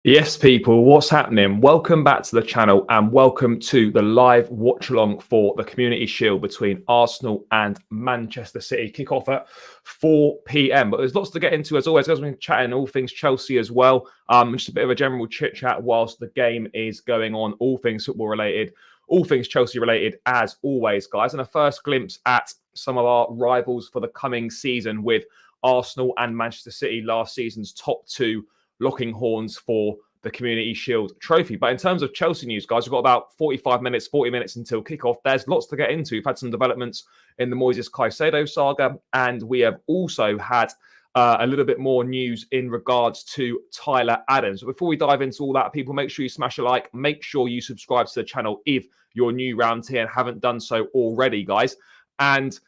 Yes, people, what's happening? Welcome back to the channel and welcome to the live watch along for the Community Shield between Arsenal and Manchester City. Kick off at 4 p.m. But there's lots to get into as always. As we've been chatting all things Chelsea as well. Just a bit of a general chit chat whilst the game is going on. All things football related, all things Chelsea related as always, guys. And a first glimpse at some of our rivals for the coming season with Arsenal and Manchester City, last season's top two, locking horns for the Community Shield trophy. But in terms of Chelsea news, guys, we've got about 45 minutes, 40 minutes until kickoff. There's lots to get into. We've had some developments in the Moises Caicedo saga, and we have also had a little bit more news in regards to Tyler Adams. Before we dive into all that, people, make sure you smash a like. Make sure you subscribe to the channel if you're new around here and haven't done so already, guys. And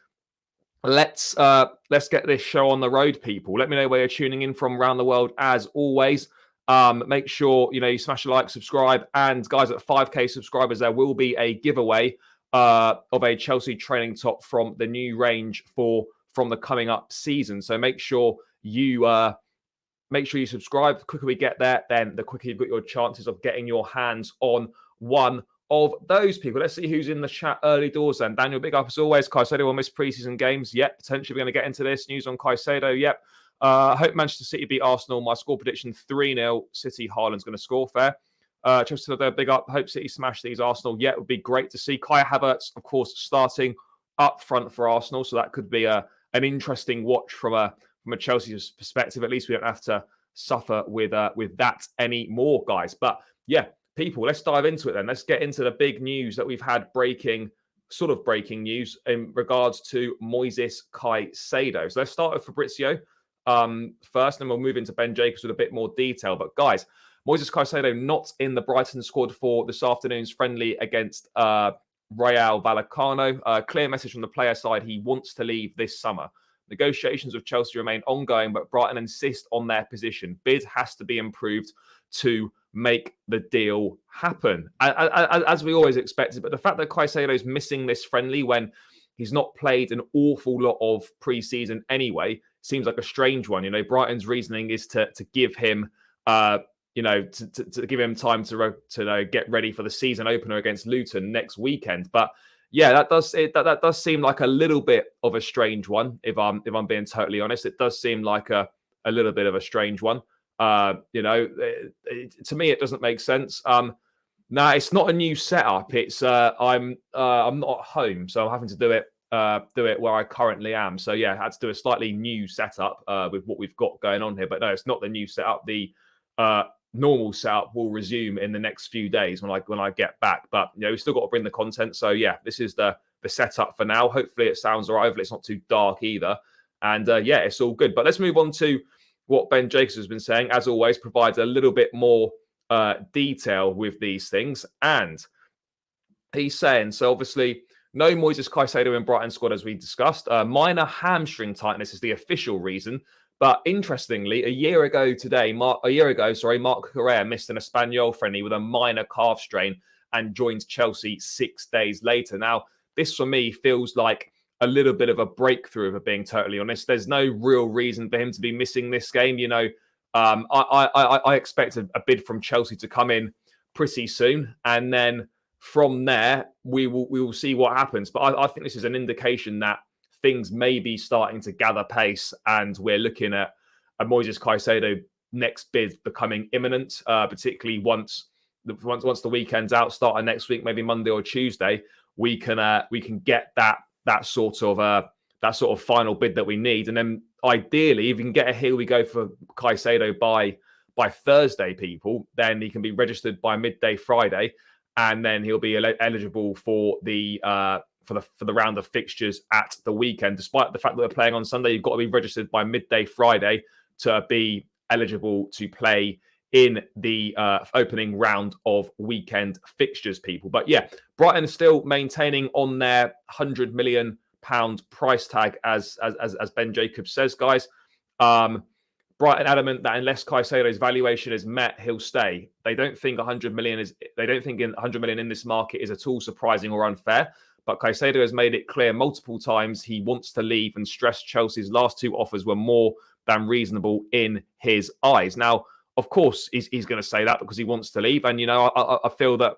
let's get this show on the road, people. Let me know where you're tuning in from around the world as always. Make sure you smash a like, subscribe, and guys, at 5k subscribers there will be a giveaway of a Chelsea training top from the new range from the coming up season. So make sure you subscribe. The quicker we get there, then the quicker you've got your chances of getting your hands on one of those people. Let's see who's in the chat early doors then. Daniel, big up as always. Caicedo will miss preseason games. Yep, potentially we're going to get into this. News on Caicedo. Yep. Hope Manchester City beat Arsenal. My score prediction 3-0. City. Haaland's going to score. Fair. Chelsea, big up. Hope City smash these Arsenal. Yeah, it would be great to see. Kai Havertz, of course, starting up front for Arsenal. So that could be an interesting watch from a Chelsea perspective. At least we don't have to suffer with that anymore, guys. But yeah, people, let's dive into it then. Let's get into the big news that we've had breaking news in regards to Moises Caicedo. So let's start with Fabrizio first, and then we'll move into Ben Jacobs with a bit more detail. But guys, Moises Caicedo not in the Brighton squad for this afternoon's friendly against Rayo Vallecano. Clear message from the player side, he wants to leave this summer. Negotiations with Chelsea remain ongoing, but Brighton insist on their position. Bid has to be improved to make the deal happen, as we always expected. But the fact that Caicedo is missing this friendly when he's not played an awful lot of pre-season anyway seems like a strange one. Brighton's reasoning is to give him, to give him time to get ready for the season opener against Luton next weekend. But yeah, that does seem like a little bit of a strange one. If I'm being totally honest, it does seem like a little bit of a strange one. To me, it doesn't make sense. No, it's not a new setup. It's I'm not at home, so I'm having to do it where I currently am. So yeah, I had to do a slightly new setup with what we've got going on here. But no, it's not the new setup. The normal setup will resume in the next few days when I get back. But we've still got to bring the content. So yeah, this is the setup for now. Hopefully it sounds all right. Hopefully it's not too dark either. And yeah, it's all good. But let's move on to what Ben Jacobs has been saying. As always, provides a little bit more detail with these things. And he's saying, so obviously, no Moises Caicedo in Brighton squad, as we discussed. Minor hamstring tightness is the official reason. But interestingly, a year ago, Marc Correa missed an Espanyol friendly with a minor calf strain and joined Chelsea 6 days later. Now, this for me feels like a little bit of a breakthrough, if I'm being totally honest. There's no real reason for him to be missing this game. I expect a bid from Chelsea to come in pretty soon, and then from there we will see what happens. But I think this is an indication that things may be starting to gather pace, and we're looking at a Moises Caicedo next bid becoming imminent, particularly once the weekend's out, starting next week, maybe Monday or Tuesday. We can get that sort of final bid that we need, and then ideally, if we can get a here we go for Caicedo by Thursday, people, then he can be registered by midday Friday, and then he'll be eligible for the round of fixtures at the weekend. Despite the fact that we're playing on Sunday, you've got to be registered by midday Friday to be eligible to play in the opening round of weekend fixtures, people. But yeah, Brighton is still maintaining on their £100 million price tag, as Ben Jacobs says, guys. Brighton adamant that unless Caicedo's valuation is met, he'll stay. They don't think 100 million in this market is at all surprising or unfair. But Caicedo has made it clear multiple times he wants to leave and stressed Chelsea's last two offers were more than reasonable in his eyes. Now, of course, he's going to say that because he wants to leave. And, you know, I feel that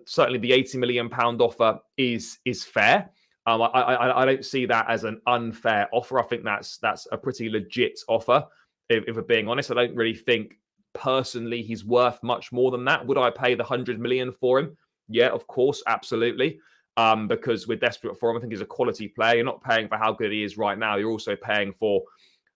certainly the £80 million offer is fair. I don't see that as an unfair offer. I think that's a pretty legit offer. If we're being honest, I don't really think personally he's worth much more than that. Would I pay the 100 million for him? Yeah, of course, absolutely. Because we're desperate for him. I think he's a quality player. You're not paying for how good he is right now. You're also paying for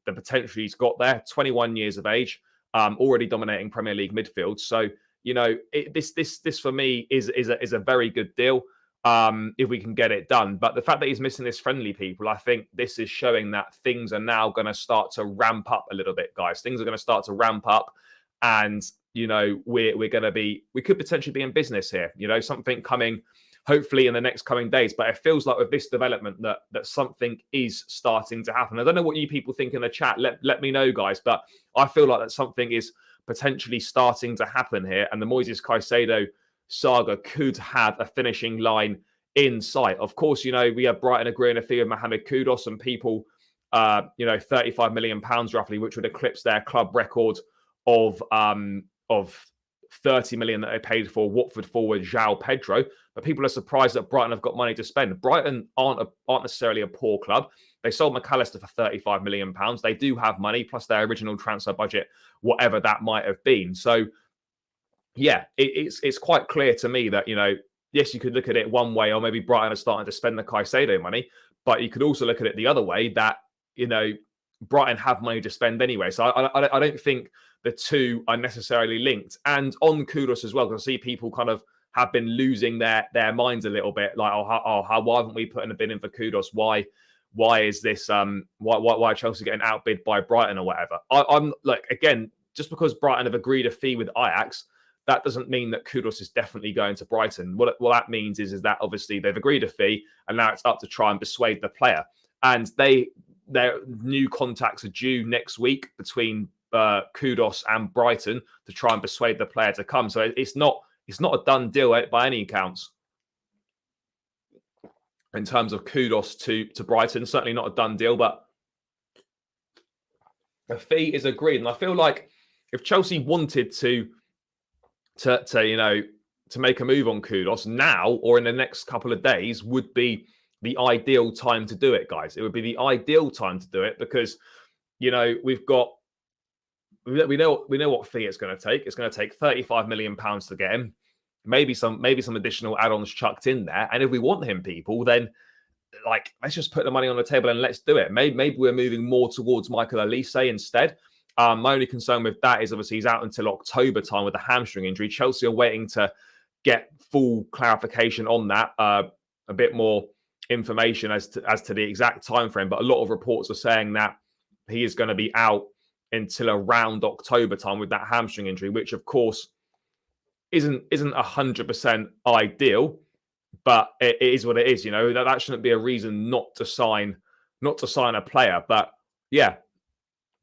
the potential he's got there. 21 years of age, already dominating Premier League midfield. So, you know, this for me is a very good deal if we can get it done. But the fact that he's missing this friendly, people, I think this is showing that things are now going to start to ramp up a little bit, guys. Things are going to start to ramp up, and you know we could potentially be in business here. You know, something coming hopefully in the next coming days. But it feels like with this development that something is starting to happen. I don't know what you people think in the chat. Let me know, guys. But I feel like that something is potentially starting to happen here, and the Moises Caicedo saga could have a finishing line in sight. Of course, you know, we have Brighton agreeing a fee of Mohamed Kudus and people, you know, £35 million roughly, which would eclipse their club record of 30 million that they paid for Watford forward João Pedro. But people are surprised that Brighton have got money to spend. Brighton aren't necessarily a poor club. They sold McAllister for £35 million. They do have money, plus their original transfer budget, whatever that might have been. So, yeah, it's quite clear to me that, you know, yes, you could look at it one way, or maybe Brighton are starting to spend the Caicedo money, but you could also look at it the other way that, you know, Brighton have money to spend anyway. So I don't think the two are necessarily linked. And on Kudus as well, because I see people kind of have been losing their minds a little bit, like, why haven't we put in a bid in for Kudus? Why is this? Why Chelsea getting outbid by Brighton or whatever? I'm like, again, just because Brighton have agreed a fee with Ajax, that doesn't mean that Kudus is definitely going to Brighton. What that means is that obviously they've agreed a fee, and now it's up to try and persuade the player. And their new contacts are due next week between Kudus and Brighton to try and persuade the player to come. So it's not a done deal by any accounts in terms of Kudus to Brighton. Certainly not a done deal, but the fee is agreed. And I feel like if Chelsea wanted to make a move on Kudus now or in the next couple of days would be the ideal time to do it, guys. It would be the ideal time to do it because, you know, we know what fee it's going to take. It's going to take £35 million to get him. Maybe some additional add-ons chucked in there. And if we want him, people, then like let's just put the money on the table and let's do it. Maybe we're moving more towards Michael Olise instead. My only concern with that is obviously he's out until October time with a hamstring injury. Chelsea are waiting to get full clarification on that, a bit more information as to the exact time frame. But a lot of reports are saying that he is going to be out until around October time with that hamstring injury, which of course isn't 100% ideal, but it is what it is. You know, that shouldn't be a reason not to sign a player. But yeah.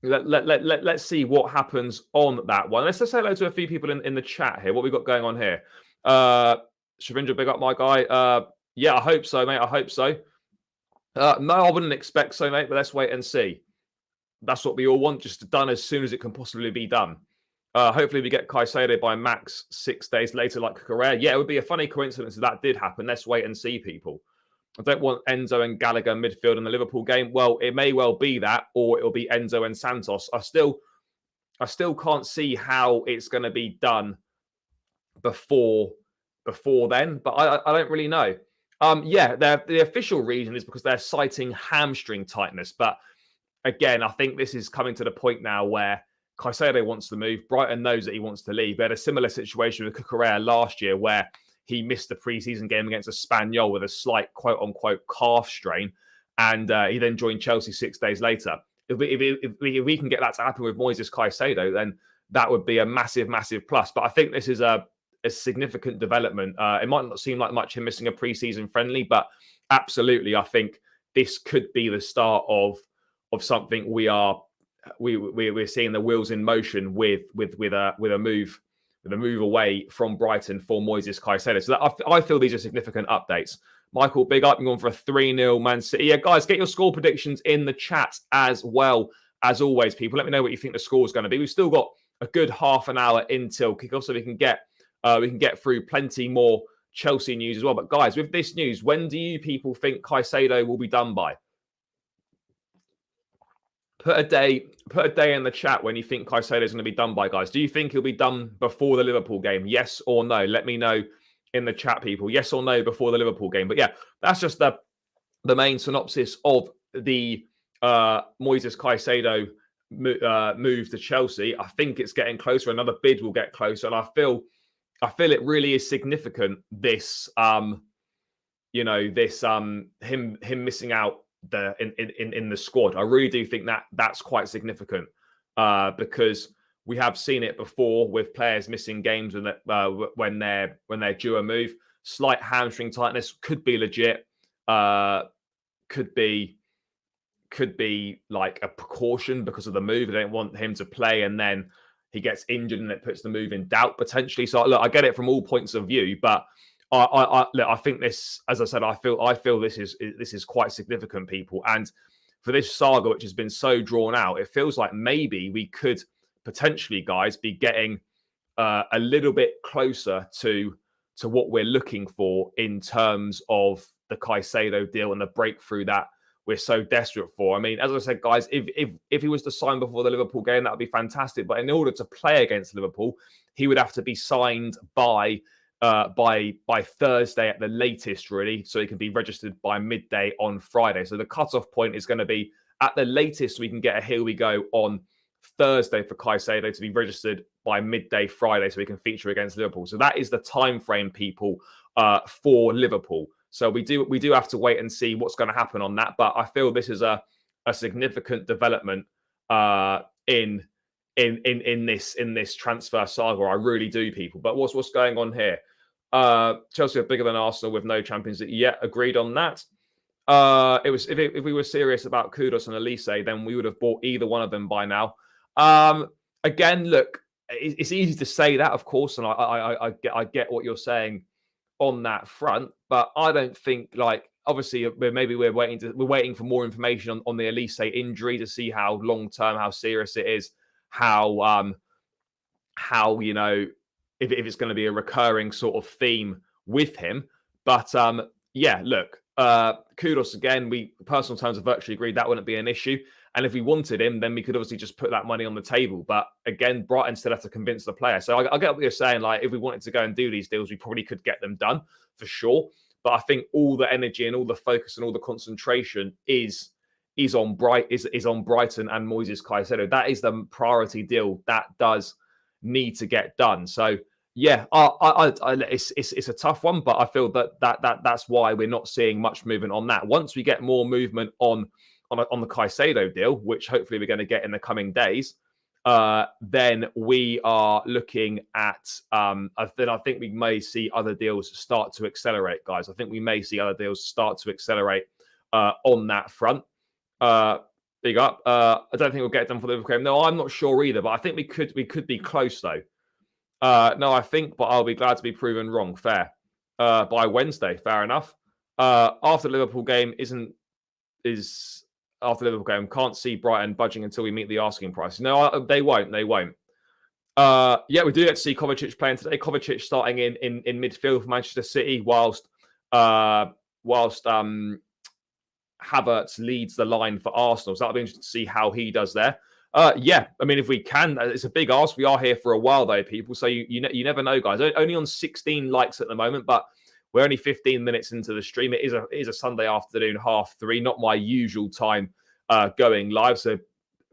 Let's see what happens on that one. Let's just say hello to a few people in the chat here. What we got going on here? Shavindra, big up my guy. Yeah, I hope so, mate. I hope so. No, I wouldn't expect so, mate, but let's wait and see. That's what we all want, just done as soon as it can possibly be done. Hopefully we get Caicedo by max 6 days later like Correa. Yeah, it would be a funny coincidence if that did happen. Let's wait and see, people. I don't want Enzo and Gallagher midfield in the Liverpool game. Well, it may well be that, or it'll be Enzo and Santos. I still can't see how it's going to be done before then, but I don't really know. Yeah, the official reason is because they're citing hamstring tightness. But again, I think this is coming to the point now where Caicedo wants to move. Brighton knows that he wants to leave. We had a similar situation with Correa last year where he missed the preseason game against Espanyol with a slight quote-unquote calf strain, and he then joined Chelsea 6 days later. If we can get that to happen with Moises Caicedo, then that would be a massive, massive plus. But I think this is a significant development. It might not seem like much him missing a preseason friendly, but absolutely, I think this could be the start of something we're seeing the wheels in motion with a move away from Brighton for Moises Caicedo. So I feel these are significant updates. Michael, big up. I'm going for a 3-0 Man City. Yeah, guys, get your score predictions in the chat as well. As always, people, let me know what you think the score is going to be. We've still got a good half an hour until kickoff, so we can get through plenty more Chelsea news as well. But guys, with this news, when do you people think Caicedo will be done by? Put a day in the chat when you think Caicedo is going to be done by, guys. Do you think he'll be done before the Liverpool game? Yes or no? Let me know in the chat, people. Yes or no before the Liverpool game. But yeah, that's just the main synopsis of the Moises Caicedo move to Chelsea. I think it's getting closer. Another bid will get closer, and I feel it really is significant. This him missing out in the squad. I really do think that's quite significant because we have seen it before with players missing games when they're due a move. Slight hamstring tightness could be legit. Could be like a precaution because of the move. They don't want him to play and then he gets injured and it puts the move in doubt potentially. So look, I get it from all points of view, but I think this, as I said, I feel this is quite significant, people. And for this saga, which has been so drawn out, it feels like maybe we could potentially, guys, be getting a little bit closer to what we're looking for in terms of the Caicedo deal and the breakthrough that we're so desperate for. I mean, as I said, guys, if he was to sign before the Liverpool game, that would be fantastic. But in order to play against Liverpool, he would have to be signed by Thursday at the latest, really, so he can be registered by midday on Friday. So the cutoff point is going to be at the latest we can get a here we go on Thursday for Caicedo to be registered by midday Friday, so we can feature against Liverpool. So that is the time frame, people, for Liverpool. So we do have to wait and see what's going to happen on that. But I feel this is a significant development in this transfer saga. I really do, people. But what's going on here? Chelsea are bigger than Arsenal with no Champions League. Yeah, agreed on that. It was if we were serious about Kudus and Elise, then we would have bought either one of them by now. Again, look, it's easy to say that, of course, and I get what you're saying on that front, but I don't think, like, obviously we're waiting for more information on the Elise injury to see how long term, how serious it is, how if it's going to be a recurring sort of theme with him. But yeah, look, Kudus again, we personal terms have virtually agreed that wouldn't be an issue. And if we wanted him, then we could obviously just put that money on the table. But again, Brighton still have to convince the player. So I get what you're saying. Like, if we wanted to go and do these deals, we probably could get them done for sure. But I think all the energy and all the focus and all the concentration is on Brighton and Moises Caicedo. That is the priority deal that does need to get done. So yeah, it's a tough one, but I feel that's why we're not seeing much movement on that. Once we get more movement on the Caicedo deal, which hopefully we're going to get in the coming days, then we are looking at. Then I think we may see other deals start to accelerate, guys. I think we may see other deals start to accelerate on that front. Big up. I don't think we'll get them for the Liverpool game. No, I'm not sure either, but I think we could be close though. No, I think, but I'll be glad to be proven wrong. Fair. By Wednesday, fair enough. After the Liverpool game after the Liverpool game, can't see Brighton budging until we meet the asking price. No, they won't. They won't. Yeah, we do get to see Kovacic playing today. Kovacic starting in midfield for Manchester City, whilst Havertz leads the line for Arsenal. So that'll be interesting to see how he does there. Yeah, I mean, if we can, it's a big ask. We are here for a while, though, people. So you never know, guys. Only on 16 likes at the moment, but we're only 15 minutes into the stream. It is a Sunday afternoon, 3:30. Not my usual time going live. So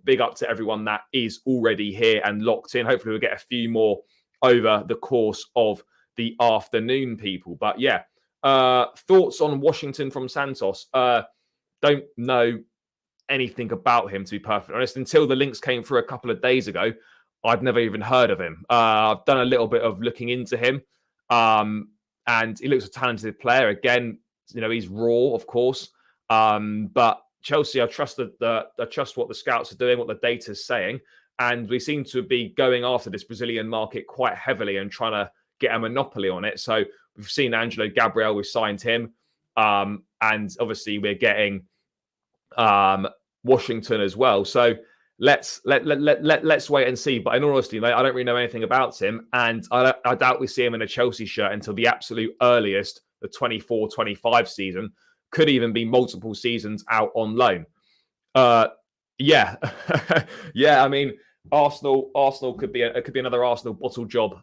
big up to everyone that is already here and locked in. Hopefully we'll get a few more over the course of the afternoon, people. But yeah, thoughts on Washington from Santos? Don't know anything about him, to be perfectly honest. Until the links came through a couple of days ago, I'd never even heard of him. I've done a little bit of looking into him, and he looks a talented player. Again, he's raw, of course, but Chelsea, I trust what the scouts are doing, what the data's saying, and we seem to be going after this Brazilian market quite heavily and trying to get a monopoly on it. So we've seen Angelo Gabriel, we've signed him, and obviously we're getting Washington as well. So let's wait and see. But in all honesty, mate, I don't really know anything about him, and I doubt we see him in a Chelsea shirt until the absolute earliest, the 24-25 season. Could even be multiple seasons out on loan. Yeah, yeah. I mean, Arsenal could be another Arsenal bottle job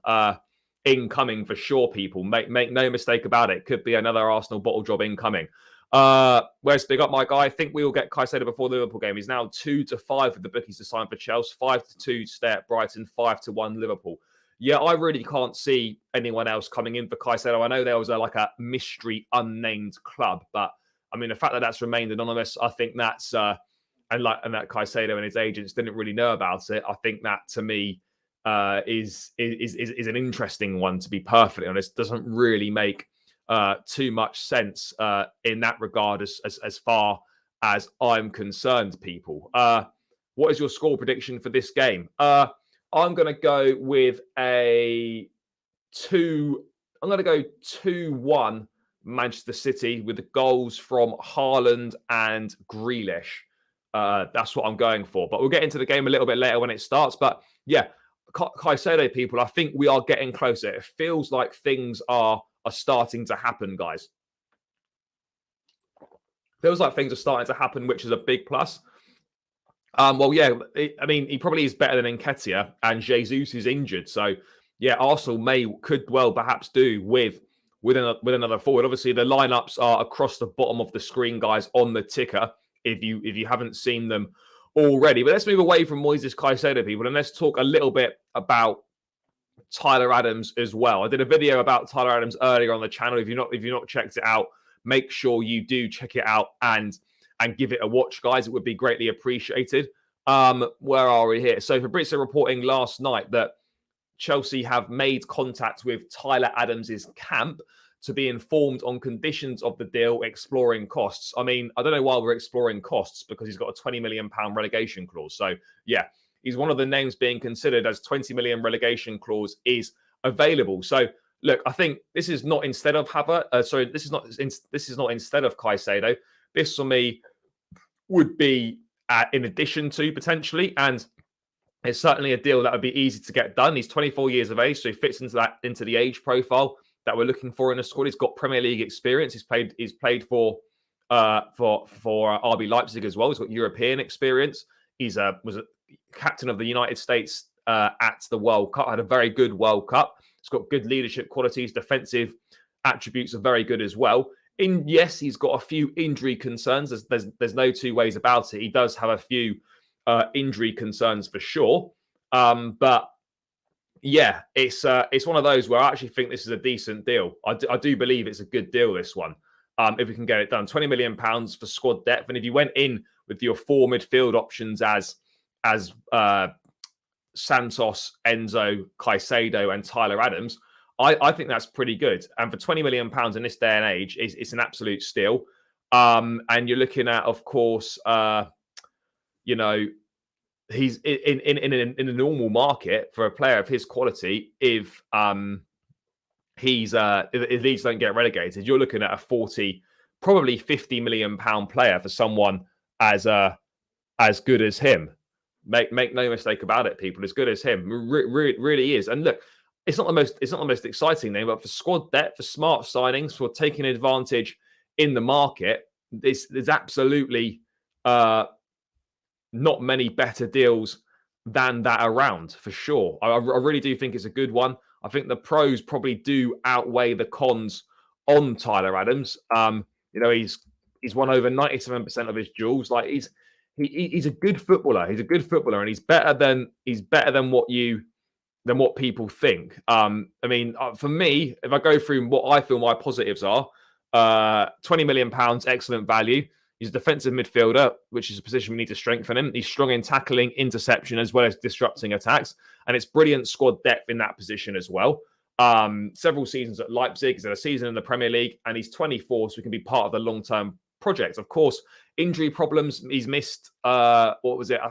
incoming for sure. People make no mistake about it. Could be another Arsenal bottle job incoming. Where's big up my guy? I think we will get Caicedo before the Liverpool game. He's now 2-5 with the bookies to sign for Chelsea, 5-2 stay at Brighton, 5-1 Liverpool. Yeah, I really can't see anyone else coming in for Caicedo. I know there was like a mystery unnamed club, but I mean the fact that that's remained anonymous, I think that's and that Caicedo and his agents didn't really know about it. I think that to me is an interesting one, to be perfectly honest. Doesn't really make too much sense in that regard as far as I'm concerned, people. What is your score prediction for this game? I'm going to go with a 2. I'm going to go 2-1 Manchester City with the goals from Haaland and Grealish. That's what I'm going for. But we'll get into the game a little bit later when it starts. But yeah, Caicedo, people, I think we are getting closer. It feels like things are starting to happen, guys. Feels like things are starting to happen, which is a big plus. Well, yeah, I mean, he probably is better than Nketiah, and Jesus is injured. So, yeah, Arsenal could well perhaps do with another forward. Obviously, the lineups are across the bottom of the screen, guys, on the ticker, if you haven't seen them already. But let's move away from Moises Caicedo, people, and let's talk a little bit about Tyler Adams as well. I did a video about Tyler Adams earlier on the channel. If you've not checked it out, make sure you do check it out and give it a watch, guys. It would be greatly appreciated. Where are we here? So Fabrizio reporting last night that Chelsea have made contact with Tyler Adams's camp to be informed on conditions of the deal, exploring costs. I mean, I don't know why we're exploring costs, because he's got a £20 million relegation clause. So yeah, he's one of the names being considered as 20 million relegation clause is available. So look, I think this is not instead of this is not instead of Caicedo. This for me would be in addition to, potentially, and it's certainly a deal that would be easy to get done. He's 24 years of age, so he fits into the age profile that we're looking for in a squad. He's got Premier League experience. He's played for RB Leipzig as well. He's got European experience. He's was a captain of the United States at the World Cup. Had a very good World Cup. He's got good leadership qualities. Defensive attributes are very good as well. Yes, he's got a few injury concerns. There's no two ways about it. He does have a few injury concerns for sure. But yeah, it's one of those where I actually think this is a decent deal. I do believe it's a good deal, this one, if we can get it done. £20 million for squad depth. And if you went in with your 4 midfield options as Santos, Enzo, Caicedo, and Tyler Adams, I think that's pretty good. And for £20 million in this day and age, it's an absolute steal. And you're looking at, of course, he's in a normal market for a player of his quality. If Leeds don't get relegated, you're looking at a probably £50 million player for someone as good as him. Make no mistake about it, people. As good as him, really is. And look, it's not the most exciting name, but for squad depth, for smart signings, for taking advantage in the market, there's absolutely not many better deals than that around, for sure. I really do think it's a good one. I think the pros do outweigh the cons on Tyler Adams. He's won over 97% of his duels. Like he's a good footballer. He's a good footballer, and he's better than what people think. I mean, for me, if I go through what I feel my positives are, £20 million, excellent value. He's a defensive midfielder, which is a position we need to strengthen him. He's strong in tackling, interception, as well as disrupting attacks. And it's brilliant squad depth in that position as well. Several seasons at Leipzig. He's had a season in the Premier League, and he's 24, so he can be part of the long-term project. Of course, injury problems. He's missed, I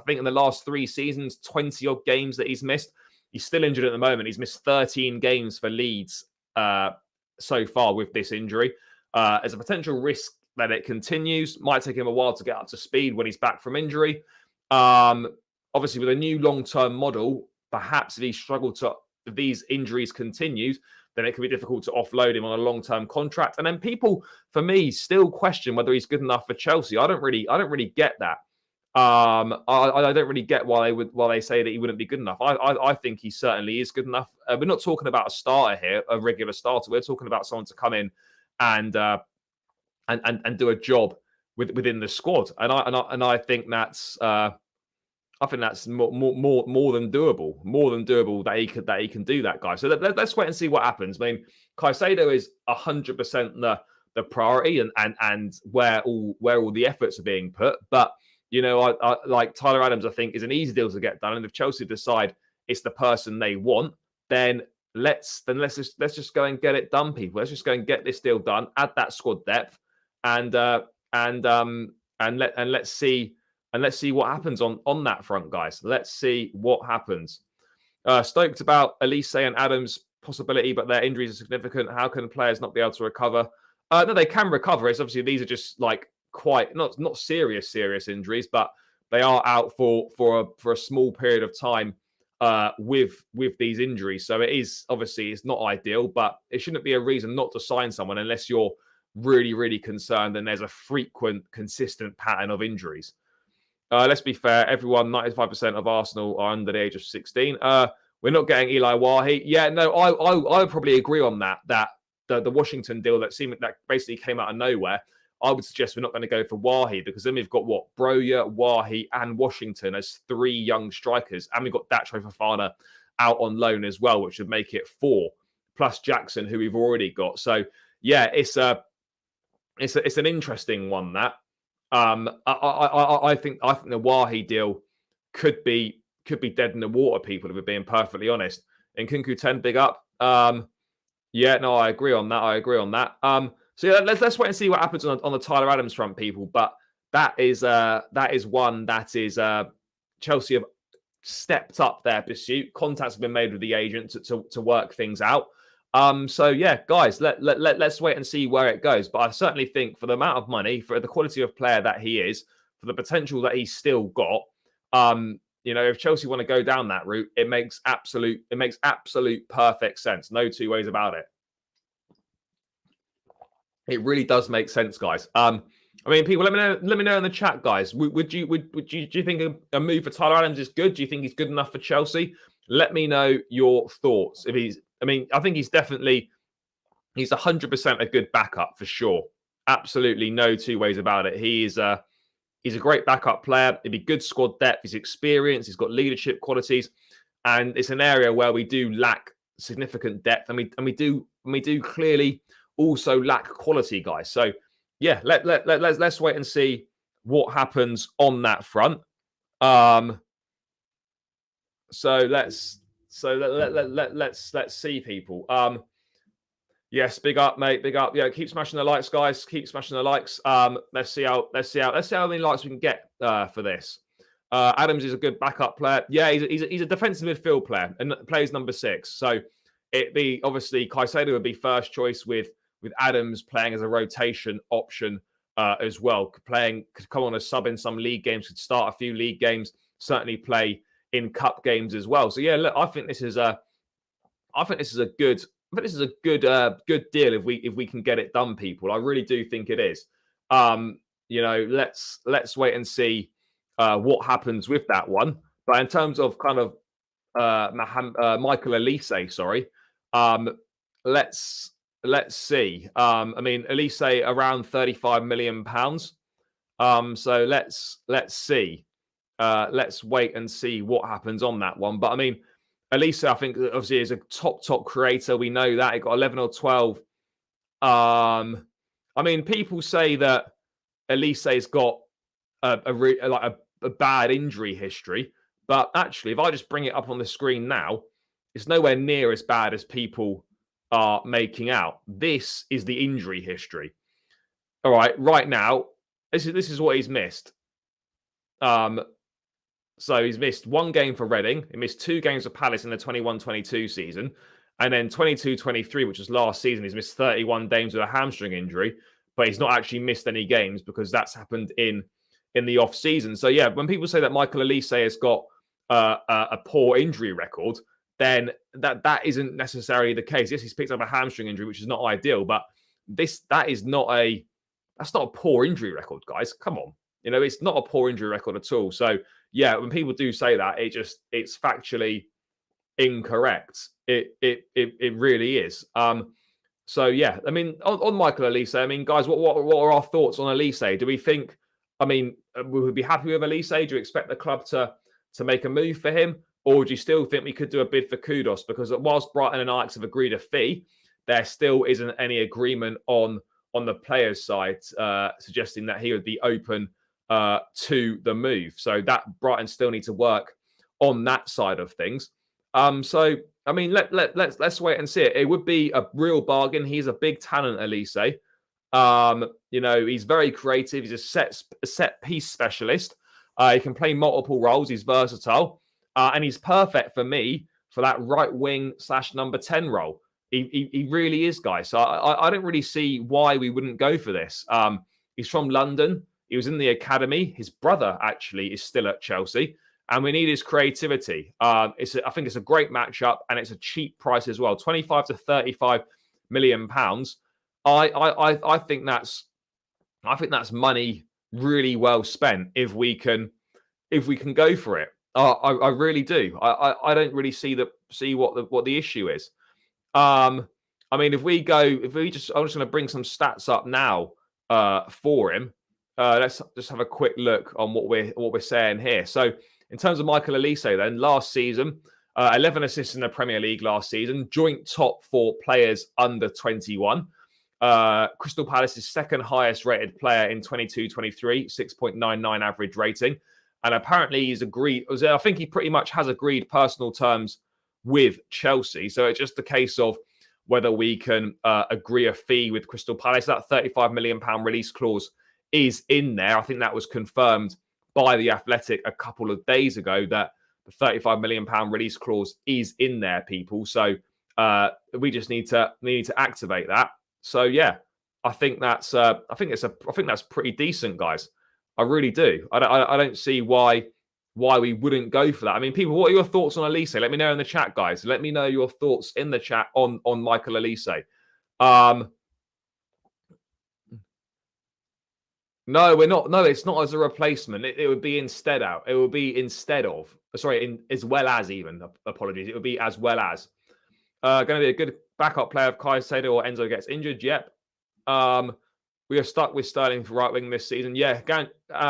think in the last 3 seasons, 20-odd games that he's missed. He's still injured at the moment. He's missed 13 games for Leeds so far with this injury. There's a potential risk that it continues. Might take him a while to get up to speed when he's back from injury. obviously with a new long-term model, perhaps if these injuries continues, then it can be difficult to offload him on a long-term contract. And then people, for me, still question whether he's good enough for Chelsea. I don't really get that. I don't really get why they say that he wouldn't be good enough. I think he certainly is good enough. We're not talking about a starter here, a regular starter. We're talking about someone to come in and do a job within the squad. And I think that's more than doable. More than doable that he can do that, guy. So let's wait and see what happens. I mean, Caicedo is 100% the priority and where all the efforts are being put. But you know, I like Tyler Adams, I think, is an easy deal to get done. And if Chelsea decide it's the person they want, then let's just go and get it done, people. Let's just go and get this deal done. Add that squad depth, and let's see what happens on that front, guys. Let's see what happens. Stoked about Elise and Adams' possibility, but their injuries are significant. How can players not be able to recover? No, they can recover. It's obviously these are just like quite not serious injuries, but they are out for a small period of time with these injuries. So it is obviously it's not ideal, but it shouldn't be a reason not to sign someone unless you're really concerned and there's a frequent, consistent pattern of injuries. Let's be fair, everyone, 95% of Arsenal are under the age of 16. We're not getting Eli Wahi. Yeah, no, I would probably agree on that. That the Washington deal that basically came out of nowhere. I would suggest we're not going to go for Wahi because then we've got Broja, Wahi, and Washington as 3 young strikers, and we've got Dacho Fofana out on loan as well, which would make it 4 plus Jackson, who we've already got. So yeah, it's an interesting one that. I think the Wahi deal could be dead in the water, people, if we're being perfectly honest. And Nkunku 10, big up. Yeah, no, I agree on that. So yeah, let's wait and see what happens on the Tyler Adams front, people. But that is one that is Chelsea have stepped up their pursuit. Contacts have been made with the agent to work things out. So yeah, guys, let's wait and see where it goes. But I certainly think for the amount of money, for the quality of player that he is, for the potential that he's still got, you know, if Chelsea want to go down that route, it makes absolute perfect sense. No two ways about it. It really does make sense, guys. I mean, people, let me know in the chat, guys. Do you think a move for Tyler Adams is good? Do you think he's good enough for Chelsea? Let me know your thoughts. I think he's 100% a good backup for sure. Absolutely no two ways about it. He's a great backup player. He'd be good squad depth. He's experienced. He's got leadership qualities, and it's an area where we do lack significant depth, and we do clearly also lack quality, guys. So yeah, let's wait and see what happens on that front. So let's see, people. Yes, big up, mate. Big up. Yeah, keep smashing the likes, guys. Keep smashing the likes. Let's see how many likes we can get for this. Adams is a good backup player. Yeah, he's a defensive midfield player and plays number 6. So it'd be obviously Caicedo would be first choice with Adams playing as a rotation option as well. Could come on as sub in some league games, could start a few league games, certainly play in cup games as well. So yeah, look, I think this is a good deal if we can get it done, people. I really do think it is. You know, let's wait and see what happens with that one. But in terms of kind of Michael Elise, sorry, let's see. I mean, Elise around £35 million. So let's see. Let's wait and see what happens on that one. But I mean, Elise, I think obviously is a top creator. We know that he got 11 or 12. I mean, people say that Elise's got a bad injury history, but actually, if I just bring it up on the screen now, it's nowhere near as bad as people are making out. This is the injury history. All right now, this is what he's missed. So he's missed 1 game for Reading. He missed 2 games for Palace in the 21-22 season. And then 22-23, which was last season, he's missed 31 games with a hamstring injury. But he's not actually missed any games because that's happened in the off-season. So yeah, when people say that Michael Elise has got a poor injury record, then that isn't necessarily the case. Yes, he's picked up a hamstring injury, which is not ideal, but that's not a poor injury record, guys. Come on, it's not a poor injury record at all. So yeah, when people do say that, it's factually incorrect. It really is. So yeah, I mean, on Michael Elise, I mean, guys, what are our thoughts on Elise? Do we think? I mean, we would be happy with Elise. Do you expect the club to make a move for him, or do you still think we could do a bid for Kudos? Because whilst Brighton and Ajax have agreed a fee, there still isn't any agreement on the player's side, suggesting that he would be open to the move. So that Brighton still need to work on that side of things. So I mean, let's wait and see it. It would be a real bargain. He's a big talent, Elise. He's very creative. He's a set piece specialist. He can play multiple roles. He's versatile, and he's perfect for me for that right wing / number 10 role. He really is, guys. So I don't really see why we wouldn't go for this. He's from London. He was in the academy. His brother actually is still at Chelsea. And we need his creativity. I think it's a great matchup, and it's a cheap price as well. 25 to 35 million pounds. I think that's money really well spent if we can go for it. I really do. I don't really see what the issue is. I mean, I'm just going to bring some stats up now for him. Let's just have a quick look on what we're saying here. So, in terms of Michael Elise, then last season, 11 assists in the Premier League last season, joint top for players under 21. Crystal Palace's second highest rated player in 22-23, 6.99 average rating. And apparently he's agreed, I think he pretty much has agreed personal terms with Chelsea. So it's just a case of whether we can agree a fee with Crystal Palace. That £35 million release clause is in there. I think that was confirmed by The Athletic a couple of days ago, that the £35 million release clause is in there, people. So we just need to activate that. So yeah, I think that's pretty decent, guys. I really do. I don't see why we wouldn't go for that. I mean, people, what are your thoughts on Elise? Let me know in the chat, guys. Let me know your thoughts in the chat on Michael Elise. No, we're not. No, it's not as a replacement. It would be instead out. It would be instead of. Sorry, as well as even. Apologies. It would be as well as. Going to be a good backup player if Caicedo or Enzo gets injured. Yep. We are stuck with Sterling for right wing this season. Yeah,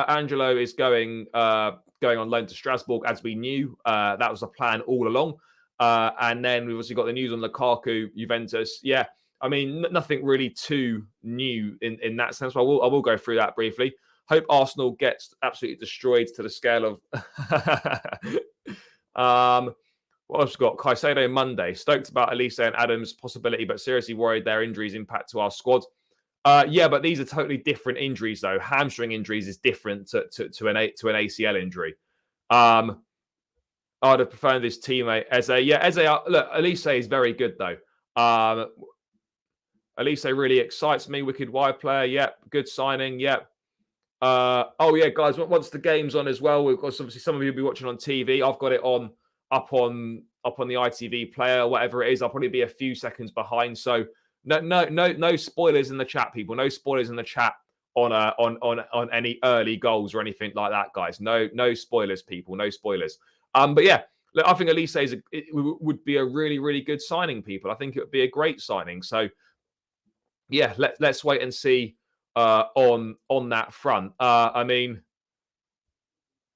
Angelo is going on loan to Strasbourg, as we knew. That was the plan all along. And then we've also got the news on Lukaku, Juventus. Yeah. I mean, nothing really too new in that sense. But I will go through that briefly. Hope Arsenal gets absolutely destroyed to the scale of. What else we got? Caicedo Monday. Stoked about Elise and Adams' possibility, but seriously worried their injuries impact to our squad. Yeah, but these are totally different injuries, though. Hamstring injuries is different to an ACL injury. I'd have preferred this teammate Eze. Yeah, Eze. Look, Elise is very good though. Elise really excites me. Wicked wide player. Yep. Good signing. Yep. Oh yeah, guys. Once the game's on as well, we've got obviously some of you will be watching on TV. I've got it up on the ITV player, whatever it is. I'll probably be a few seconds behind. So no spoilers in the chat, people. No spoilers in the chat on any early goals or anything like that, guys. No spoilers, people. No spoilers. But yeah, look, I think Elise would be a really, really good signing, people. I think it would be a great signing. So yeah, let's wait and see on that front. I mean,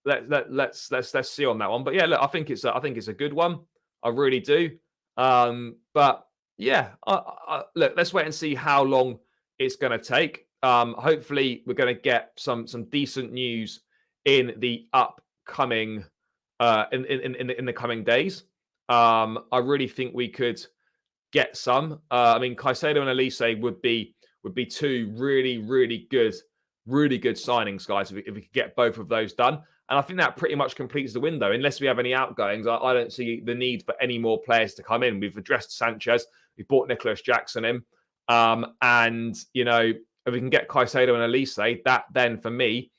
let's see on that one. But yeah, look, I think it's a good one. I really do. But yeah, look, let's wait and see how long it's going to take. Hopefully, we're going to get some decent news in the upcoming in the coming days. I really think we could get some. I mean, Caicedo and Elise would be two really, really good signings, guys. If we could get both of those done, and I think that pretty much completes the window. Unless we have any outgoings, I don't see the need for any more players to come in. We've addressed Sanchez. We bought Nicholas Jackson in, and if we can get Caicedo and Elise, that then for me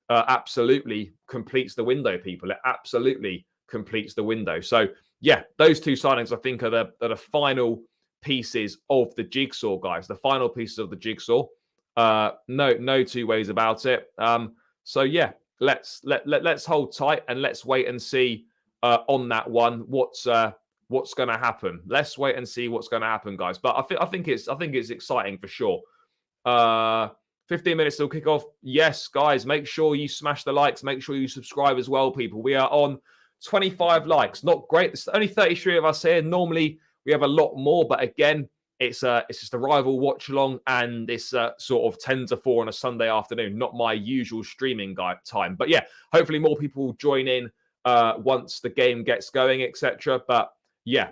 absolutely completes the window. People, it absolutely completes the window. So yeah, those two signings I think are the final pieces of the jigsaw, guys. The final pieces of the jigsaw. No two ways about it. So yeah, let's hold tight and let's wait and see on that one what's going to happen. Let's wait and see what's going to happen, guys. But I think it's exciting for sure. 15 minutes till kickoff. Yes, guys, make sure you smash the likes. Make sure you subscribe as well, people. We are on 25 likes. Not great. There's only 33 of us here. Normally we have a lot more, but again, it's just a rival watch along, and it's sort of 10 to 4 on a Sunday afternoon. Not my usual streaming time, but yeah, hopefully more people will join in once the game gets going, etc. But yeah,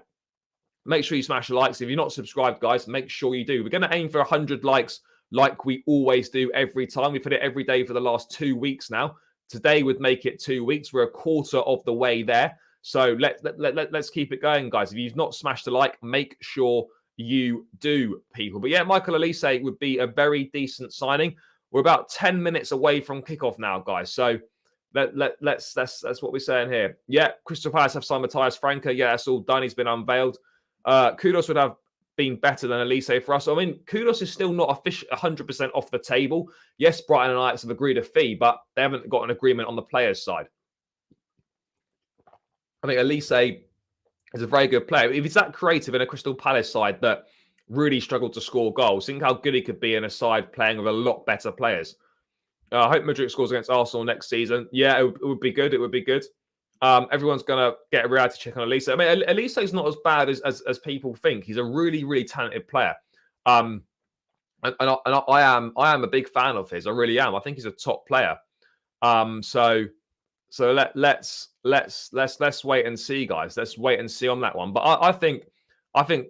make sure you smash the likes. If you're not subscribed, guys, make sure you do. We're going to aim for 100 likes like we always do every time. We put it every day for the last 2 weeks now. Today would make it 2 weeks. We're a quarter of the way there. So let's keep it going, guys. If you've not smashed a like, make sure you do, people. But yeah, Michael Elise would be a very decent signing. We're about 10 minutes away from kickoff now, guys. So that's what we're saying here. Yeah, Crystal Palace have signed Matthias Franca. Yeah, that's all done. He's been unveiled. Kudos would have been better than Elise for us. I mean, Kudos is still not 100% off the table. Yes, Brighton and Ajax have agreed a fee, but they haven't got an agreement on the players' side. I think Elise is a very good player. If he's that creative in a Crystal Palace side that really struggled to score goals, think how good he could be in a side playing with a lot better players. I hope Madrid scores against Arsenal next season. Yeah, it would be good. It would be good. Everyone's going to get a reality check on Elise. I mean, Elise is not as bad as people think. He's a really, really talented player. And I am a big fan of his. I really am. I think he's a top player. So let's wait and see, guys. Let's wait and see on that one. But I think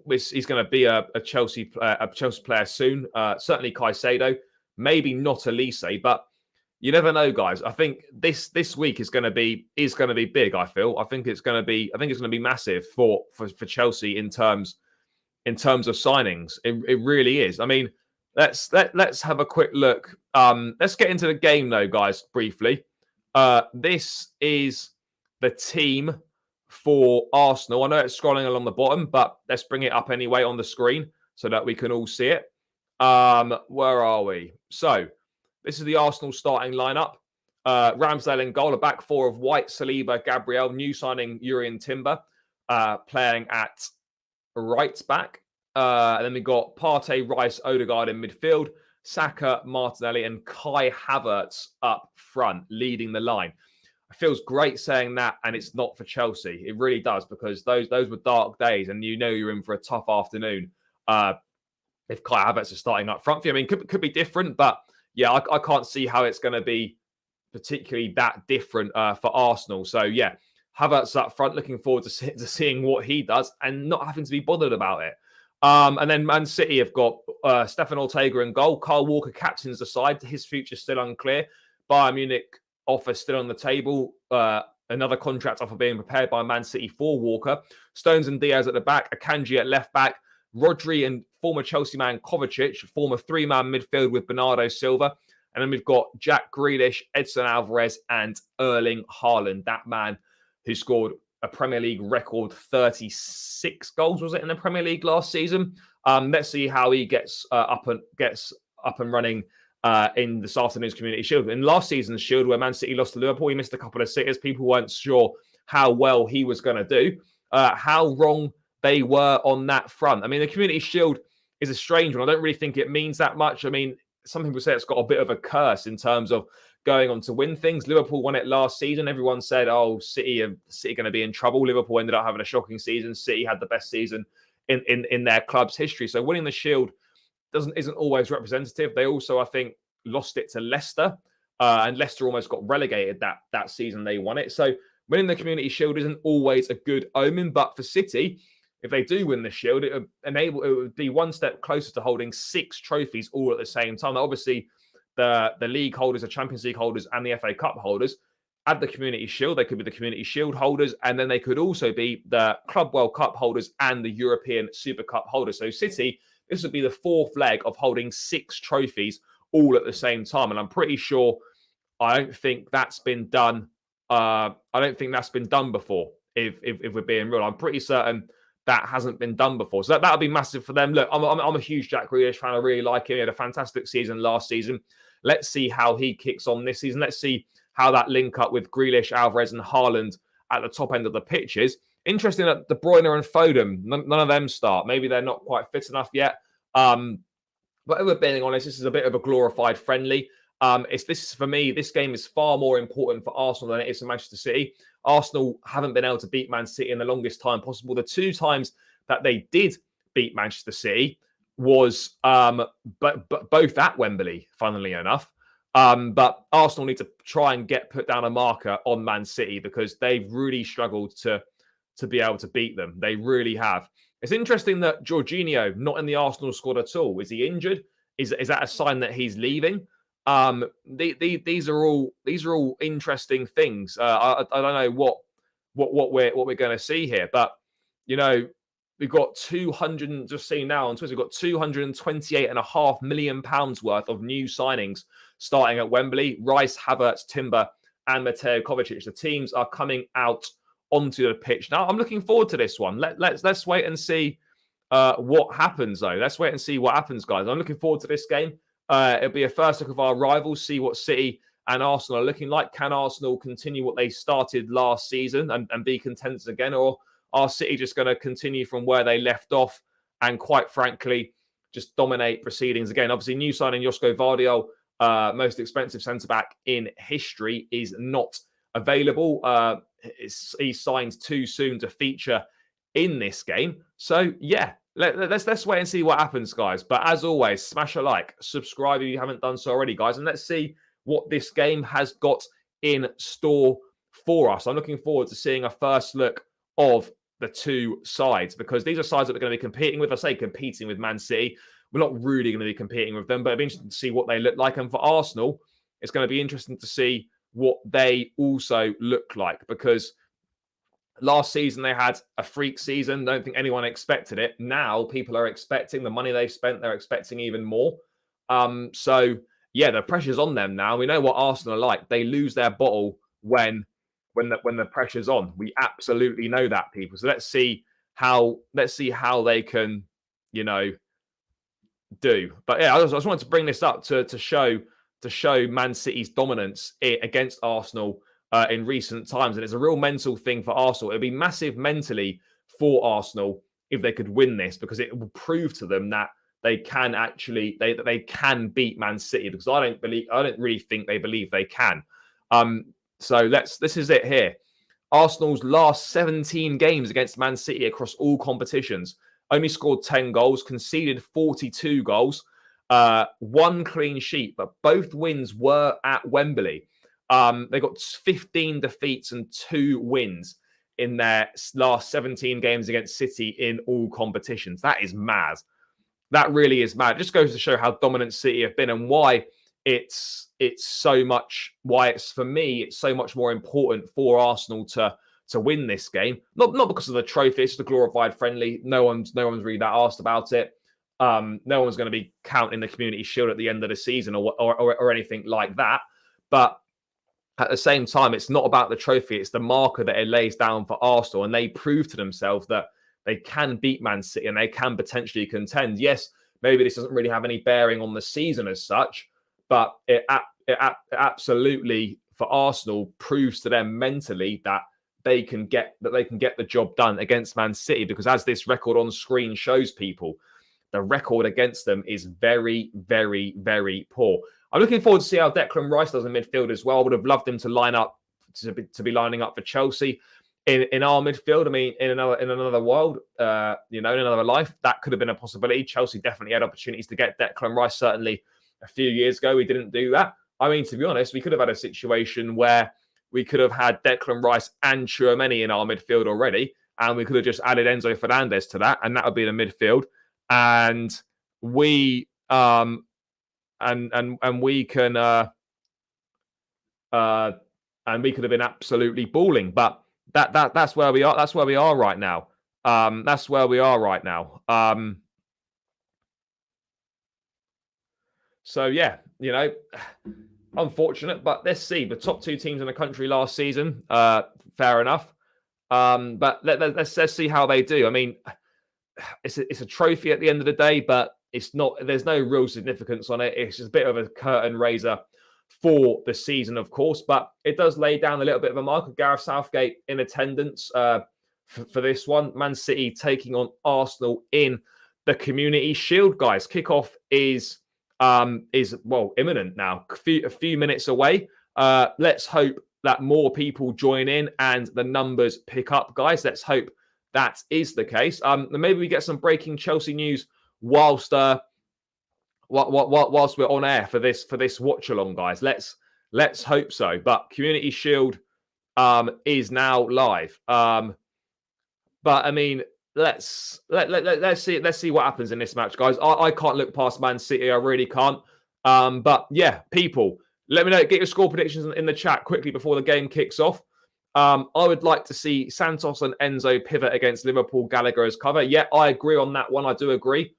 he's going to be a Chelsea player soon. Certainly Caicedo, maybe not Elise, but you never know, guys. I think this week is going to be big. I think it's going to be massive for Chelsea in terms of signings. It really is. I mean, let's have a quick look. Let's get into the game though, guys, briefly. This is the team for Arsenal. I know it's scrolling along the bottom, but let's bring it up anyway on the screen so that we can all see it. Where are we? So this is the Arsenal starting lineup. Ramsdale in goal, a back four of White, Saliba, Gabriel, new signing Urian Timber, playing at right back. And then we've got Partey, Rice, Odegaard in midfield, Saka, Martinelli, and Kai Havertz up front, leading the line. It feels great saying that, and it's not for Chelsea. It really does, because those were dark days, and you know you're in for a tough afternoon if Kai Havertz is starting up front for you. I mean, could be different, but yeah, I can't see how it's going to be particularly that different for Arsenal. So yeah, Havertz up front, looking forward to seeing what he does and not having to be bothered about it. And then Man City have got Stefan Ortega in goal. Kyle Walker captains the side. His future still unclear. Bayern Munich offer still on the table. Another contract offer being prepared by Man City for Walker. Stones and Diaz at the back. Akanji at left back. Rodri and former Chelsea man Kovacic form a three-man midfield with Bernardo Silva. And then we've got Jack Grealish, Edson Alvarez, and Erling Haaland, that man who scored a Premier League record 36 goals, was it, in the Premier League last season? Let's see how he gets up and running in this afternoon's Community Shield. In last season's Shield, where Man City lost to Liverpool, he missed a couple of sitters. People weren't sure how well he was going to do. How wrong they were on that front. I mean, the Community Shield is a strange one. I don't really think it means that much. I mean, some people say it's got a bit of a curse in terms of going on to win things. Liverpool won it last season. Everyone said, oh, City are going to be in trouble. Liverpool ended up having a shocking season. City had the best season in their club's history. So winning the Shield isn't always representative. They also, I think, lost it to Leicester. And Leicester almost got relegated that season they won it. So winning the Community Shield isn't always a good omen. But for City, if they do win the Shield, it would be one step closer to holding 6 trophies all at the same time. Now, obviously, the league holders, the Champions League holders, and the FA Cup holders add the Community Shield. They could be the Community Shield holders, and then they could also be the Club World Cup holders and the European Super Cup holders. So City, this would be the 4th leg of holding 6 trophies all at the same time. And I'm pretty sure I don't think that's been done before. If we're being real, I'm pretty certain that hasn't been done before. So that'll be massive for them. Look, I'm a huge Jack Grealish fan. I really like him. He had a fantastic season last season. Let's see how he kicks on this season. Let's see how that link up with Grealish, Alvarez, and Haaland at the top end of the pitch is. Interesting that De Bruyne and Foden, none of them start. Maybe they're not quite fit enough yet. But if we're being honest, this is a bit of a glorified friendly. For me, this game is far more important for Arsenal than it is for Manchester City. Arsenal haven't been able to beat Man City in the longest time possible. The 2 times that they did beat Manchester City was both at Wembley, funnily enough. But Arsenal need to try and put down a marker on Man City because they've really struggled to be able to beat them. They really have. It's interesting that Jorginho not in the Arsenal squad at all. Is he injured? Is that a sign that he's leaving? These are all interesting things. I don't know what we're going to see here, but we've got 200. Just seeing now on Twitter, we've got 228.5 million pounds worth of new signings starting at Wembley. Rice, Havertz, Timber, and Mateo Kovacic. The teams are coming out onto the pitch now. I'm looking forward to this one. Let's wait and see what happens, though. Let's wait and see what happens, guys. I'm looking forward to this game. It'll be a first look of our rivals, see what City and Arsenal are looking like. Can Arsenal continue what they started last season and be contenders again? Or are City just going to continue from where they left off and, quite frankly, just dominate proceedings again? Obviously, new signing Josko Vardiol, most expensive centre-back in history, is not available. He signed too soon to feature in this game. So, yeah. Let's wait and see what happens, guys. But as always, smash a like, subscribe if you haven't done so already, guys. And let's see what this game has got in store for us. I'm looking forward to seeing a first look of the 2 sides because these are sides that we're going to be competing with. I say competing with Man City. We're not really going to be competing with them, but it'll be interesting to see what they look like. And for Arsenal, it's going to be interesting to see what they also look like because last season, they had a freak season. Don't think anyone expected it. Now, people are expecting the money they've spent. They're expecting even more. So, yeah, the pressure's on them now. We know what Arsenal are like. They lose their bottle when the pressure's on. We absolutely know that, people. So let's see how they can, do. But yeah, I just wanted to bring this up to show Man City's dominance against Arsenal in recent times. And it's a real mental thing for Arsenal. It'll be massive mentally for Arsenal if they could win this because it will prove to them that they can actually they can beat Man City because I don't really think they believe they can. So this is it here. Arsenal's last 17 games against Man City across all competitions only scored 10 goals, conceded 42 goals, 1 clean sheet, but both wins were at Wembley. They got 15 defeats and 2 wins in their last 17 games against City in all competitions. That is mad. That really is mad. It just goes to show how dominant City have been and why it's so much. Why it's for me, it's so much more important for Arsenal to win this game. Not because of the trophy. It's the glorified friendly. No one's really that asked about it. No one's going to be counting the Community Shield at the end of the season or anything like that. But at the same time, it's not about the trophy. It's the marker that it lays down for Arsenal. And they prove to themselves that they can beat Man City and they can potentially contend. Yes, maybe this doesn't really have any bearing on the season as such, but it absolutely, for Arsenal, proves to them mentally that they can get the job done against Man City. Because as this record on screen shows people, the record against them is very, very, very poor. I'm looking forward to see how Declan Rice does in midfield as well. I would have loved him to line up to be lining up for Chelsea in our midfield. I mean, in another world, in another life, that could have been a possibility. Chelsea definitely had opportunities to get Declan Rice. Certainly, a few years ago, we didn't do that. I mean, to be honest, we could have had a situation where we could have had Declan Rice and Tchouaméni in our midfield already, and we could have just added Enzo Fernandez to that, and that would be the midfield. And we and we can and we could have been absolutely balling, but that's where we are. That's where we are right now. That's where we are right now. So yeah, unfortunate, but let's see. The top 2 teams in the country last season, fair enough. But let's see how they do. I mean, it's a trophy at the end of the day, but it's not. There's no real significance on it. It's just a bit of a curtain raiser for the season, of course, but it does lay down a little bit of a mark of Gareth Southgate in attendance for this one. Man City taking on Arsenal in the Community Shield, guys. Kickoff is well imminent now, a few minutes away. Let's hope that more people join in and the numbers pick up, guys. Let's hope that is the case. Maybe we get some breaking Chelsea news whilst whilst we're on air for this watch along, guys. Let's hope so. But Community Shield is now live. But I mean, let's see what happens in this match, guys. I can't look past Man City. I really can't. But yeah, people, let me know. Get your score predictions in the chat quickly before the game kicks off. I would like to see Santos and Enzo pivot against Liverpool. Gallagher as cover. Yeah, I agree on that one. I do agree.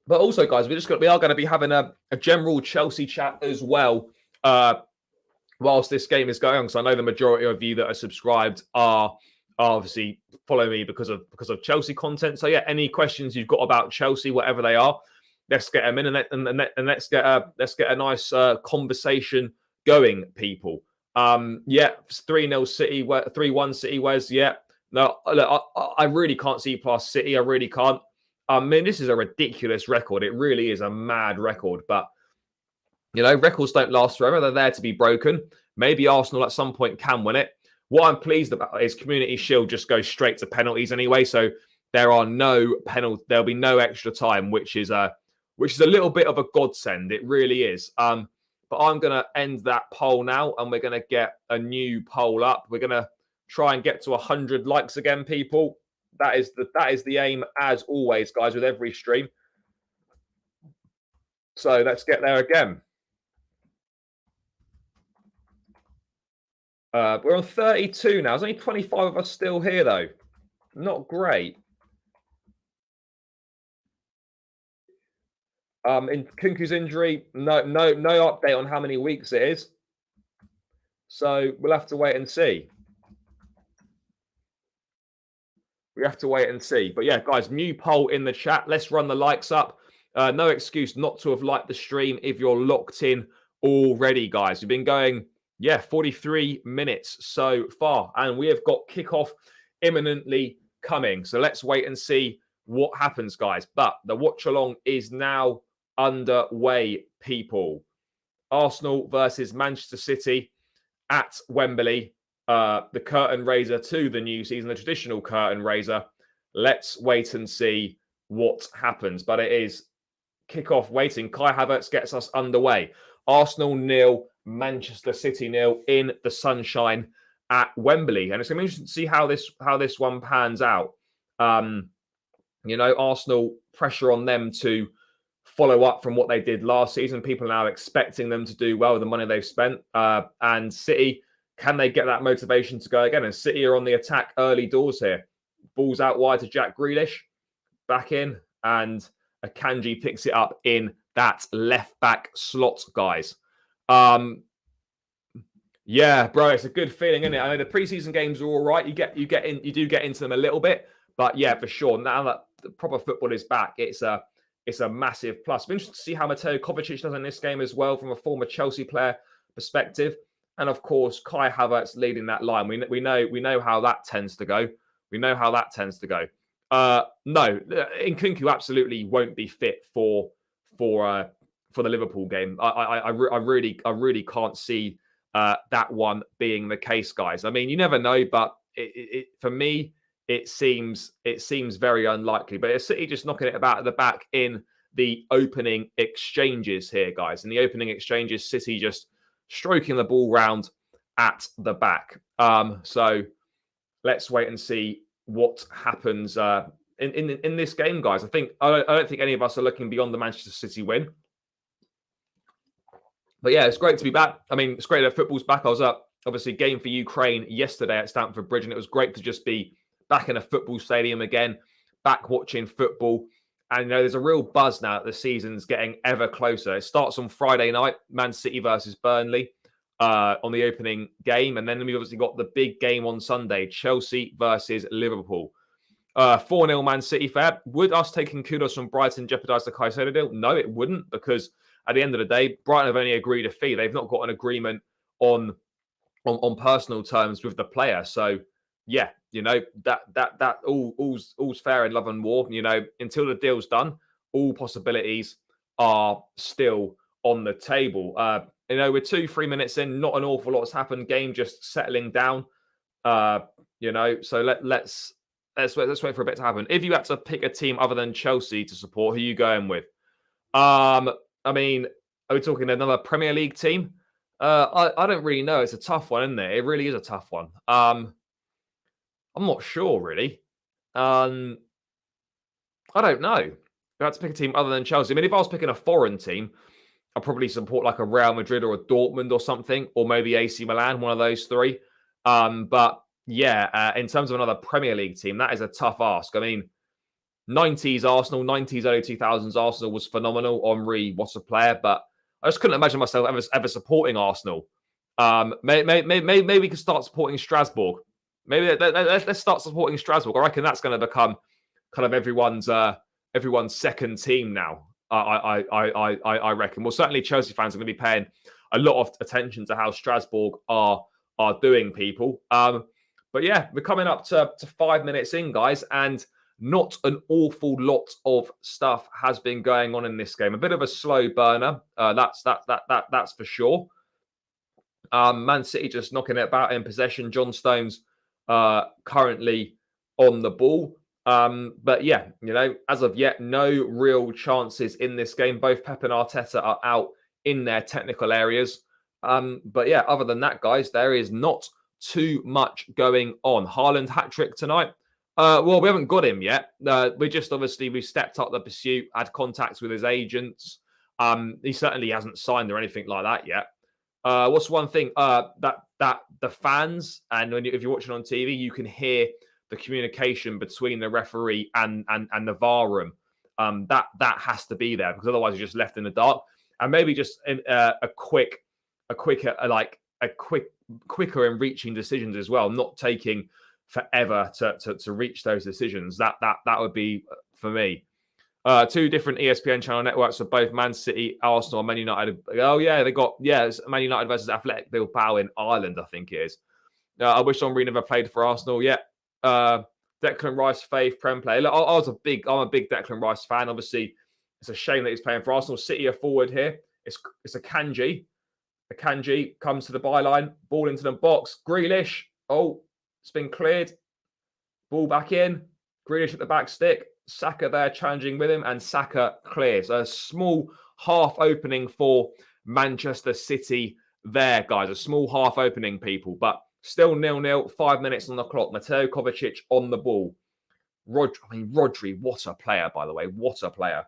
But also, guys, we are going to be having a general Chelsea chat as well whilst this game is going on. Because I know the majority of you that are subscribed are obviously following me because of Chelsea content. So yeah, any questions you've got about Chelsea, whatever they are, let's get them in and let's get a nice conversation going, people. Yeah, 3-0 City, 3-1 City. Wes, yeah. No, look, I really can't see past City. I really can't. I mean, this is a ridiculous record. It really is a mad record. But, you know, records don't last forever. They're there to be broken. Maybe Arsenal at some point can win it. What I'm pleased about is Community Shield just goes straight to penalties anyway. So there are no penalties. There'll be no extra time, which is a little bit of a godsend. It really is. But I'm going to end that poll now, and we're going to get a new poll up. We're going to try and get to 100 likes again, people. That is the aim, as always, guys, with every stream. So let's get there again. We're on 32 now. There's only 25 of us still here, though. Not great. In Kunku's injury, no update on how many weeks it is. So we'll have to wait and see. We have to wait and see. But yeah, guys, new poll in the chat. Let's run the likes up. No excuse not to have liked the stream if you're locked in already, guys. We've been going, 43 minutes so far. And we have got kickoff imminently coming. So let's wait and see what happens, guys. But the watch along is now underway, people. Arsenal versus Manchester City at Wembley. The curtain raiser to the new season, the traditional curtain raiser. Let's wait and see what happens. But it is kickoff waiting. Kai Havertz gets us underway. Arsenal 0, Manchester City 0 in the sunshine at Wembley. And it's going to be interesting to see how this one pans out. You know, Arsenal, pressure on them to follow up from what they did last season. People are now expecting them to do well with the money they've spent. And City, can they get that motivation to go again? And City are on the attack early doors here. Balls out wide to Jack Grealish. Back in. And Akanji picks it up in that left-back slot, guys. Yeah, bro, it's a good feeling, isn't it? I know the preseason games are all right. You do get into them a little bit. But yeah, for sure. Now that the proper football is back, it's a massive plus. I'm interested to see how Mateo Kovacic does in this game as well from a former Chelsea player perspective. And of course, Kai Havertz leading that line. We know how that tends to go. No, Nkunku absolutely won't be fit for the Liverpool game. I really can't see that one being the case, guys. I mean, you never know, but for me, it seems very unlikely. But it's City just knocking it about at the back in the opening exchanges here, guys. In the opening exchanges, City just stroking the ball round at the back. So let's wait and see what happens in this game, guys. I don't think any of us are looking beyond the Manchester City win. But yeah, it's great to be back. I mean, it's great that football's back. I was up, obviously, game for Ukraine yesterday at Stamford Bridge, and it was great to just be back in a football stadium again, back watching football. And, you know, there's a real buzz now that the season's getting ever closer. It starts on Friday night, Man City versus Burnley. on the opening game. And then we've obviously got the big game on Sunday, Chelsea versus Liverpool. 4-0 Man City fair. Would us taking kudos from Brighton jeopardise the Caicedo deal? No, it wouldn't, because at the end of the day, Brighton have only agreed a fee. They've not got an agreement on personal terms with the player. So yeah, that all's fair in love and war. Until the deal's done, all possibilities are still on the table. We're 2-3 minutes in, not an awful lot's happened. Game just settling down. So let's wait for a bit to happen. If you had to pick a team other than Chelsea to support, who are you going with? I mean, are we talking another Premier League team? I don't really know. It's a tough one, isn't it? It really is a tough one. I'm not sure, really. I don't know. If I had to pick a team other than Chelsea, I mean, if I was picking a foreign team, I'd probably support like a Real Madrid or a Dortmund or something, or maybe AC Milan, one of those three. But yeah, in terms of another Premier League team, that is a tough ask. I mean, 90s Arsenal, 90s, early 2000s Arsenal was phenomenal. Henry, what a player. But I just couldn't imagine myself ever supporting Arsenal. Maybe we could start supporting Strasbourg. Maybe let's start supporting Strasbourg. I reckon that's going to become kind of everyone's second team now. I reckon. Well, certainly Chelsea fans are going to be paying a lot of attention to how Strasbourg are doing, people. But yeah, we're coming up to 5 minutes in, guys, and not an awful lot of stuff has been going on in this game. A bit of a slow burner, that's for sure. Man City just knocking it about in possession. John Stones currently on the ball. But yeah, as of yet, no real chances in this game. Both Pep and Arteta are out in their technical areas. But yeah, other than that, guys, there is not too much going on. Haaland hat-trick tonight. Well, we haven't got him yet. We stepped up the pursuit, had contacts with his agents. He certainly hasn't signed or anything like that yet. What's one thing that the fans, and if you're watching on TV, you can hear the communication between the referee and the VAR room. That has to be there, because otherwise you're just left in the dark. And maybe just quicker in reaching decisions as well, not taking forever to reach those decisions. That would be for me. Two different ESPN channel networks for both Man City, Arsenal, and Man United. Oh yeah, it's Man United versus Athletic Bilbao in Ireland, I think it is. I wish Henry never played for Arsenal. Yeah. Declan Rice, fave Prem player. Look, I'm a big Declan Rice fan. Obviously, it's a shame that he's playing for Arsenal. City are forward here. It's a Kanji. A Kanji comes to the byline, ball into the box. Grealish. Oh, it's been cleared. Ball back in. Grealish at the back stick. Saka there challenging with him, and Saka clears. A small half opening for Manchester City there, guys. A small half opening, people, but still 0-0, 5 minutes on the clock. Mateo Kovacic on the ball. Rodri, what a player, by the way. What a player.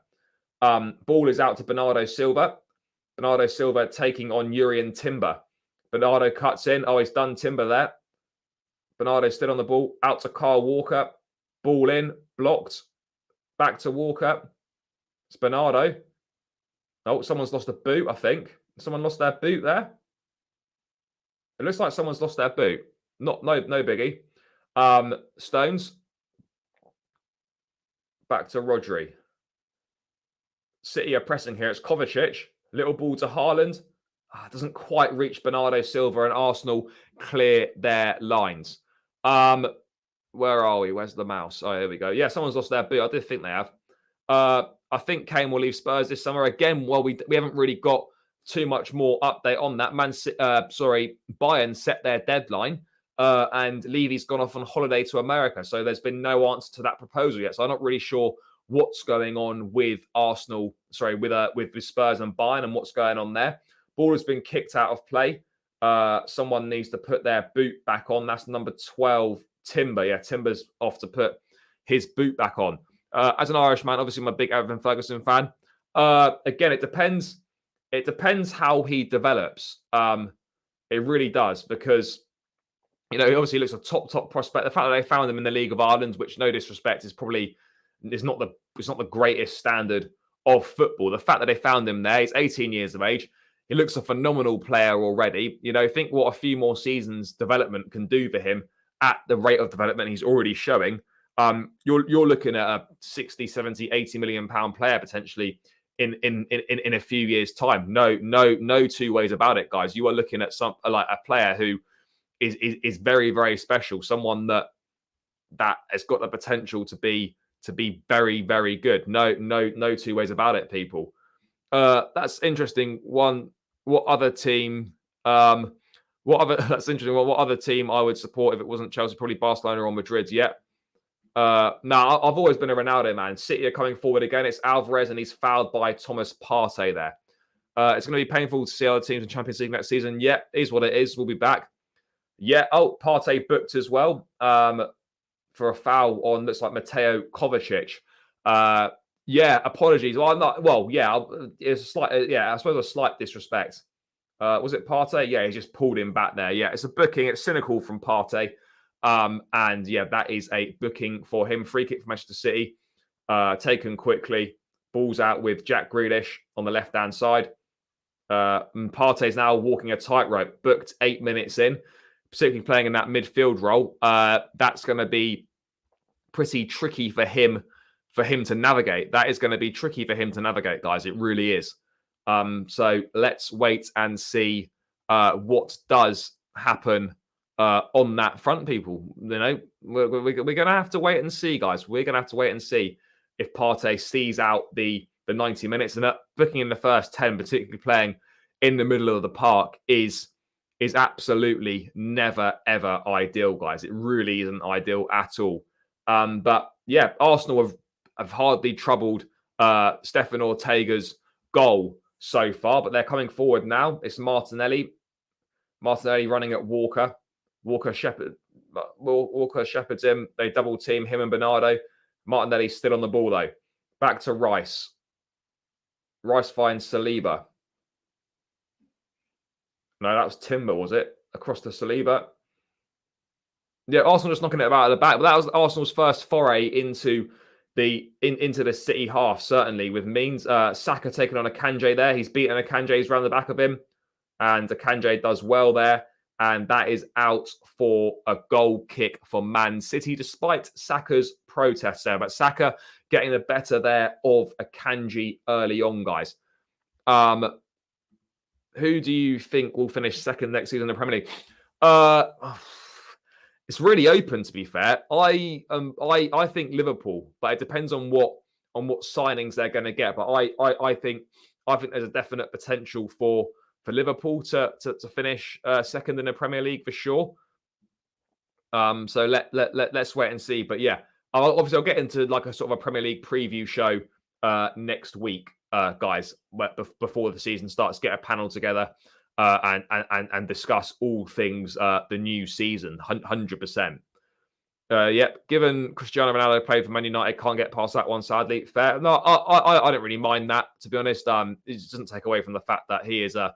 Ball is out to Bernardo Silva. Bernardo Silva taking on Jurrien Timber. Bernardo cuts in. Oh, he's done Timber there. Bernardo still on the ball. Out to Kyle Walker. Ball in. Blocked. Back to Walker. It's Bernardo. Oh, someone's lost a boot, I think. Someone lost their boot there. It looks like someone's lost their boot. No biggie. Stones. Back to Rodri. City are pressing here. It's Kovacic. Little ball to Haaland. Doesn't quite reach Bernardo Silva, and Arsenal clear their lines. Where are we? Where's the mouse? Oh, here we go. Yeah, someone's lost their boot. I did think they have. I think Kane will leave Spurs this summer. Again, well, we haven't really got too much more update on that. Bayern set their deadline, and Levy's gone off on holiday to America. So there's been no answer to that proposal yet. So I'm not really sure what's going on with Arsenal, with Spurs and Bayern, and what's going on there. Ball has been kicked out of play. Someone needs to put their boot back on. That's number 12, Timber. Yeah, Timber's off to put his boot back on. As an Irishman, obviously I'm a big Evan Ferguson fan. Again, it depends. It depends how he develops. It really does, because he obviously looks a top prospect. The fact that they found him in the League of Ireland, which, no disrespect, is not the greatest standard of football. The fact that they found him there, he's 18 years of age. He looks a phenomenal player already. You know, think what a few more seasons development can do for him at the rate of development he's already showing. You're looking at a 60, 70, 80 million pound player potentially in a few years' time. No two ways about it, guys. You are looking at like a player who is very, very special. Someone that has got the potential to be very, very good. No two ways about it, people. That's interesting. What other team? That's interesting. What other team I would support if it wasn't Chelsea? Probably Barcelona or Madrid. Yeah. No, I've always been a Ronaldo man. City are coming forward again. It's Alvarez, and he's fouled by Thomas Partey there. It's going to be painful to see other teams in Champions League next season. Yeah, it is what it is. We'll be back. Yeah. Oh, Partey booked as well for a foul on, looks like Mateo Kovacic. Yeah, apologies. Well, I'm not. Well, yeah, it's a slight. Yeah, I suppose a slight disrespect. Was it Partey? Yeah, he just pulled him back there. Yeah, it's a booking. It's cynical from Partey. And yeah, that is a booking for him. Free kick from Manchester City, taken quickly. Ball's out with Jack Grealish on the left-hand side. And Partey's now walking a tightrope. Booked 8 minutes in, particularly playing in that midfield role. That's going to be pretty tricky for him to navigate. That is going to be tricky for him to navigate, guys. It really is. So let's wait and see what does happen on that front, people. You know, we're going to have to wait and see, guys. We're going to have to wait and see if Partey sees out the 90 minutes, and that booking in the first 10, particularly playing in the middle of the park, is absolutely never, ever ideal, guys. It really isn't ideal at all. But yeah, Arsenal have hardly troubled Stefan Ortega's goal so far, but they're coming forward now. It's Martinelli running at Walker. Walker shepherds him. They double team him and Bernardo. Martinelli's still on the ball though. Back to Rice. Rice finds Saliba. No, that was Timber, was it? Across to Saliba. Yeah, Arsenal just knocking it about at the back. But that was Arsenal's first foray into the City half, certainly, with Means. Saka taking on Akanji there. He's beaten Akanji. He's round the back of him. And Akanji does well there. And that is out for a goal kick for Man City, despite Saka's protests there. But Saka getting the better there of Akanji early on, guys. Who do you think will finish second next season in the Premier League? It's really open, to be fair. I think Liverpool, but it depends on what signings they're going to get. But I think there's a definite potential for Liverpool to finish second in the Premier League for sure. So let's wait and see. But yeah, obviously I'll get into like a sort of a Premier League preview show next week, guys, before the season starts. Get a panel together and discuss all things the new season. 100%. Yep. Given Cristiano Ronaldo played for Man United, can't get past that one. Sadly, fair. No, I don't really mind that, to be honest. It doesn't take away from the fact that he is a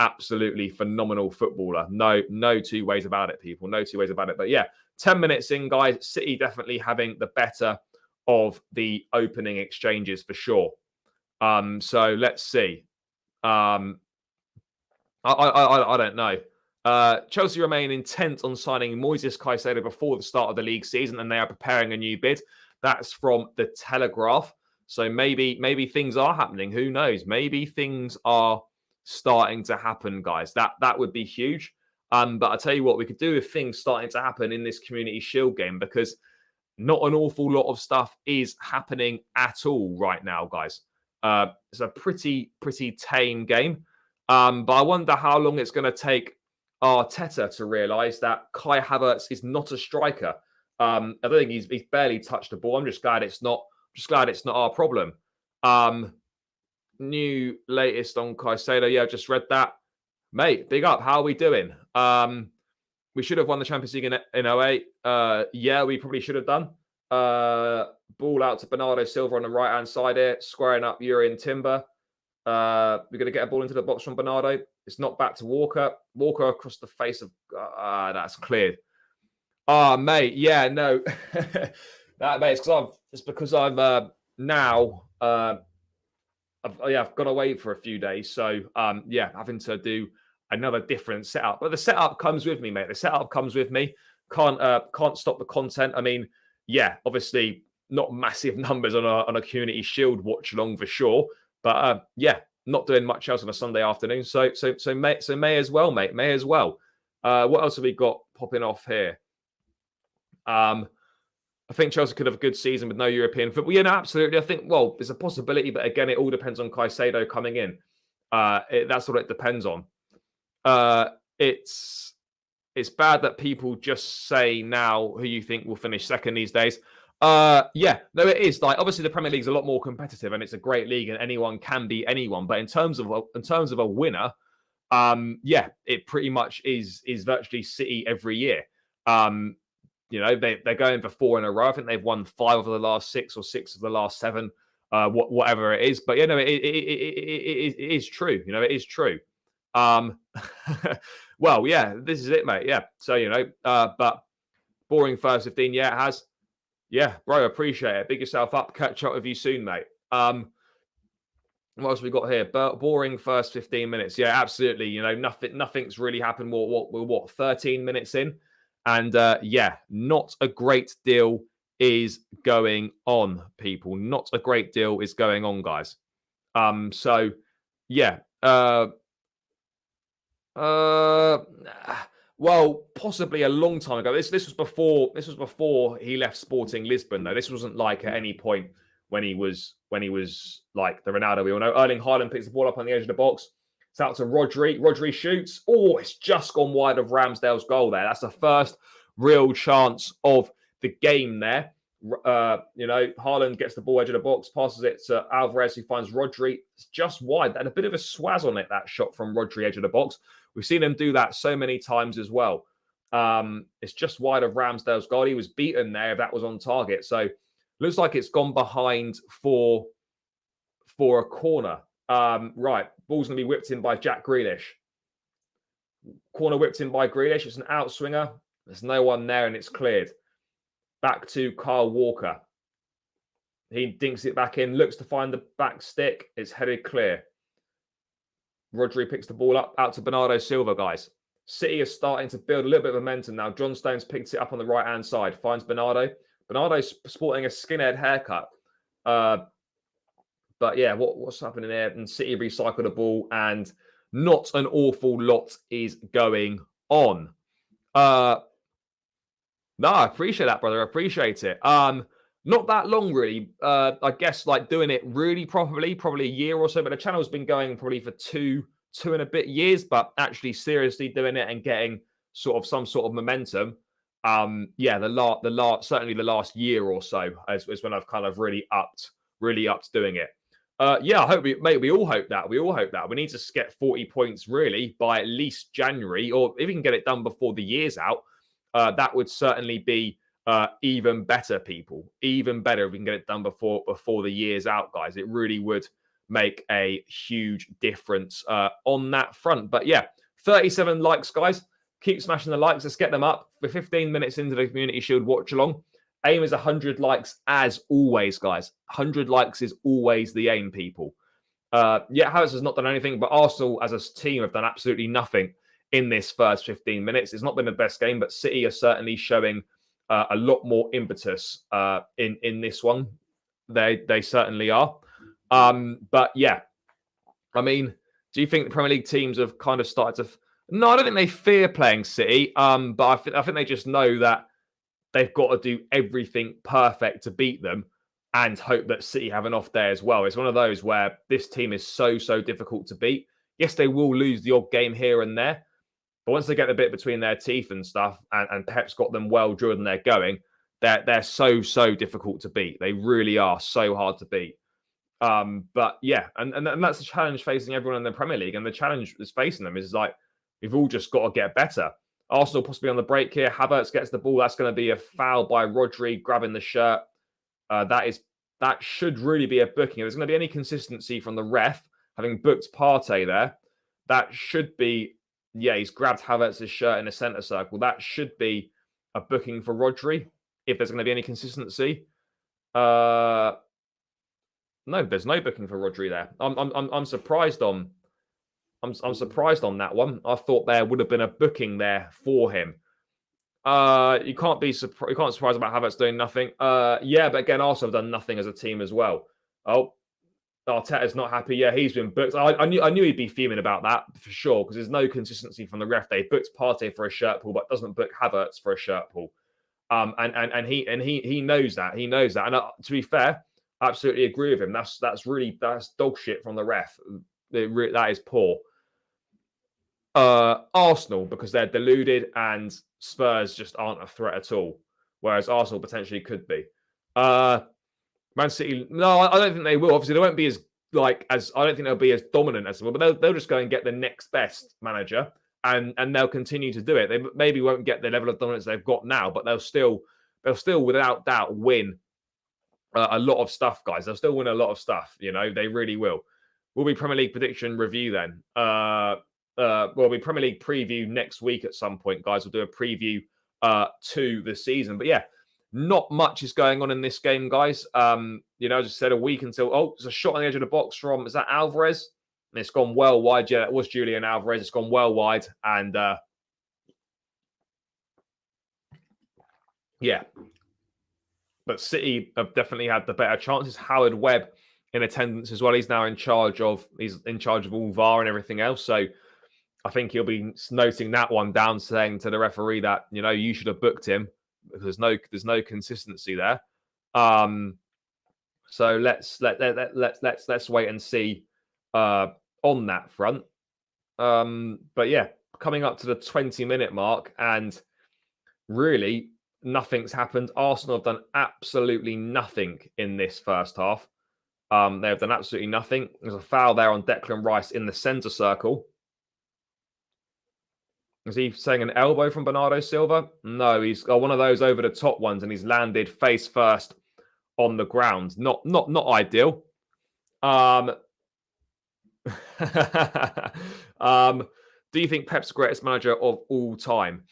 absolutely phenomenal footballer. No two ways about it, people. No two ways about it. But yeah, 10 minutes in, guys. City definitely having the better of the opening exchanges for sure. So let's see. I don't know. Chelsea remain intent on signing Moises Caicedo before the start of the league season, and they are preparing a new bid. That's from the Telegraph. So maybe things are happening. Who knows? Maybe things are starting to happen, guys. That would be huge. But I tell you what, we could do with things starting to happen in this Community Shield game, because not an awful lot of stuff is happening at all right now, guys. It's a pretty tame game. But I wonder how long it's going to take Arteta to realise that Kai Havertz is not a striker. I don't think he's barely touched the ball. I'm just glad it's not. Our problem. New latest on Caicedo. Yeah, I've just read that. Mate, big up. How are we doing? We should have won the Champions League in 08. Yeah, we probably should have done. Ball out to Bernardo Silva on the right-hand side here, squaring up Urian Timber. We're going to get a ball into the box from Bernardo. It's not back to Walker. Walker across the face of... that's cleared. Mate, yeah, no. That, mate, it's because I've now... I've got to wait for a few days. So yeah, having to do another different setup. But the setup comes with me, mate. The setup comes with me. Can't stop the content. I mean, yeah, obviously not massive numbers on a community shield watch along for sure. But yeah, not doing much else on a Sunday afternoon. So may as well, mate. May as well. What else have we got popping off here? I think Chelsea could have a good season with no European football. Yeah, no, absolutely. I think, well, there's a possibility, but again, it all depends on Caicedo coming in. That's what it depends on. It's bad that people just say now who you think will finish second these days. Yeah, no, it is. Like, obviously, the Premier League's a lot more competitive, and it's a great league, and anyone can be anyone. But in terms of a winner, yeah, it pretty much is virtually City every year. They're going for 4 in a row. I think they've won 5 of the last 6 or 6 of the last 7, whatever it is. But it is true. It is true. Well, yeah, this is it, mate. Yeah. So but boring first 15. Yeah, it has. Yeah, bro, appreciate it. Big yourself up. Catch up with you soon, mate. What else we got here? Boring first 15 minutes. Yeah, absolutely. Nothing's really happened. What 13 minutes in? And yeah, not a great deal is going on, people. Not a great deal is going on, guys. So yeah. Well, possibly a long time ago. This was before he left Sporting Lisbon, though. This wasn't like at any point when he was like the Ronaldo we all know. Erling Haaland picks the ball up on the edge of the box. It's out to Rodri. Rodri shoots. Oh, it's just gone wide of Ramsdale's goal there. That's the first real chance of the game there. Haaland gets the ball edge of the box, passes it to Alvarez, who finds Rodri. It's just wide. And a bit of a swaz on it, that shot from Rodri edge of the box. We've seen him do that so many times as well. It's just wide of Ramsdale's goal. He was beaten there if that was on target. So looks like it's gone behind for a corner. Right, ball's going to be whipped in by Jack Grealish. Corner whipped in by Grealish. It's an outswinger. There's no one there and it's cleared. Back to Kyle Walker. He dinks it back in, looks to find the back stick. It's headed clear. Rodri picks the ball up out to Bernardo Silva, guys. City is starting to build a little bit of momentum now. John Stones picks it up on the right-hand side, finds Bernardo. Bernardo's sporting a skinhead haircut. But yeah, what's happening there? And City recycle the ball, and not an awful lot is going on. No, I appreciate that, brother. I appreciate it. Not that long, really. I guess like doing it really properly, probably a year or so. But the channel's been going probably for two and a bit years. But actually, seriously doing it and getting some sort of momentum. Yeah, certainly the last year or so is when I've kind of really upped doing it. Yeah, I hope we all hope that. We all hope that. We need to get 40 points really by at least January, or if we can get it done before the year's out, that would certainly be even better, people. Even better if we can get it done before the year's out, guys. It really would make a huge difference on that front. But yeah, 37 likes, guys. Keep smashing the likes. Let's get them up. We're 15 minutes into the Community Shield watch along. Aim is 100 likes as always, guys. 100 likes is always the aim, people. Yeah, Havertz has not done anything, but Arsenal as a team have done absolutely nothing in this first 15 minutes. It's not been the best game, but City are certainly showing a lot more impetus in this one. They certainly are. But yeah, I mean, do you think the Premier League teams have kind of started to... No, I don't think they fear playing City, but I think they just know that they've got to do everything perfect to beat them and hope that City have an off day as well. It's one of those where this team is so difficult to beat. Yes, they will lose the odd game here and there, but once they get a bit between their teeth and stuff, and Pep's got them well drilled and they're going, they're so difficult to beat. They really are so hard to beat. But yeah, and that's the challenge facing everyone in the Premier League, and the challenge that's facing them is like, we've all just got to get better. Arsenal possibly on the break here. Havertz gets the ball. That's going to be a foul by Rodri, grabbing the shirt. That should really be a booking. If there's going to be any consistency from the ref, having booked Partey there, that should be, yeah, he's grabbed Havertz's shirt in the centre circle. That should be a booking for Rodri, if there's going to be any consistency. No, No, there's no booking for Rodri there. I'm surprised on. I'm surprised on that one. I thought there would have been a booking there for him. You can't be surprised. You can't surprised about Havertz doing nothing. Yeah, but again, Arsenal have done nothing as a team as well. Oh, Arteta's not happy. Yeah, he's been booked. I knew he'd be fuming about that for sure because there's no consistency from the ref. They booked Partey for a shirt pull, but doesn't book Havertz for a shirt pull. And he knows that. He knows that. And to be fair, I absolutely agree with him. That's dog shit from the ref. That is poor. Arsenal, because they're deluded and Spurs just aren't a threat at all, whereas Arsenal potentially could be. Man City, no, I don't think they will. Obviously, they won't be as I don't think they'll be as dominant as them, but they'll just go and get the next best manager, and they'll continue to do it. They maybe won't get the level of dominance they've got now, but they'll still without doubt win a lot of stuff, guys. They'll still win a lot of stuff. You know, they really will. Will be Premier League prediction review then. Will be Premier League preview next week at some point, guys. We'll do a preview to the season, but yeah. Not much is going on in this game, guys. You know, as I said, a week until... Oh, there's a shot on the edge of the box from... Is that Alvarez? And it's gone well wide. Yeah, it was Julian Alvarez. It's gone well wide. And, yeah. But City have definitely had the better chances. Howard Webb in attendance as well. He's now in charge of... He's in charge of all VAR and everything else. So I think he'll be noting that one down, saying to the referee that, you know, you should have booked him. Because there's no consistency there. So let's wait and see on that front. But yeah, coming up to the 20-minute mark, and really nothing's happened. Arsenal have done absolutely nothing in this first half. They have done absolutely nothing. There's a foul there on Declan Rice in the centre circle. Is he saying an elbow from Bernardo Silva? No, he's got one of those over the top ones, and he's landed face first on the ground. Not ideal. Do you think Pep's the greatest manager of all time?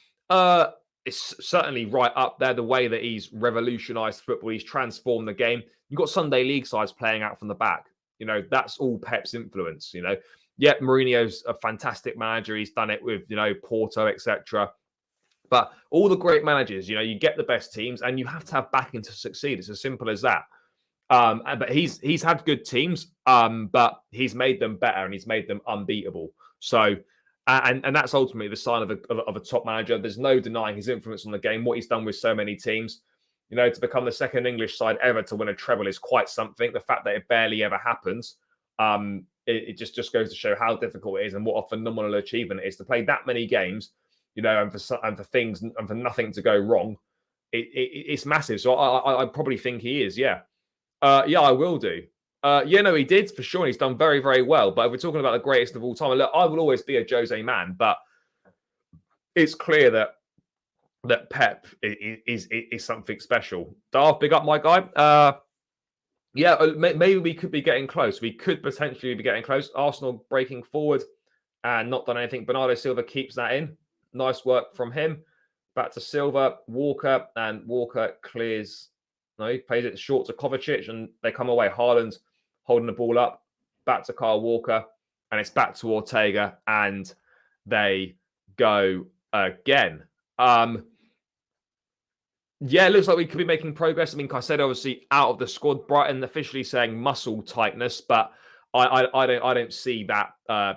It's certainly right up there. The way that he's revolutionised football, he's transformed the game. You've got Sunday league sides playing out from the back. You know, that's all Pep's influence. You know. Yep, Mourinho's a fantastic manager. He's done it with, you know, Porto, etc. But all the great managers, you know, you get the best teams and you have to have backing to succeed. It's as simple as that. But he's had good teams, but he's made them better and he's made them unbeatable. So, and that's ultimately the sign of a top manager. There's no denying his influence on the game, what he's done with so many teams. You know, to become the second English side ever to win a treble is quite something. The fact that it barely ever happens, it just goes to show how difficult it is and what a phenomenal achievement it is to play that many games, you know, and for things and for nothing to go wrong. It's massive. So I probably think he is. Yeah, yeah, I will do. Yeah, no, he did for sure. He's done very, very well. But if we're talking about the greatest of all time, look, I will always be a Jose man, but it's clear that Pep is something special. Darth, big up my guy. Yeah, maybe we could be getting close. We could potentially be getting close. Arsenal breaking forward and not done anything. Bernardo Silva keeps that in. Nice work from him. Back to Silva, Walker, and Walker clears. No, he plays it short to Kovacic, and they come away. Haaland holding the ball up. Back to Kyle Walker, and it's back to Ortega, and they go again. Yeah, it looks like we could be making progress. I mean, Caicedo obviously out of the squad. Brighton officially saying muscle tightness, but I don't see that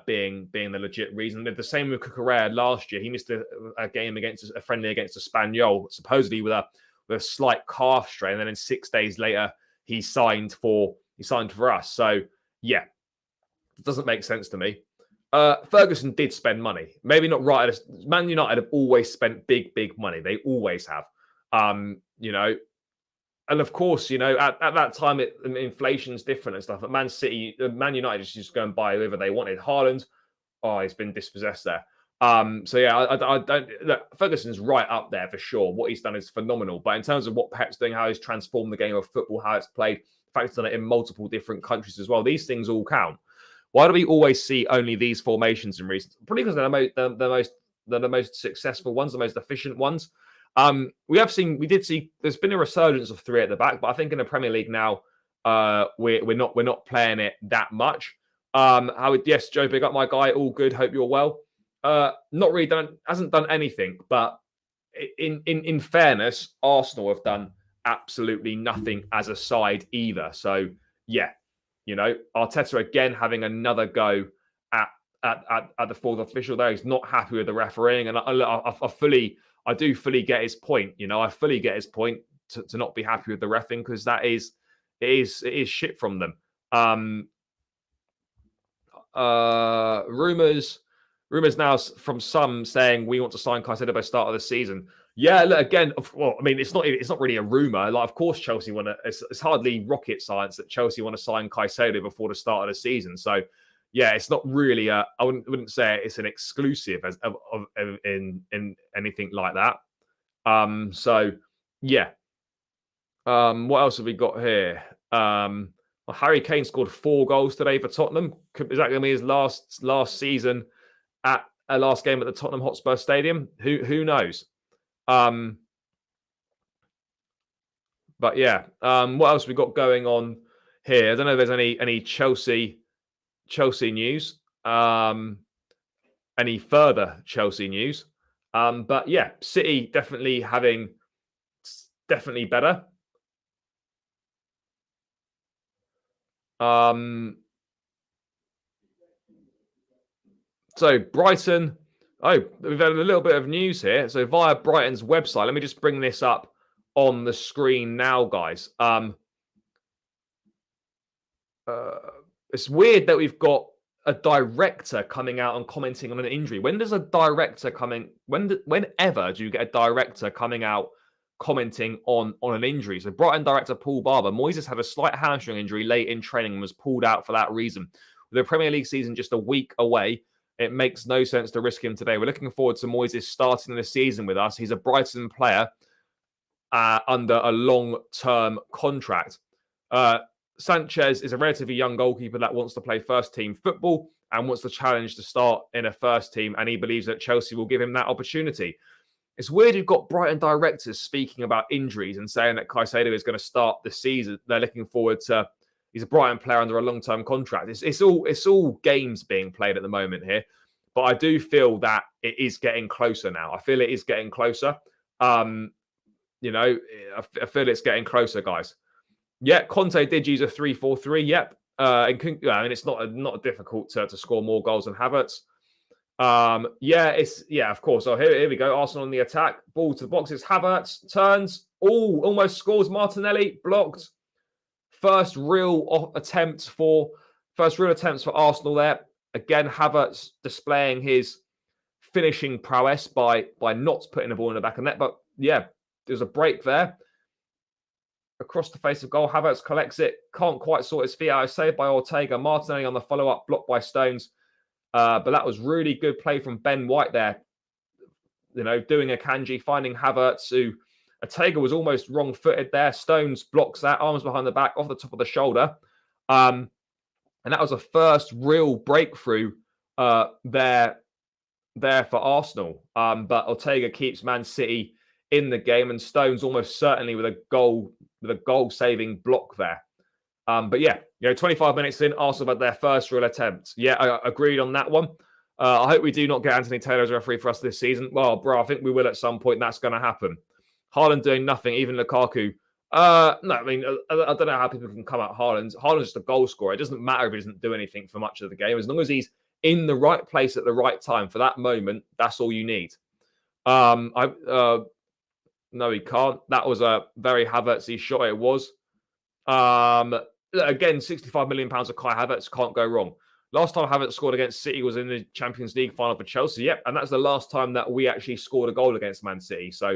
being the legit reason. The same with Cucurella last year. He missed a game against a friendly against Espanyol, supposedly with a slight calf strain, and then 6 days later he signed for us. So yeah, it doesn't make sense to me. Ferguson did spend money, maybe not right. Man United have always spent big money. They always have. You know, and of course, you know, at that time, inflation's different and stuff. But Man United just go and buy whoever they wanted. Haaland, he's been dispossessed there. So yeah, I don't look. Ferguson's right up there for sure. What he's done is phenomenal. But in terms of what Pep's doing, how he's transformed the game of football, how it's played, the fact he's done it in multiple different countries as well. These things all count. Why do we always see only these formations in recent? Probably because they're the most successful ones, the most efficient ones. We did see there's been a resurgence of three at the back, but I think in the Premier League now, we're not playing it that much. Yes, Joe, big up my guy. All good. Hope you're well. Not really hasn't done anything, but in fairness, Arsenal have done absolutely nothing as a side either. So yeah, Arteta again having another go at the fourth official there. He's not happy with the refereeing, and I do fully get his point. I fully get his point to not be happy with the reffing, because it is shit from them. Rumors now from some saying we want to sign Caicedo by start of the season. Yeah, look, again, well, I mean, it's not really a rumor. Like, of course, Chelsea want to. It's hardly rocket science that Chelsea want to sign Caicedo before the start of the season. So, yeah, it's not really I wouldn't say it's an exclusive in anything like that. So yeah. What else have we got here? Well, Harry Kane scored 4 goals today for Tottenham. Is that going to be his last season at a last game at the Tottenham Hotspur Stadium? Who knows? But yeah, what else we got going on here? I don't know if there's any Chelsea news. Any further Chelsea news? But yeah, City definitely better. So Brighton, we've had a little bit of news here. So via Brighton's website, let me just bring this up on the screen now, guys. It's weird that we've got a director coming out and commenting on an injury. When does a director whenever do you get a director coming out commenting on an injury? So Brighton director Paul Barber, Moises had a slight hamstring injury late in training and was pulled out for that reason. With the Premier League season just a week away, it makes no sense to risk him today. We're looking forward to Moises starting the season with us. He's a Brighton player under a long-term contract. Sanchez is a relatively young goalkeeper that wants to play first-team football and wants the challenge to start in a first team, and he believes that Chelsea will give him that opportunity. It's weird you've got Brighton directors speaking about injuries and saying that Caicedo is going to start the season. They're looking forward to... He's a Brighton player under a long-term contract. It's all games being played at the moment here, but I do feel that it is getting closer now. I feel it is getting closer. I feel it's getting closer, guys. Yeah, Conte did use a 3-4-3. Yep, it's not difficult to score more goals than Havertz. Of course. So here we go. Arsenal on the attack. Ball to the boxes. Havertz turns. Almost scores. Martinelli blocked. First real attempts for Arsenal there. Again, Havertz displaying his finishing prowess by not putting the ball in the back of the net. But yeah, there's a break there. Across the face of goal, Havertz collects it. Can't quite sort his feet out. Saved by Ortega. Martinelli on the follow-up, blocked by Stones. But that was really good play from Ben White there. Doing a kanji, finding Havertz, who Ortega was almost wrong-footed there. Stones blocks that, arms behind the back, off the top of the shoulder. And that was a first real breakthrough there for Arsenal. But Ortega keeps Man City in the game, and Stones almost certainly with a goal-saving block there. But yeah, 25 minutes in, Arsenal had their first real attempt. Yeah, I agreed on that one. I hope we do not get Anthony Taylor as a referee for us this season. Well, bro, I think we will at some point. That's going to happen. Haaland doing nothing, even Lukaku. No, I mean, I don't know how people can come at Haaland. Haaland's just a goal scorer. It doesn't matter if he doesn't do anything for much of the game. As long as he's in the right place at the right time for that moment, that's all you need. No, he can't. That was a very Havertzy shot. It was. Again, £65 million of Kai Havertz can't go wrong. Last time Havertz scored against City was in the Champions League final for Chelsea. Yep, and that's the last time that we actually scored a goal against Man City. So,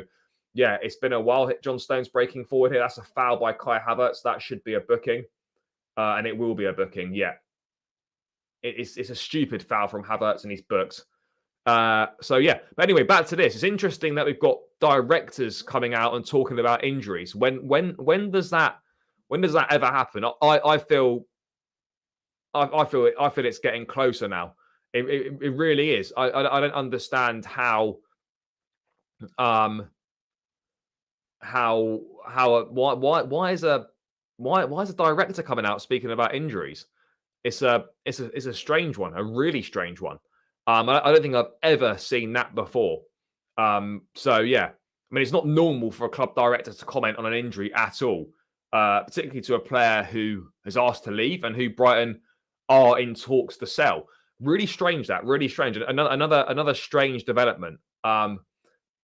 yeah, it's been a while. John Stones breaking forward here. That's a foul by Kai Havertz. That should be a booking. And it will be a booking, yeah. It's a stupid foul from Havertz and he's booked. So, yeah. But anyway, back to this. It's interesting that we've got directors coming out and talking about injuries. When does that ever happen? I feel it's getting closer now. It really is. I don't understand why is a why is a director coming out speaking about injuries? It's a strange one, a really strange one. I don't think I've ever seen that before. So yeah, I mean, it's not normal for a club director to comment on an injury at all, particularly to a player who has asked to leave and who Brighton are in talks to sell. Really strange. That really strange. Another strange development.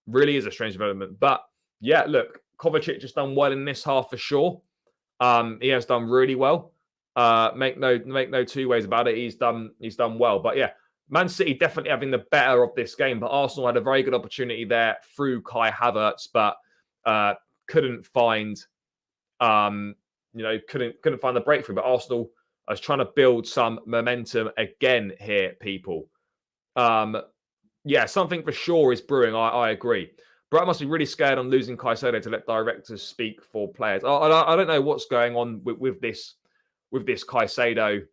Really is a strange development. But yeah, look, Kovacic has done well in this half for sure. He has done really well. Make no two ways about it. He's done well. But yeah, Man City definitely having the better of this game. But Arsenal had a very good opportunity there through Kai Havertz, but couldn't find couldn't find the breakthrough. But Arsenal is trying to build some momentum again here, people. Yeah, something for sure is brewing. I agree. Brighton must be really scared on losing Caicedo to let directors speak for players. I don't know what's going on with this Caicedo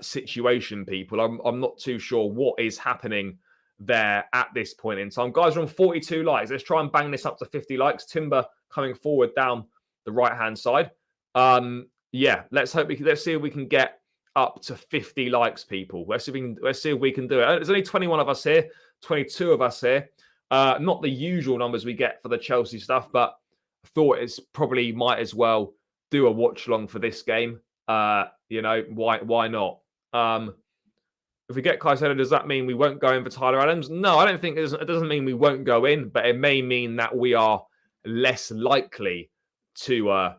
situation, people. I'm not too sure what is happening there at this point in time. Guys, we're on 42 likes. Let's try and bang this up to 50 likes. Timber coming forward down the right-hand side. Yeah, let's see if we can get up to 50 likes, people. Let's see if we can do it. There's only 21 of us here, 22 of us here. Not the usual numbers we get for the Chelsea stuff, but I thought it's probably might as well do a watch along for this game. Why not? If we get Caicedo, does that mean we won't go in for Tyler Adams? No, I don't think it doesn't mean we won't go in, but it may mean that we are less likely to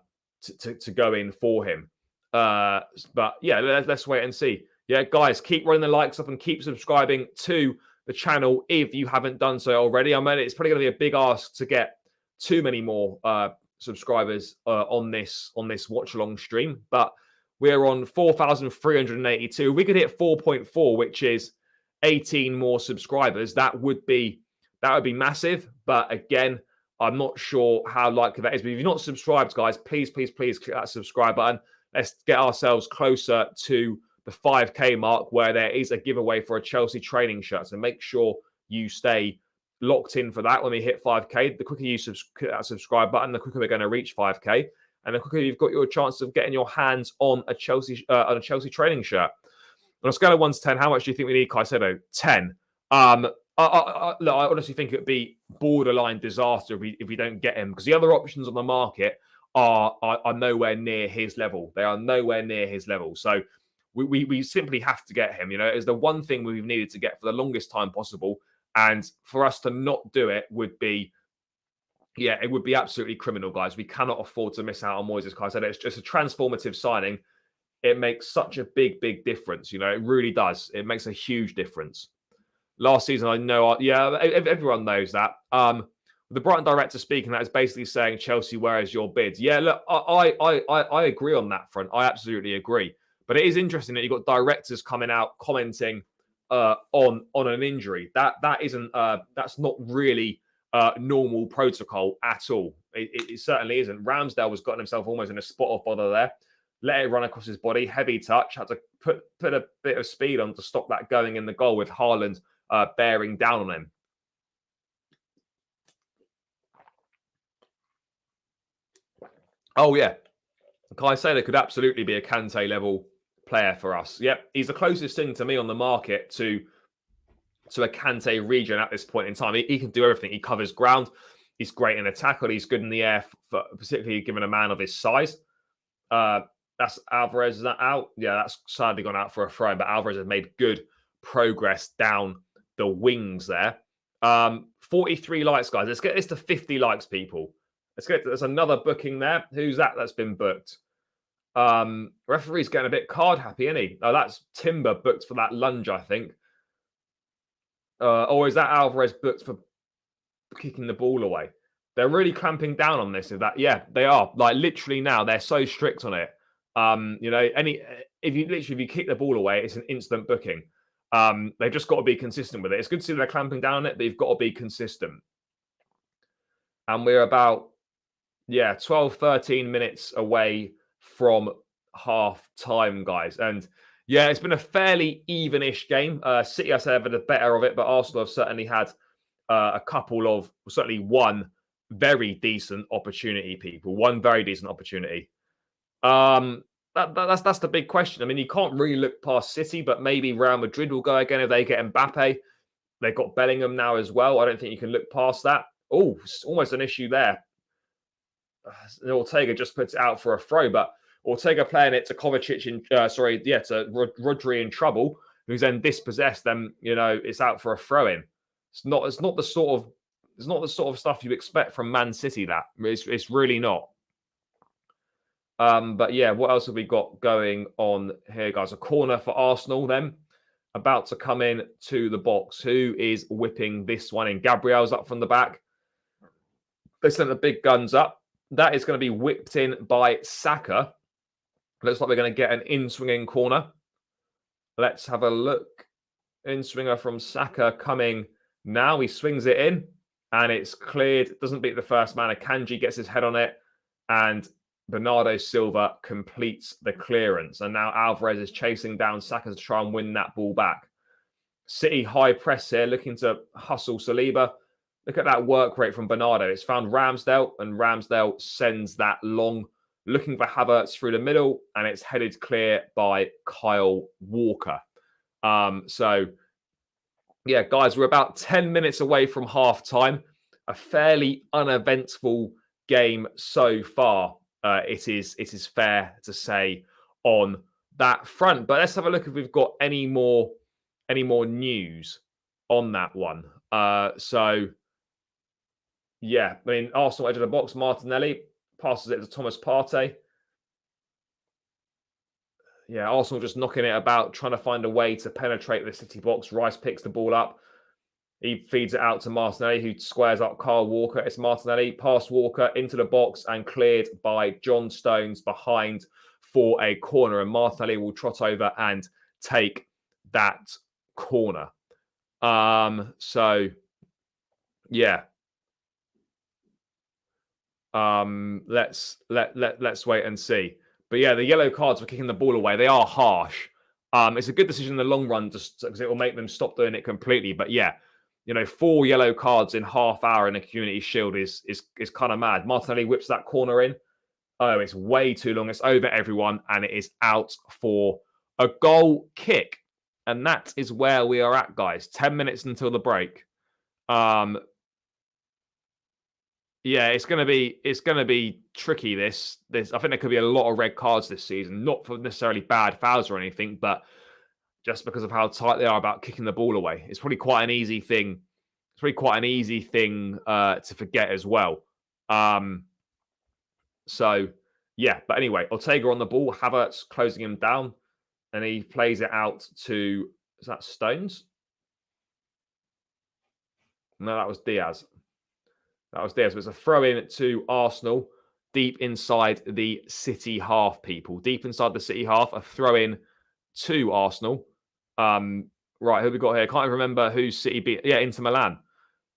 go in for him. But yeah, let's wait and see. Yeah, guys, keep running the likes up and keep subscribing to the channel if you haven't done so already. I mean, it's probably going to be a big ask to get too many more subscribers on this watch along stream, but we're on 4,382. We could hit 4.4, which is 18 more subscribers. That would be massive. But again, I'm not sure how likely that is. But if you're not subscribed, guys, please click that subscribe button. Let's get ourselves closer to the 5K mark, where there is a giveaway for a Chelsea training shirt. So make sure you stay locked in for that when we hit 5K. The quicker you click that subscribe button, the quicker we're going to reach 5K. And the quicker you've got your chance of getting your hands on a Chelsea training shirt. On a scale of 1 to 10, how much do you think we need Caicedo? 10. I honestly think it would be borderline disaster if we don't get him, because the other options on the market are nowhere near his level. They are nowhere near his level. So we simply have to get him. It's the one thing we've needed to get for the longest time possible. And for us to not do it would be, yeah, it would be absolutely criminal, guys. We cannot afford to miss out on Moises Caicedo. It's just a transformative signing. It makes such a big difference. It really does. It makes a huge difference. Last season, I know, everyone knows that. The Brighton director speaking, that is basically saying, Chelsea, where is your bid? Yeah, look, I agree on that front. I absolutely agree. But it is interesting that you've got directors coming out commenting on an injury. That's not really normal protocol at all. It certainly isn't. Ramsdale was gotten himself almost in a spot of bother there. Let it run across his body. Heavy touch. Had to put a bit of speed on to stop that going in the goal, with Haaland bearing down on him. Oh yeah, Caicedo could absolutely be a Kante level player for us. Yep, he's the closest thing to me on the market to a Kante region at this point in time. He can do everything. He covers ground. He's great in a tackle. He's good in the air, particularly given a man of his size. That's Alvarez. Is that out? Yeah, that's sadly gone out for a throw, but Alvarez has made good progress down the wings there. 43 likes, guys. Let's get this to 50 likes, people. There's another booking there. Who's that that's been booked? Referee's getting a bit card happy, isn't he? Oh, that's Timber booked for that lunge, I think. Or is that Alvarez booked for kicking the ball away? They're really clamping down on this. Yeah, they are. Like literally now, they're so strict on it. If you kick the ball away, it's an instant booking. They've just got to be consistent with it. It's good to see they're clamping down on it, but you've got to be consistent. And we're about 12, 13 minutes away from half time, guys. And yeah, it's been a fairly even-ish game. City has had the better of it, but Arsenal have certainly had certainly one very decent opportunity, people. One very decent opportunity. That's the big question. I mean, you can't really look past City, but maybe Real Madrid will go again if they get Mbappe. They've got Bellingham now as well. I don't think you can look past that. Oh, it's almost an issue there. Ortega just puts it out for a throw, but Ortega playing it to Kovacic in to Rodri in trouble, who's then dispossessed. Then it's out for a throw in. It's not the sort of stuff you expect from Man City. That it's really not. But yeah, what else have we got going on here, guys? A corner for Arsenal then. About to come in to the box. Who is whipping this one in? Gabriel's up from the back. They sent the big guns up. That is going to be whipped in by Saka. Looks like we're going to get an in-swinging corner. Let's have a look. In-swinger from Saka coming now. He swings it in and it's cleared. Doesn't beat the first man. Akanji gets his head on it and Bernardo Silva completes the clearance. And now Alvarez is chasing down Saka to try and win that ball back. City high press here, looking to hustle Saliba. Look at that work rate from Bernardo. It's found Ramsdale, and Ramsdale sends that long, looking for Havertz through the middle, and it's headed clear by Kyle Walker. So, yeah, guys, we're about 10 minutes away from half-time. A fairly uneventful game so far. It is fair to say on that front. But let's have a look if we've got any more news on that one. So yeah, I mean, Arsenal edge of the box. Martinelli passes it to Thomas Partey. Yeah, Arsenal just knocking it about, trying to find a way to penetrate the City box. Rice picks the ball up. He feeds it out to Martinelli, who squares up Kyle Walker. It's Martinelli past Walker into the box and cleared by John Stones behind for a corner. And Martinelli will trot over and take that corner. So yeah. Let's wait and see. But yeah, the yellow cards for kicking the ball away, they are harsh. It's a good decision in the long run just because it will make them stop doing it completely. But yeah, 4 yellow cards in half hour in a Community Shield is kind of mad. Martinelli whips that corner in. Oh, it's way too long. It's over everyone, and it is out for a goal kick. And that is where we are at, guys. 10 minutes until the break. Yeah, it's gonna be tricky. This I think there could be a lot of red cards this season, not for necessarily bad fouls or anything, but just because of how tight they are about kicking the ball away. It's probably quite an easy thing. It's probably quite an easy thing to forget as well. So yeah, but anyway, Ortega on the ball, Havertz closing him down, and he plays it out to, is that Stones? No, that was Diaz. That was Diaz. It was a throw in to Arsenal deep inside the City half, people. Deep inside the City half, a throw in to Arsenal. Right, who have we got here? Can't even remember who City beat. Yeah, Inter Milan.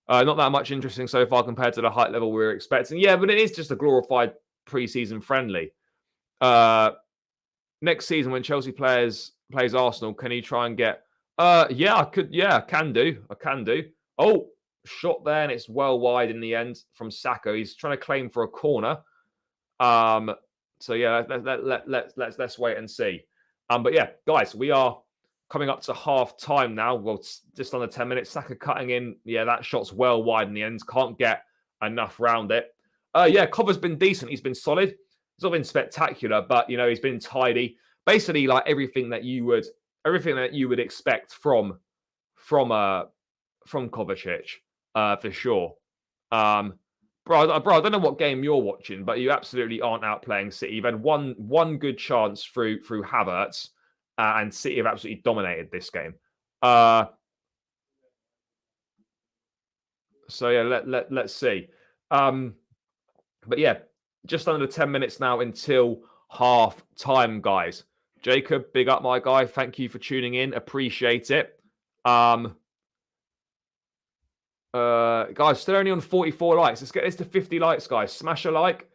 Not that much interesting so far compared to the height level we were expecting. Yeah, but it is just a glorified pre-season friendly. Next season when Chelsea plays Arsenal, can he try and get... yeah, I could. Yeah, I can do. Oh, shot there, and it's well wide in the end from Saka. He's trying to claim for a corner. So yeah, let's wait and see. But yeah, guys, we are coming up to half time now. Well, it's just under 10 minutes. Saka cutting in. Yeah, that shot's well wide in the end. Can't get enough round it. Yeah, Cover's been decent. He's been solid. It's not been spectacular, but he's been tidy. Basically, like everything that you would expect from Kovacic, for sure. Bro, I don't know what game you're watching, but you absolutely aren't outplaying City. You've had one good chance through Havertz, and City have absolutely dominated this game. So yeah, let's see. But yeah, just under 10 minutes now until half time, guys. Jacob, big up, my guy. Thank you for tuning in. Appreciate it. Guys, still only on 44 likes. Let's get this to 50 likes, guys. Smash a like.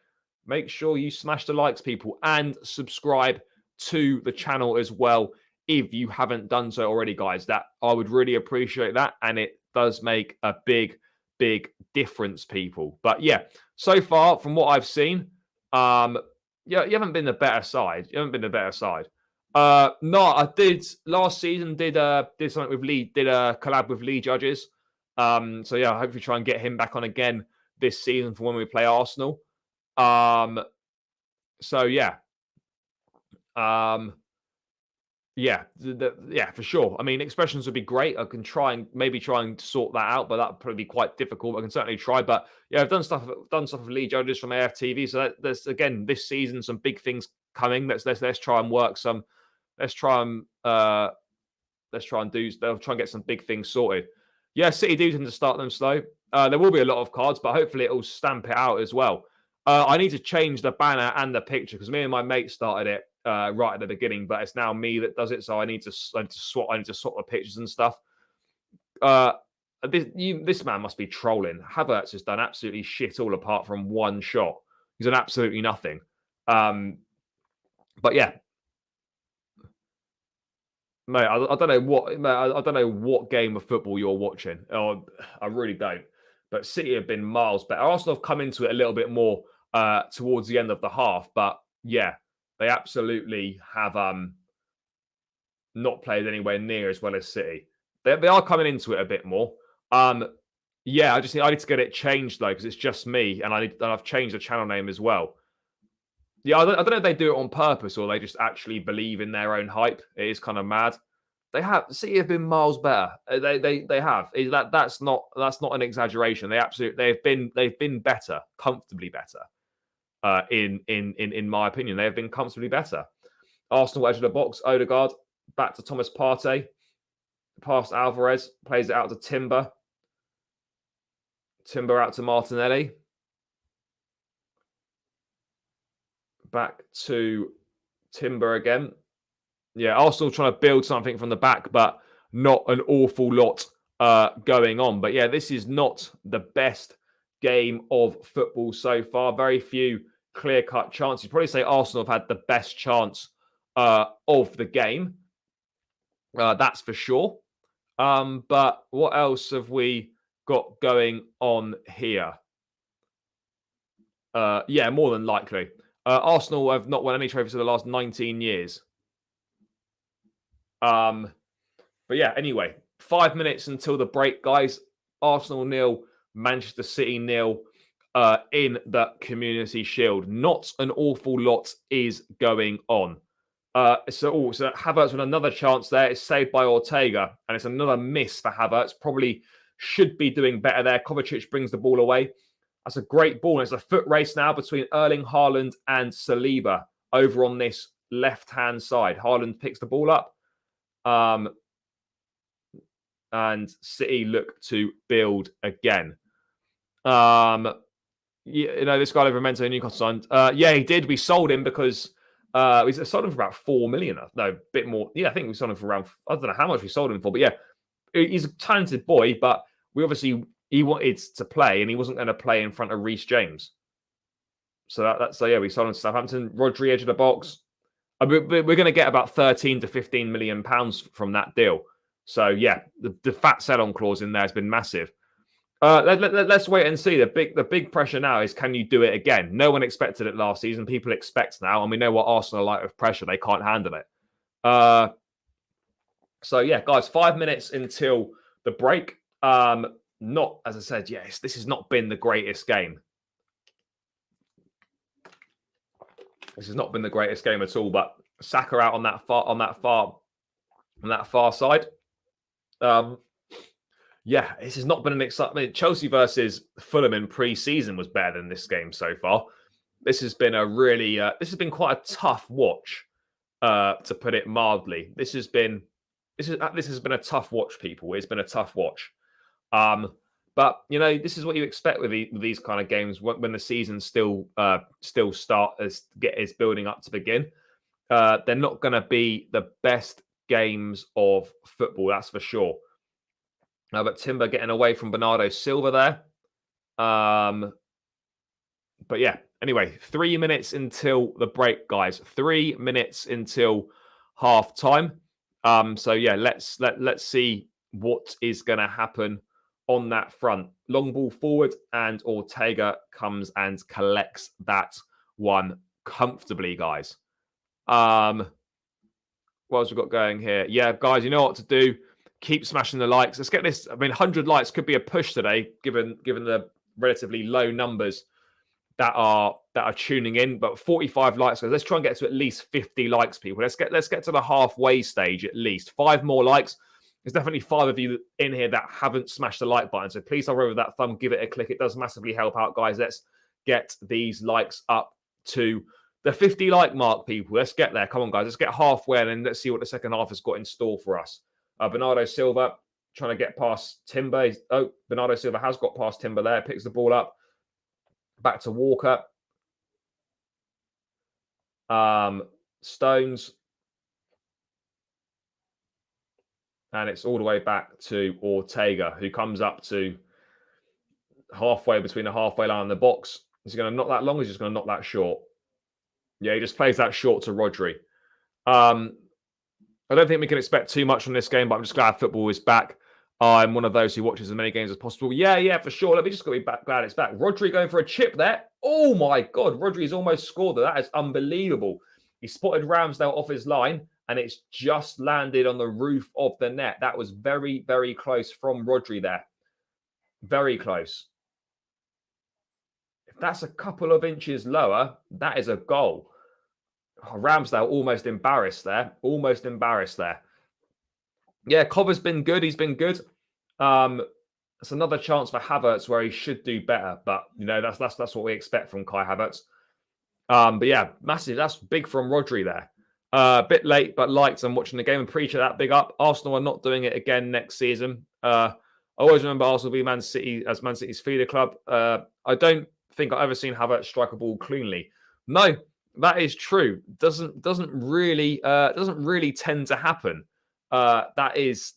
Make sure you smash the likes, people, and subscribe to the channel as well if you haven't done so already, guys. That I would really appreciate that, and it does make a big difference, people. But yeah, so far from what I've seen, Yeah, you haven't been the better side. You haven't been the better side. No, I did last season. Did something with Lee. Did a collab with Lee Judges. So yeah, hopefully try and get him back on again this season for when we play Arsenal. Um, so yeah, um, yeah, yeah, for sure. I mean, expressions would be great. I can try and sort that out, but that'd probably be quite difficult. I can certainly try, but yeah, I've done stuff with Lee Judges from AFTV. So there's again this season some big things coming. Let's try and work some. Let's try and They'll try and get some big things sorted. Yeah, City do tend to start them slow. There will be a lot of cards, but hopefully it'll stamp it out as well. I need to change the banner and the picture because me and my mate started it right at the beginning, but it's now me that does it. So I need to swap. I need to swap the pictures and stuff. Uh, this man must be trolling. Havertz has done absolutely shit all apart from one shot. He's done absolutely nothing. But yeah, mate, I don't know what mate, I don't know what game of football you're watching. Oh, I really don't. But City have been miles better. Arsenal have come into it a little bit more towards the end of the half, but yeah, they absolutely have not played anywhere near as well as City. They are coming into it a bit more. Yeah, I need to get it changed though because it's just me, and I've changed the channel name as well. Yeah, I don't know if they do it on purpose or they just actually believe in their own hype. It is kind of mad. They have City have been miles better. They have. That's not an exaggeration. They've been better, comfortably better. In my opinion, they have been comfortably better. Arsenal edge of the box. Odegaard back to Thomas Partey, past Alvarez, plays it out to Timber. Timber out to Martinelli. Back to Timber again. Yeah, Arsenal trying to build something from the back, but not an awful lot going on. But yeah, this is not the best game of football so far. Very few clear-cut chances. You'd probably say Arsenal have had the best chance of the game. That's for sure. But what else have we got going on here? Yeah, more than likely. Arsenal have not won any trophies for the last 19 years. But yeah, anyway, 5 minutes until the break, guys. Arsenal 0, Manchester City 0 in the Community Shield. Not an awful lot is going on. So Havertz with another chance there. It's saved by Ortega, and it's another miss for Havertz. Probably should be doing better there. Kovacic brings the ball away. That's a great ball. It's a foot race now between Erling Haaland and Saliba over on this left-hand side. Haaland picks the ball up. And City look to build again. This guy over Memento Newcastle signed. Yeah, he did. We sold him because we sold him for about 4 million. No, a bit more. Yeah, I think we sold him for around. I don't know how much we sold him for, but yeah, he's a talented boy. But he wanted to play, and he wasn't going to play in front of Reece James. So yeah, we sold him to Southampton. Rodri edge of the box. We're going to get about 13 to 15 million pounds from that deal. So yeah, the fat sell-on clause in there has been massive. Let's wait and see. The big pressure now is, can you do it again? No one expected it last season. People expect now, and we know what Arsenal are like with pressure. They can't handle it. So yeah, guys, 5 minutes until the break. Not, as I said, yes, this has not been the greatest game. This has not been the greatest game at all. But Saka out on that far side. Yeah, this has not been an exciting. Chelsea versus Fulham in pre-season was better than this game so far. This has been quite a tough watch, to put it mildly. This has been a tough watch, people. It's been a tough watch. But this is what you expect with these kind of games when the season still is building up to begin. They're not going to be the best games of football, that's for sure. But Timber getting away from Bernardo Silva there. But yeah, anyway, 3 minutes until the break, guys. 3 minutes until half time. So yeah, let's see what is going to happen on that front. Long ball forward, and Ortega comes and collects that one comfortably, guys. What else we got going here? Yeah, guys, you know what to do. Keep smashing the likes. Let's get this. I mean, 100 likes could be a push today, given the relatively low numbers that are tuning in. But 45 likes, guys. Let's try and get to at least 50 likes, people. Let's get to the halfway stage at least. 5 more likes. There's definitely 5 of you in here that haven't smashed the like button. So please hover over that thumb, give it a click. It does massively help out, guys. Let's get these likes up to the 50 like mark, people. Let's get there. Come on, guys. Let's get halfway and then let's see what the second half has got in store for us. Bernardo Silva trying to get past Timber. Bernardo Silva has got past Timber there. Picks the ball up. Back to Walker. Stones. And it's all the way back to Ortega, who comes up to halfway between the halfway line and the box. Is he going to knock that long or is he just going to knock that short? Yeah, he just plays that short to Rodri. I don't think we can expect too much from this game, but I'm just glad football is back. I'm one of those who watches as many games as possible. Yeah, for sure. Let me just go back. Glad it's back. Rodri going for a chip there. Oh my God, Rodri's almost scored there. That is unbelievable. He spotted Ramsdale off his line, and it's just landed on the roof of the net. That was very, very close from Rodri there. Very close. If that's a couple of inches lower, that is a goal. Oh, Ramsdale almost embarrassed there. Almost embarrassed there. Yeah, Cover's been good. He's been good. It's another chance for Havertz where he should do better, but you know that's what we expect from Kai Havertz. But yeah, massive. That's big from Rodri there. A bit late, but liked and watching the game. Appreciate that. Big up. Arsenal are not doing it again next season. I always remember Arsenal v Man City as Man City's feeder club. I don't think I've ever seen Havertz strike a ball cleanly. No, that is true. Doesn't really tend to happen. That is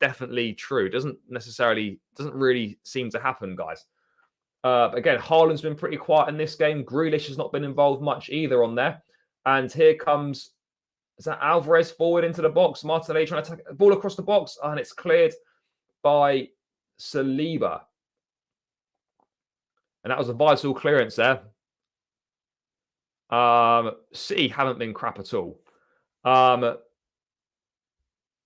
definitely true. Doesn't really seem to happen, guys. Again, Haaland's been pretty quiet in this game. Grealish has not been involved much either on there. And here comes, is that Alvarez forward into the box? Martinelli trying to attack the ball across the box, and it's cleared by Saliba. And that was a vital clearance there. City haven't been crap at all.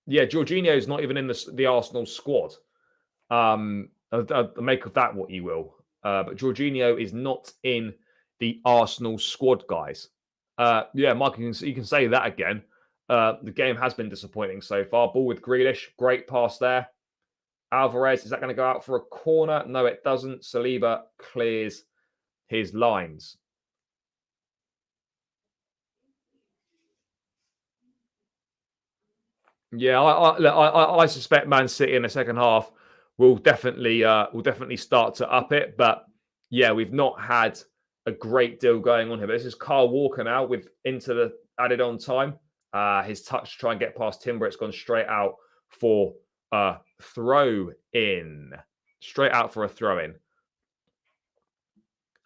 Yeah, Jorginho's not even in the Arsenal squad. Make of that what you will. But Jorginho is not in the Arsenal squad, guys. Yeah, Mike, you can say that again. The game has been disappointing so far. Ball with Grealish. Great pass there. Alvarez, is that going to go out for a corner? No, it doesn't. Saliba clears his lines. Yeah, I suspect Man City in the second half will definitely start to up it. But yeah, we've not had a great deal going on here. But this is Kyle Walker now with into the added on time. His touch to try and get past Timber. It's gone straight out for a throw in. Straight out for a throw in.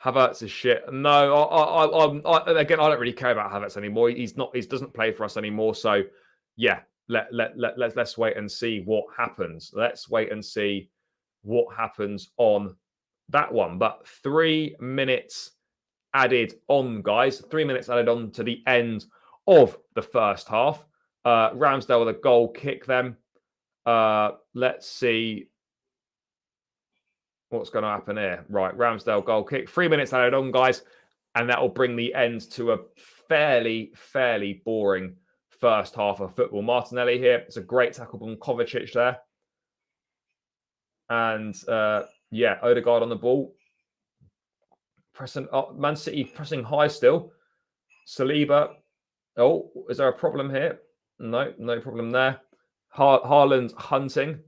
Havertz is shit. No, I don't really care about Havertz anymore. He doesn't play for us anymore. So yeah. Let's wait and see what happens. Let's wait and see what happens on that one. But 3 minutes added on, guys. 3 minutes added on to the end of the first half. Ramsdale with a goal kick then. Let's see what's going to happen here. Right, Ramsdale goal kick. 3 minutes added on, guys. And that will bring the end to a fairly boring first half of football. Martinelli here. It's a great tackle from Kovacic there. And yeah, Odegaard on the ball. Man City pressing high still. Saliba. Oh, is there a problem here? No problem there. Haaland hunting.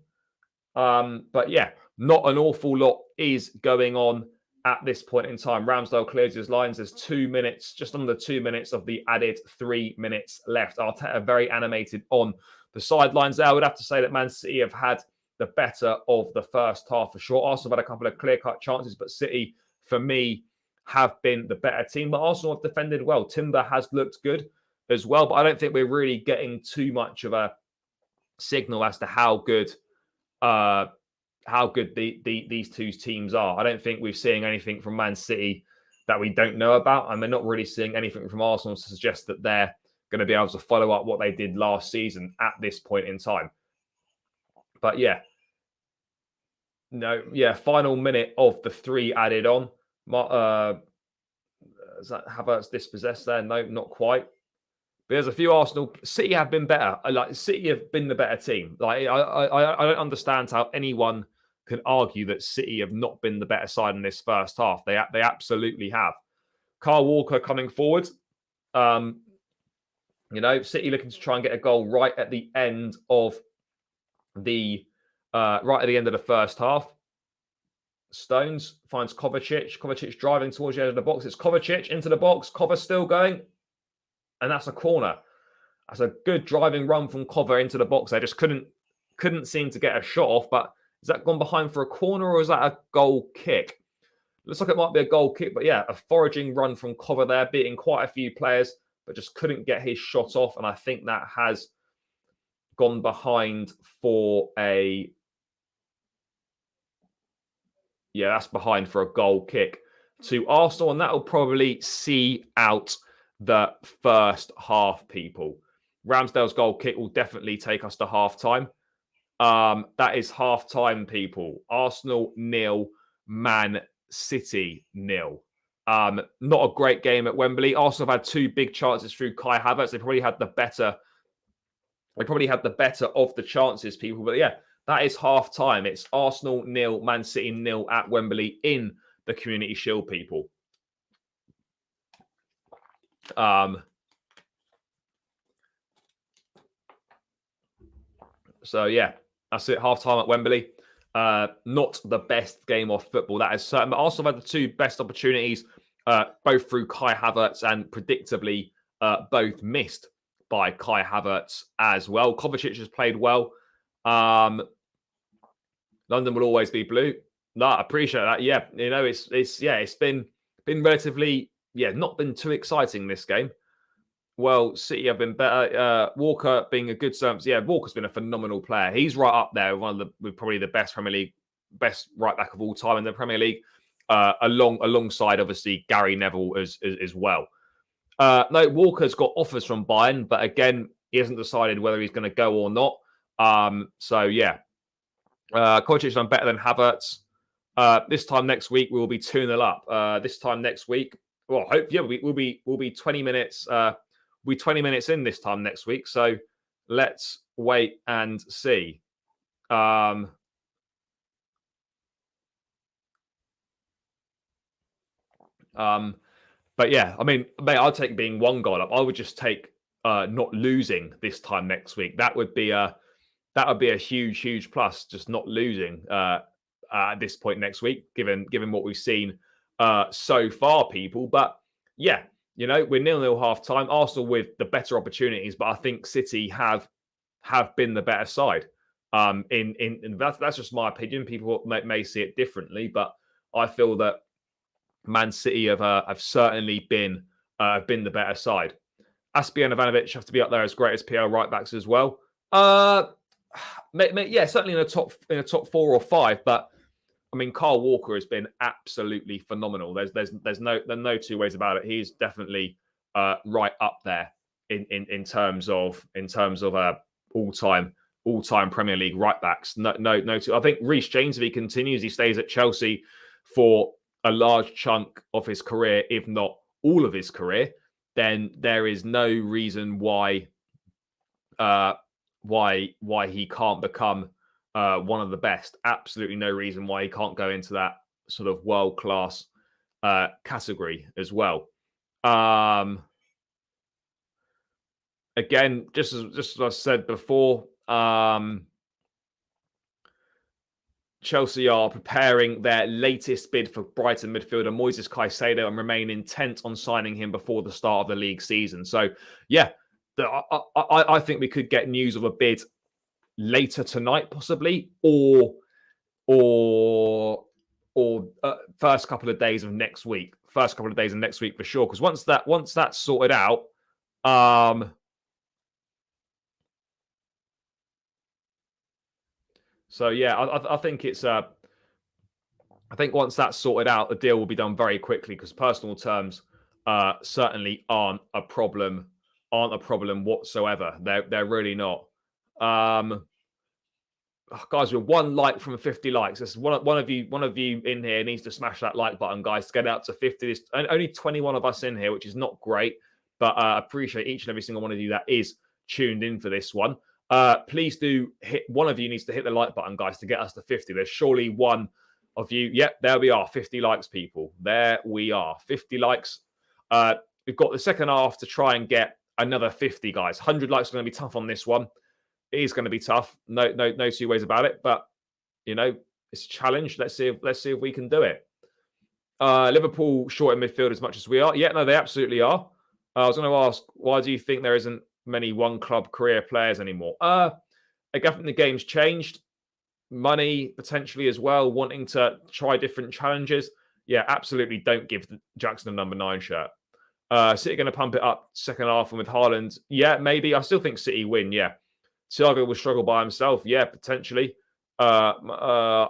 But yeah, not an awful lot is going on at this point in time. Ramsdale clears his lines. There's 2 minutes, just under 2 minutes of the added 3 minutes left. Arteta very animated on the sidelines there. I would have to say that Man City have had the better of the first half for sure. Arsenal have had a couple of clear-cut chances, but City, for me, have been the better team. But Arsenal have defended well. Timber has looked good as well, but I don't think we're really getting too much of a signal as to how good these two teams are. I don't think we're seeing anything from Man City that we don't know about, and we're not really seeing anything from Arsenal to suggest that they're going to be able to follow up what they did last season at this point in time. But yeah, no, yeah, final minute of the 3 added on. Is that Havertz dispossessed there? No, not quite. But there's a few Arsenal. City have been better. Like City have been the better team. Like I don't understand how anyone can argue that City have not been the better side in this first half. They absolutely have. Kyle Walker coming forward. City looking to try and get a goal right at the end of the first half. Stones finds Kovacic. Kovacic driving towards the edge of the box. It's Kovacic into the box. Kova still going. And that's a corner. That's a good driving run from Kova into the box. They just couldn't seem to get a shot off. But is that gone behind for a corner or is that a goal kick? Looks like it might be a goal kick. But yeah, a foraging run from Kova there, beating quite a few players, but just couldn't get his shot off. And I think that has gone behind for a... Yeah, that's behind for a goal kick to Arsenal. And that will probably see out the first half, people. Ramsdale's goal kick will definitely take us to half-time. That is half-time, people. Arsenal 0, Man City 0. Not a great game at Wembley. Arsenal have had 2 big chances through Kai Havertz. They probably had the better of the chances, people. But yeah, that is half-time. It's Arsenal 0, Man City 0 at Wembley in the Community Shield, people. So yeah, that's it. Half-time at Wembley. Not the best game of football, that is certain. But Arsenal had the 2 best opportunities, both through Kai Havertz and predictably both missed by Kai Havertz as well. Kovacic has played well. London will always be blue. No, I appreciate that. Yeah, it's been relatively, not been too exciting this game. Well, City have been better. Walker being a good service. Yeah, Walker's been a phenomenal player. He's right up there with probably the best Premier League, best right back of all time in the Premier League, alongside obviously Gary Neville as well. No, Walker's got offers from Bayern, but again, he hasn't decided whether he's going to go or not. So yeah, Kovacic done better than Havertz. This time next week we will be 2-0 up. This time next week, well, we'll be 20 minutes. We'll be 20 minutes in this time next week. So let's wait and see. But yeah, I mean, mate, I'll take being 1 goal up. I would just take not losing this time next week. That would be a huge plus. Just not losing at this point next week, given what we've seen so far, people. But yeah, we're 0-0 half time. Arsenal with the better opportunities, but I think City have been the better side. That's just my opinion. People may see it differently, but I feel that Man City have certainly been the better side. Aspie and Ivanovic have to be up there as great as PL right backs as well. Yeah, certainly in a top 4 or 5. But I mean, Kyle Walker has been absolutely phenomenal. There's no 2 ways about it. He's definitely right up there in terms of all time Premier League right backs. No 2. I think Reece James, if he continues, he stays at Chelsea for a large chunk of his career, if not all of his career, then there is no reason why he can't become one of the best. Absolutely no reason why he can't go into that sort of world-class category as well. Again, just as I said before, Chelsea are preparing their latest bid for Brighton midfielder Moises Caicedo and remain intent on signing him before the start of the league season. So, yeah, I think we could get news of a bid later tonight, possibly, or first couple of days of next week. First couple of days of next week for sure. Because once that's sorted out, so yeah, I think it's I think once that's sorted out, the deal will be done very quickly because personal terms certainly aren't a problem whatsoever. They're really not. Guys, with one like from 50 likes. This one of you in here needs to smash that like button, guys, to get it up to 50. There's only 21 of us in here, which is not great, but I appreciate each and every single one of you that is tuned in for this one. Please do hit, one of you needs to hit the like button, guys, to get us to 50. There's surely one of you. Yep, there we are. 50 likes, people. There we are. 50 likes. We've got the second half to try and get another 50, guys. 100 likes are going to be tough on this one. It is going to be tough. No two ways about it. But you know, it's a challenge. Let's see if we can do it. Liverpool short in midfield as much as we are. Yeah, no, they absolutely are. I was going to ask, why do you think there isn't many one club career players anymore? I think the game's changed. Money potentially as well, wanting to try different challenges. Yeah, absolutely. Don't give Jackson a number 9 shirt. City going to pump it up second half, and with Haaland, yeah, maybe. I still think City win. Yeah, Thiago will struggle by himself. Yeah, potentially. I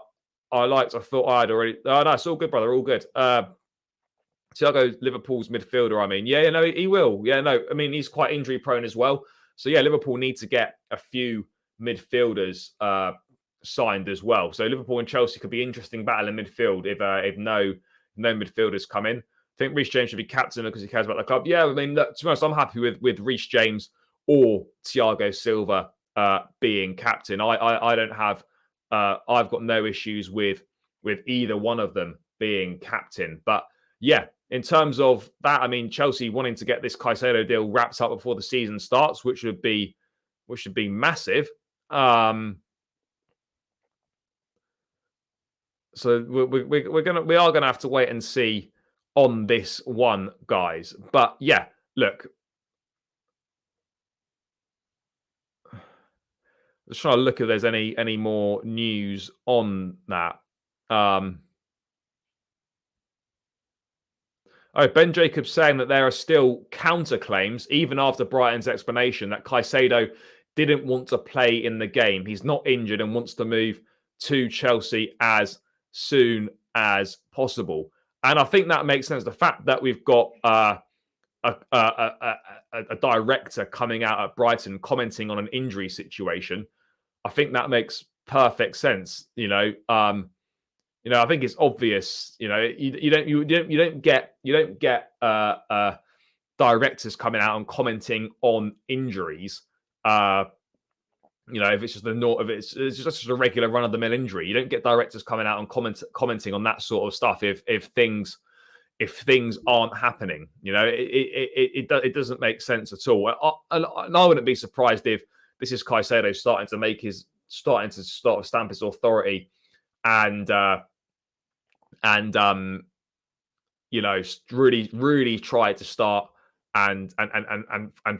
thought I had already. No, it's all good, brother. All good. Thiago, Liverpool's midfielder. I mean, yeah, no, he will. Yeah, no, I mean, he's quite injury prone as well. So yeah, Liverpool need to get a few midfielders signed as well. So Liverpool and Chelsea could be interesting battle in midfield if no midfielders come in. I think Reece James should be captain because he cares about the club. Yeah, I mean, look, to be honest, I'm happy with Reece James or Thiago Silva being captain. I don't have. I've got no issues with either one of them being captain. But yeah, in terms of that, I mean, Chelsea wanting to get this Caicedo deal wrapped up before the season starts, which should be massive. So we are gonna have to wait and see on this one, guys. But yeah, look, just trying to look if there's any more news on that. Ben Jacobs saying that there are still counterclaims, even after Brighton's explanation, that Caicedo didn't want to play in the game. He's not injured and wants to move to Chelsea as soon as possible. And I think that makes sense. The fact that we've got a director coming out at Brighton commenting on an injury situation, I think that makes perfect sense. I think it's obvious. You don't get directors coming out and commenting on injuries. If it's just a regular run of the mill injury, you don't get directors coming out and commenting on that sort of stuff. If things aren't happening, it doesn't make sense at all. And I wouldn't be surprised if this is Caicedo starting to stamp his authority and really try to start and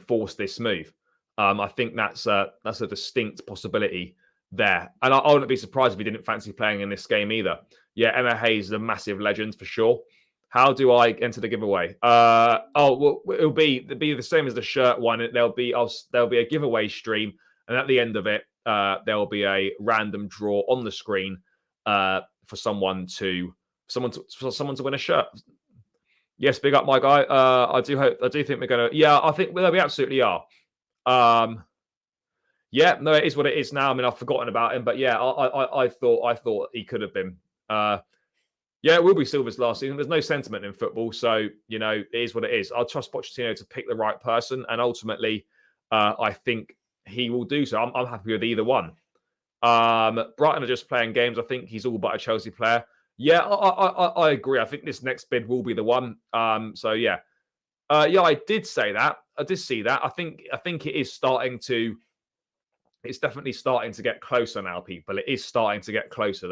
force this move. I think that's a distinct possibility there, and I wouldn't be surprised if he didn't fancy playing in this game either. Yeah, Emma Hayes is a massive legend for sure. How do I enter the giveaway? It'll be the same as the shirt one. There'll be a giveaway stream, and at the end of it, there will be a random draw on the screen for someone to win a shirt. Yes, big up, my guy. I do think we're gonna. Yeah, I think we absolutely are. Yeah, no, it is what it is now. I mean, I've forgotten about him, but yeah, I thought he could have been. Yeah, it will be Silva's last season. There's no sentiment in football, so it is what it is. I'll trust Pochettino to pick the right person, and ultimately, I think he will do so. I'm happy with either one. Brighton are just playing games. I think he's all but a Chelsea player. Yeah, I agree. I think this next bid will be the one. So yeah, I did say that. I did see that. I think it is starting to. It's definitely starting to get closer now, people. It is starting to get closer.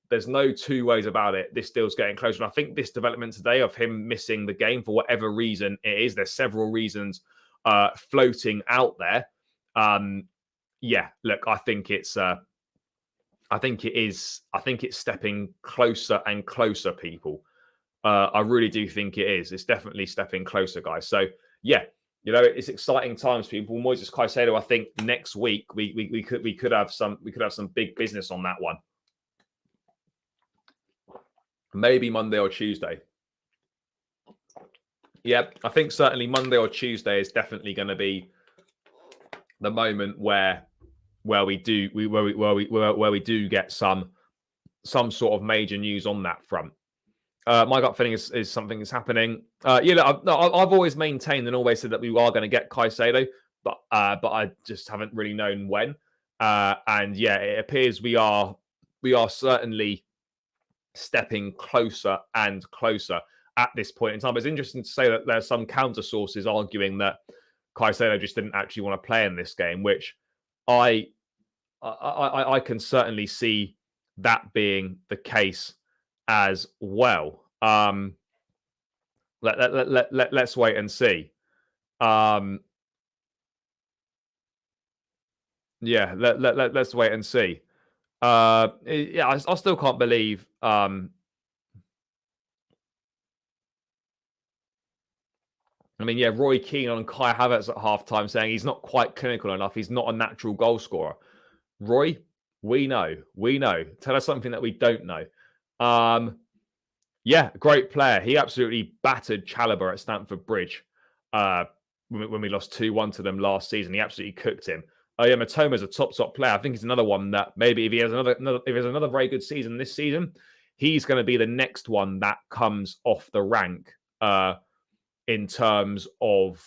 There's no two ways about it. This deal's getting closer. And I think this development today of him missing the game for whatever reason it is. There's several reasons floating out there. Yeah, look, I think it's stepping closer and closer, people. I really do think it is. It's definitely stepping closer, guys. So yeah, it's exciting times, people. Moises Caicedo, I think next week we could have some big business on that one. Maybe Monday or Tuesday. Yeah, I think certainly Monday or Tuesday is definitely going to be the moment where we do get some sort of major news on that front. My gut feeling is something is happening. I've always maintained and always said that we are going to get Caicedo, but I just haven't really known when. And yeah, it appears we are certainly stepping closer and closer at this point in time. It's interesting to say that there's some counter sources arguing that Caicedo just didn't actually want to play in this game, which I can certainly see that being the case as well. Let's wait and see. Let's wait and see. I still can't believe. Roy Keane on Kai Havertz at halftime saying he's not quite clinical enough. He's not a natural goal scorer. Roy, we know. Tell us something that we don't know. Great player. He absolutely battered Chalobah at Stamford Bridge when we lost 2-1 to them last season. He absolutely cooked him. Mitoma's a top player. I think he's another one that maybe if he has another very good season this season, he's going to be the next one that comes off the rank in terms of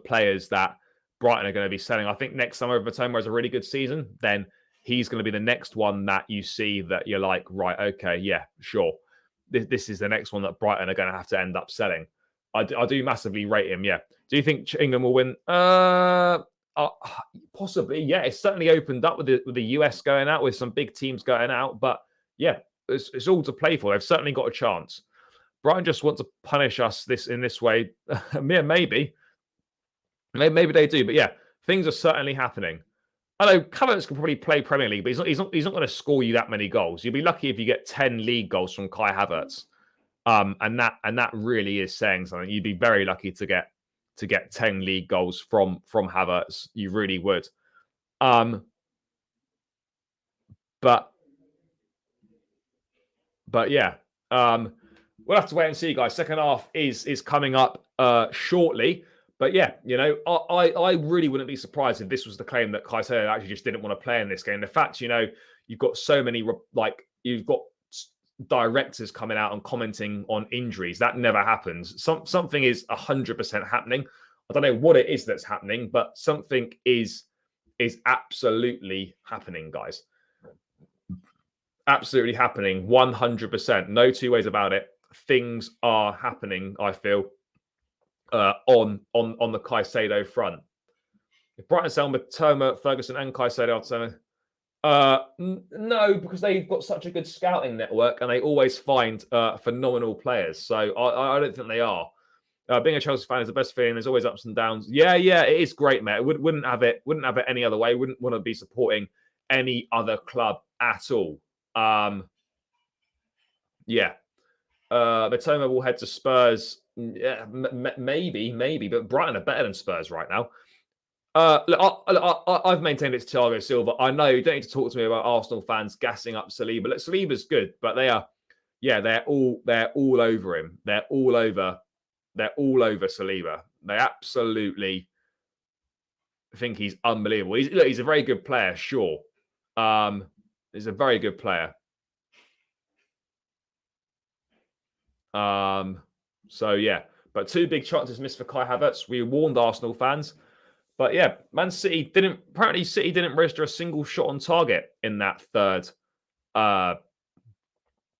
players that Brighton are going to be selling. I think next summer if Mitoma has a really good season, then he's going to be the next one that you see that you're like, right, okay, yeah, sure. This is the next one that Brighton are going to have to end up selling. I do massively rate him, yeah. Do you think England will win? Possibly, yeah. It's certainly opened up with the US going out, with some big teams going out. But yeah, it's all to play for. They've certainly got a chance. Brighton just want to punish us in this way. Yeah, maybe they do. But yeah, things are certainly happening. I know Havertz can probably play Premier League, but he's not going to score you that many goals. You'll be lucky if you get 10 league goals from Kai Havertz. And that really is saying something. You'd be very lucky to get 10 league goals from Havertz. You really would. But yeah, we'll have to wait and see, guys. Second half is coming up shortly. But yeah, I really wouldn't be surprised if this was the claim that Caicedo actually just didn't want to play in this game. The fact, you've got so many, you've got directors coming out and commenting on injuries. That never happens. Something is 100% happening. I don't know what it is that's happening, but something is absolutely happening, guys. Absolutely happening. 100%. No two ways about it. Things are happening, I feel, on the Caicedo front. If Brighton sell Mitoma, Ferguson and Caicedo, I'd say no, because they've got such a good scouting network and they always find phenomenal players. So I don't think they are. Being a Chelsea fan is the best feeling. There's always ups and downs. Yeah, it is great, mate. Wouldn't have it any other way. Wouldn't want to be supporting any other club at all. Mitoma will head to Spurs. Yeah, maybe, but Brighton are better than Spurs right now. I've maintained it's Thiago Silva. I know you don't need to talk to me about Arsenal fans gassing up Saliba. Look, Saliba's good, but they're all over him. They're all over Saliba. They absolutely think he's unbelievable. He's a very good player, sure. He's a very good player. So yeah, but 2 big chances missed for Kai Havertz. We warned Arsenal fans. But yeah, Man City didn't register a single shot on target in that third,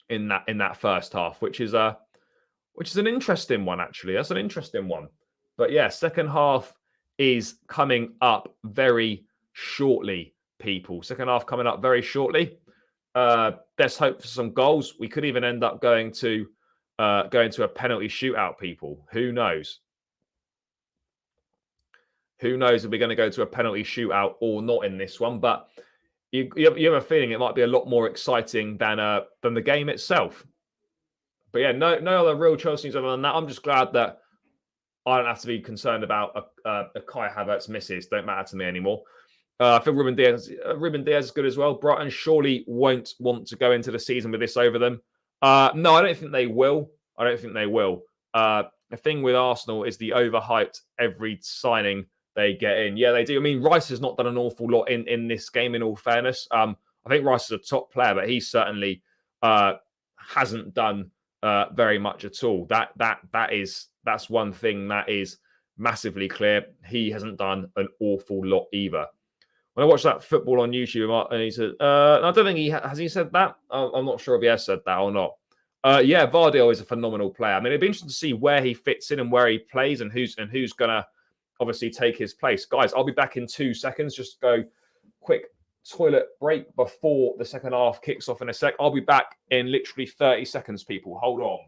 in that first half, which is an interesting one, actually. That's an interesting one. But yeah, second half is coming up very shortly, people. Second half coming up very shortly. Let's hope for some goals. We could even end up going to a penalty shootout, people. Who knows? Who knows if we're going to go to a penalty shootout or not in this one? But you have a feeling it might be a lot more exciting than the game itself. But yeah, no other real Chelsea news other than that. I'm just glad that I don't have to be concerned about a Kai Havertz misses. Don't matter to me anymore. I feel Ruben Diaz is good as well. Brighton surely won't want to go into the season with this over them. No, I don't think they will. I don't think they will. The thing with Arsenal is the overhyped every signing they get in. Yeah, they do. I mean, Rice has not done an awful lot in this game, in all fairness. I think Rice is a top player, but he certainly hasn't done very much at all. That's one thing that is massively clear. He hasn't done an awful lot either. When I watched that football on YouTube, and he said, I don't think has he said that. I'm not sure if he has said that or not. Yeah, Vardy is a phenomenal player. I mean, it'd be interesting to see where he fits in and where he plays and who's gonna obviously take his place. Guys, I'll be back in 2 seconds. Just go quick toilet break before the second half kicks off in a sec. I'll be back in literally 30 seconds, people. Hold on.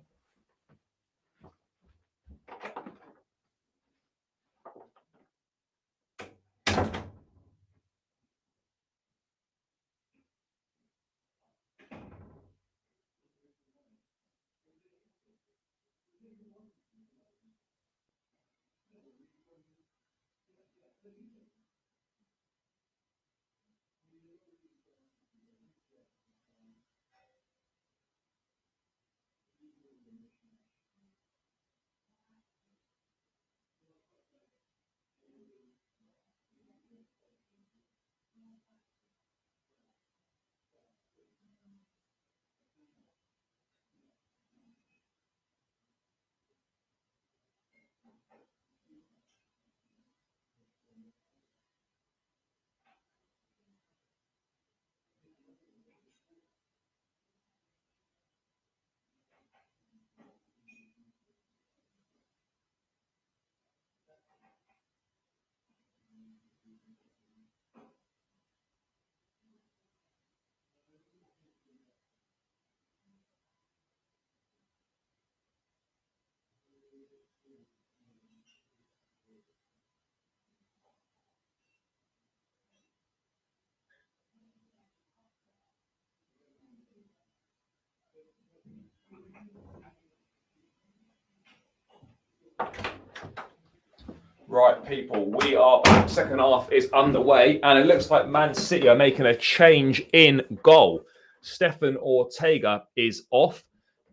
Right, people, we are back. Second half is underway, and it looks like Man City are making a change in goal. Stefan Ortega is off,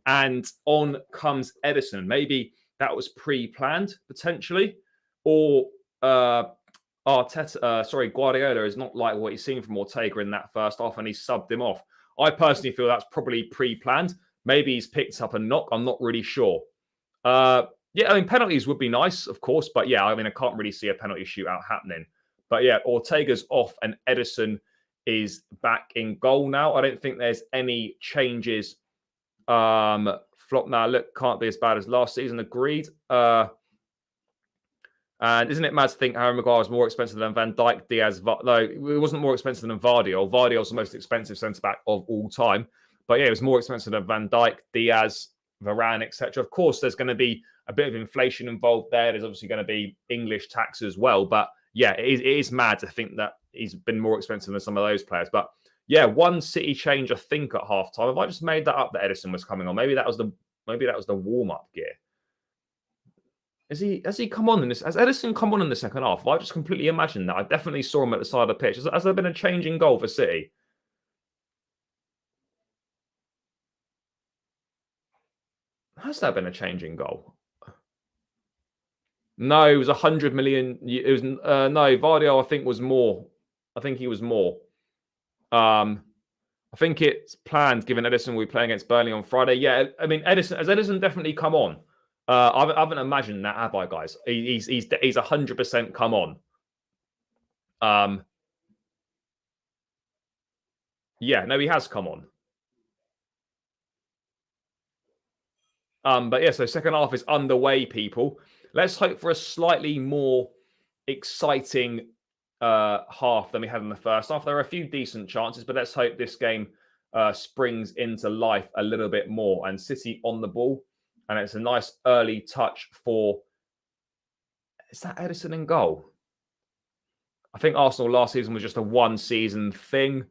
and on comes Edison. Maybe that was pre-planned, potentially, or Guardiola is not like what he's seen from Ortega in that first half, and he subbed him off. I personally feel that's probably pre-planned. Maybe he's picked up a knock. I'm not really sure. Yeah, I mean, penalties would be nice, of course, but yeah, I mean, I can't really see a penalty shootout happening. But yeah, Ortega's off and Edison is back in goal now. I don't think there's any changes. Flop now, look, can't be as bad as last season, agreed. And isn't it mad to think Harry Maguire was more expensive than Van Dijk, Diaz? No, it wasn't more expensive than Vardy. Vardy's the most expensive centre-back of all time. But yeah, it was more expensive than Van Dijk, Diaz, Varane, etc. Of course, there's going to be a bit of inflation involved there. There's obviously going to be English tax as well. But yeah, it is mad to think that he's been more expensive than some of those players. But yeah, one City change, I think, at halftime. Have I just made that up that Edison was coming on? Maybe that was the warm-up gear. Has he come on in this? Has Edison come on in the second half? I just completely imagined that. I definitely saw him at the side of the pitch. Has there been a change in goal for City? Has there been a change in goal? No, it was 100 million. It was no Vardy. I think was more. I think he was more. I think it's planned given Edison will be playing against Burnley on Friday. Yeah, I mean Edison definitely come on. I haven't imagined that, have I, guys? He's 100% come on. Yeah, no, he has come on. But yeah, so second half is underway, people. Let's hope for a slightly more exciting half than we had in the first half. There are a few decent chances, but let's hope this game springs into life a little bit more. And City on the ball. And it's a nice early touch for... Is that Edison in goal? I think Arsenal last season was just a one-season thing.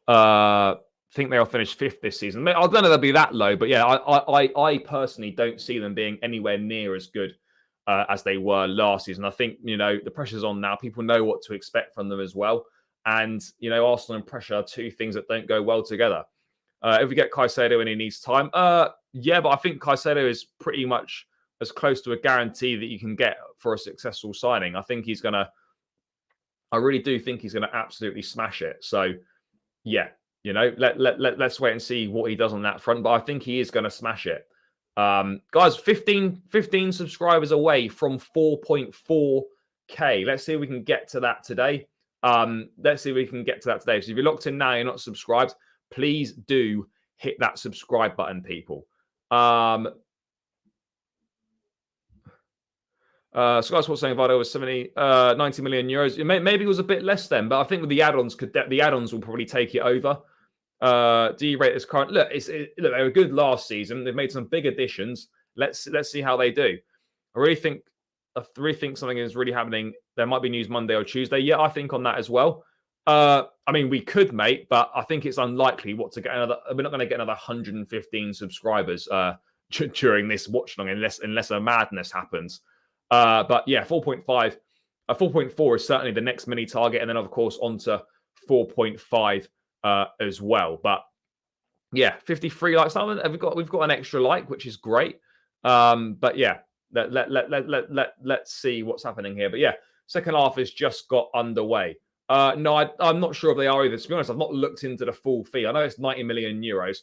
I think they'll finish 5th this season. I don't know they'll be that low, but yeah, I personally don't see them being anywhere near as good as they were last season. I think, the pressure's on now. People know what to expect from them as well. And, Arsenal and pressure are two things that don't go well together. If we get Caicedo and he needs time, yeah, but I think Caicedo is pretty much as close to a guarantee that you can get for a successful signing. I really do think he's going to absolutely smash it. So, yeah, let's wait and see what he does on that front. But I think he is going to smash it. Guys, 15 subscribers away from 4.4K. Let's see if we can get to that today. So if you're locked in now, you're not subscribed, please do hit that subscribe button, people. So guys, what's saying Vado was 90 million euros. Maybe it was a bit less then, but I think with the add-ons, the add-ons will probably take it over. Do you rate this current? Look, they were good last season. They've made some big additions. Let's see how they do. I really think something is really happening. There might be news Monday or Tuesday. Yeah, I think on that as well. I mean, we could, mate, but I think it's unlikely. We're not going to get another 115 subscribers during this watch long unless a madness happens. But yeah, 4.4 is certainly the next mini target, and then of course onto 4.5 as well. But yeah, 53 likes. We've got an extra like, which is great. But yeah, let's see what's happening here. But yeah, second half has just got underway. No, I'm not sure if they are either. To be honest, I've not looked into the full fee. I know it's 90 million euros.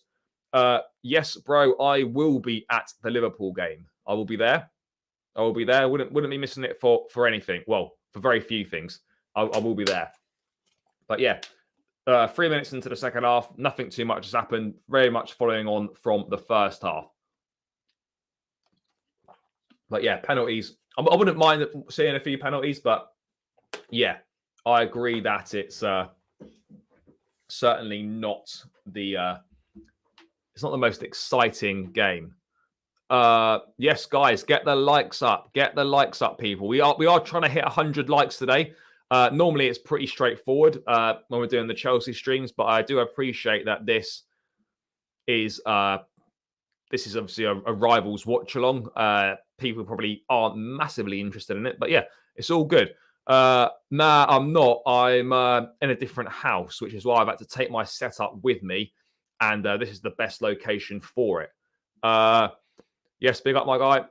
Yes, bro, I will be at the Liverpool game. I will be there. Wouldn't be missing it for anything. Well, for very few things. I will be there. But yeah, 3 minutes into the second half, nothing too much has happened. Very much following on from the first half. But yeah, penalties. I wouldn't mind seeing a few penalties, but yeah, I agree that it's certainly not it's not the most exciting game. Yes, guys, get the likes up. Get the likes up, people. We are trying to hit 100 likes today. Normally, it's pretty straightforward when we're doing the Chelsea streams, but I do appreciate that this is obviously a rivals watch-along. People probably aren't massively interested in it, but yeah, it's all good. Nah, I'm not. I'm in a different house, which is why I've had to take my setup with me, and this is the best location for it. Yes, big up, my guy.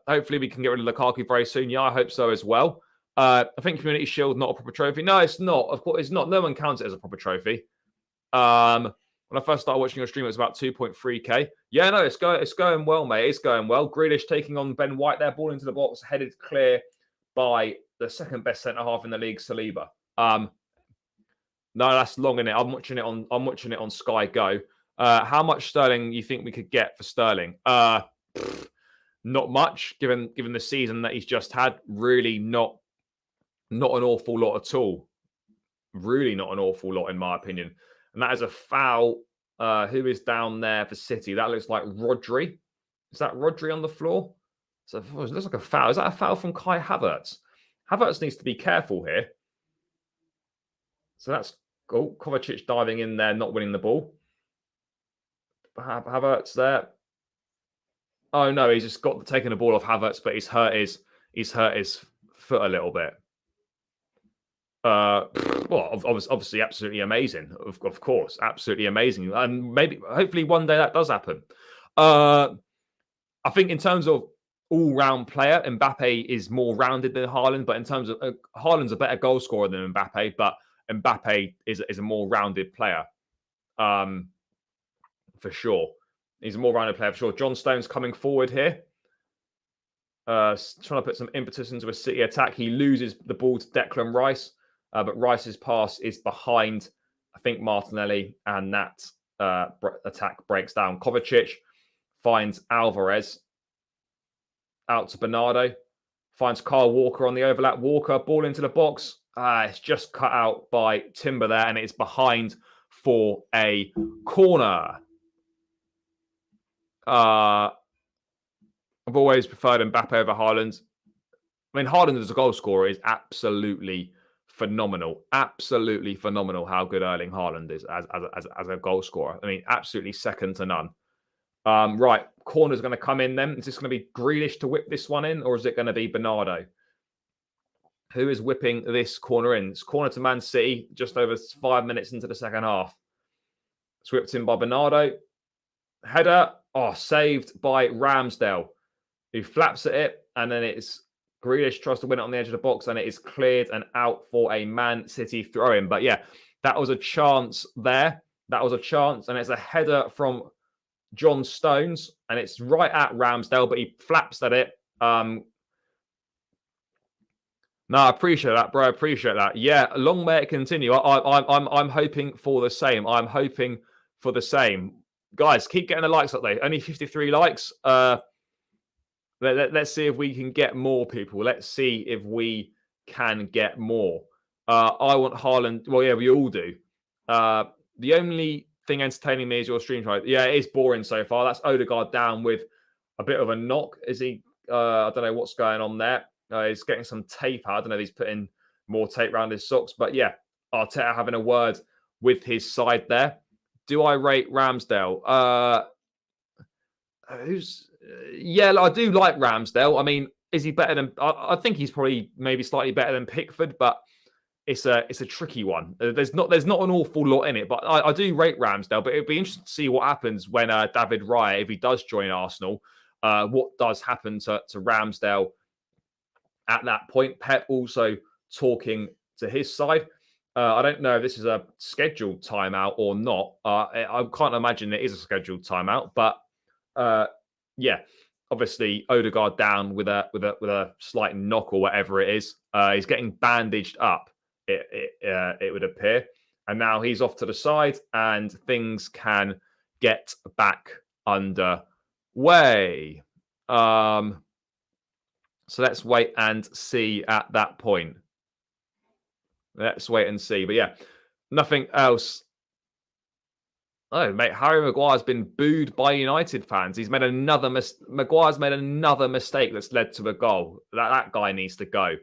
Hopefully, we can get rid of Lukaku very soon. Yeah, I hope so as well. I think Community Shield not a proper trophy. No, it's not. Of course, it's not. No one counts it as a proper trophy. When I first started watching your stream, it was about 2.3K. Yeah, no, it's going well, mate. It's going well. Grealish taking on Ben White there, ball into the box, headed clear by the second best centre half in the league, Saliba. No, that's long in it. I'm watching it on Sky Go. How much Sterling you think we could get for Sterling? Not much, given the season that he's just had. Really not an awful lot at all. Really not an awful lot, in my opinion. And that is a foul. Who is down there for City? That looks like Rodri. Is that Rodri on the floor? So it looks like a foul. Is that a foul from Kai Havertz? Havertz needs to be careful here. So that's Kovacic diving in there, not winning the ball. Havertz there. Oh no, he's just taken the ball off Havertz, but he's hurt his foot a little bit. Well, obviously, absolutely amazing. Of course, absolutely amazing, and hopefully, one day that does happen. I think in terms of all-round player, Mbappe is more rounded than Haaland, but in terms of Haaland's a better goal scorer than Mbappe, but Mbappe is a more rounded player, for sure. He's a more rounded player for sure. John Stones coming forward here. Trying to put some impetus into a City attack. He loses the ball to Declan Rice, but Rice's pass is behind, I think, Martinelli, and that attack breaks down. Kovacic finds Alvarez out to Bernardo, finds Kyle Walker on the overlap. Walker, ball into the box. It's just cut out by Timber there, and it's behind for a corner. I've always preferred Mbappe over Haaland. I mean, Haaland as a goal scorer is absolutely phenomenal. Absolutely phenomenal how good Erling Haaland is as a goal scorer. I mean, absolutely second to none. Right, corner's going to come in then. Is this going to be Grealish to whip this one in, or is it going to be Bernardo? Who is whipping this corner in? It's corner to Man City, just over 5 minutes into the second half. It's whipped in by Bernardo. Header, saved by Ramsdale, who flaps at it, and then it's Grealish tries to win it on the edge of the box, and it is cleared and out for a Man City throw-in. But yeah, that was a chance there. That was a chance, and it's a header from John Stones, and it's right at Ramsdale, but he flaps at it. No, I appreciate that, bro. I appreciate that. Yeah, long may it continue. I'm hoping for the same. I'm hoping for the same. Guys, keep getting the likes up there. Only 53 likes. Let's see if we can get more people. Let's see if we can get more. I want Haaland. Well, yeah, we all do. The only thing entertaining me is your stream, right? Yeah, it is boring so far. That's Odegaard down with a bit of a knock. Is he? I don't know what's going on there. He's getting some tape out. I don't know if he's putting more tape around his socks. But yeah, Arteta having a word with his side there. Do I rate Ramsdale? I do like Ramsdale. I mean, is he better than... I think he's probably maybe slightly better than Pickford, but it's a tricky one. There's not an awful lot in it, but I do rate Ramsdale. But it'd be interesting to see what happens when David Raya, if he does join Arsenal, what does happen to Ramsdale at that point. Pep also talking to his side. I don't know if this is a scheduled timeout or not. I can't imagine it is a scheduled timeout, but yeah, obviously Odegaard down with a slight knock or whatever it is. He's getting bandaged up. It would appear, and now he's off to the side, and things can get back underway. So let's wait and see at that point. Let's wait and see. But yeah, nothing else. Oh, mate, Harry Maguire's been booed by United fans. He's made another Maguire's made another mistake that's led to a goal. That guy needs to go.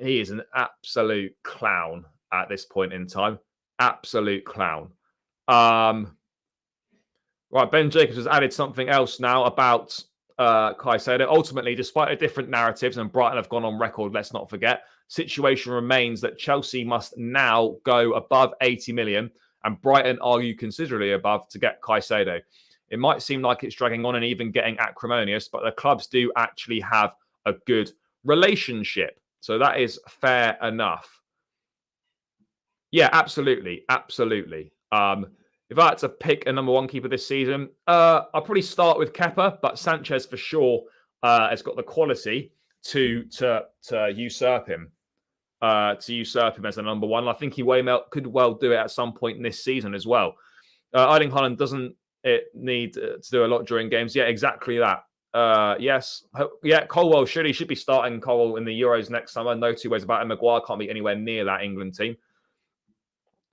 He is an absolute clown at this point in time. Absolute clown. Right, Ben Jacobs has added something else now about Caicedo. Ultimately, despite the different narratives, and Brighton have gone on record, let's not forget, situation remains that Chelsea must now go above 80 million, and Brighton argue considerably above to get Caicedo. It might seem like it's dragging on and even getting acrimonious, but the clubs do actually have a good relationship. So that is fair enough. Yeah, absolutely. Absolutely. If I had to pick a number one keeper this season, I'll probably start with Kepa, but Sanchez for sure has got the quality to usurp him. To usurp him as a number one. I think he could well do it at some point in this season as well. Erling Haaland doesn't need to do a lot during games. Yeah, exactly that. Yes. Yeah, Colwell should be starting Colwell in the Euros next summer. No two ways about it. Maguire can't be anywhere near that England team.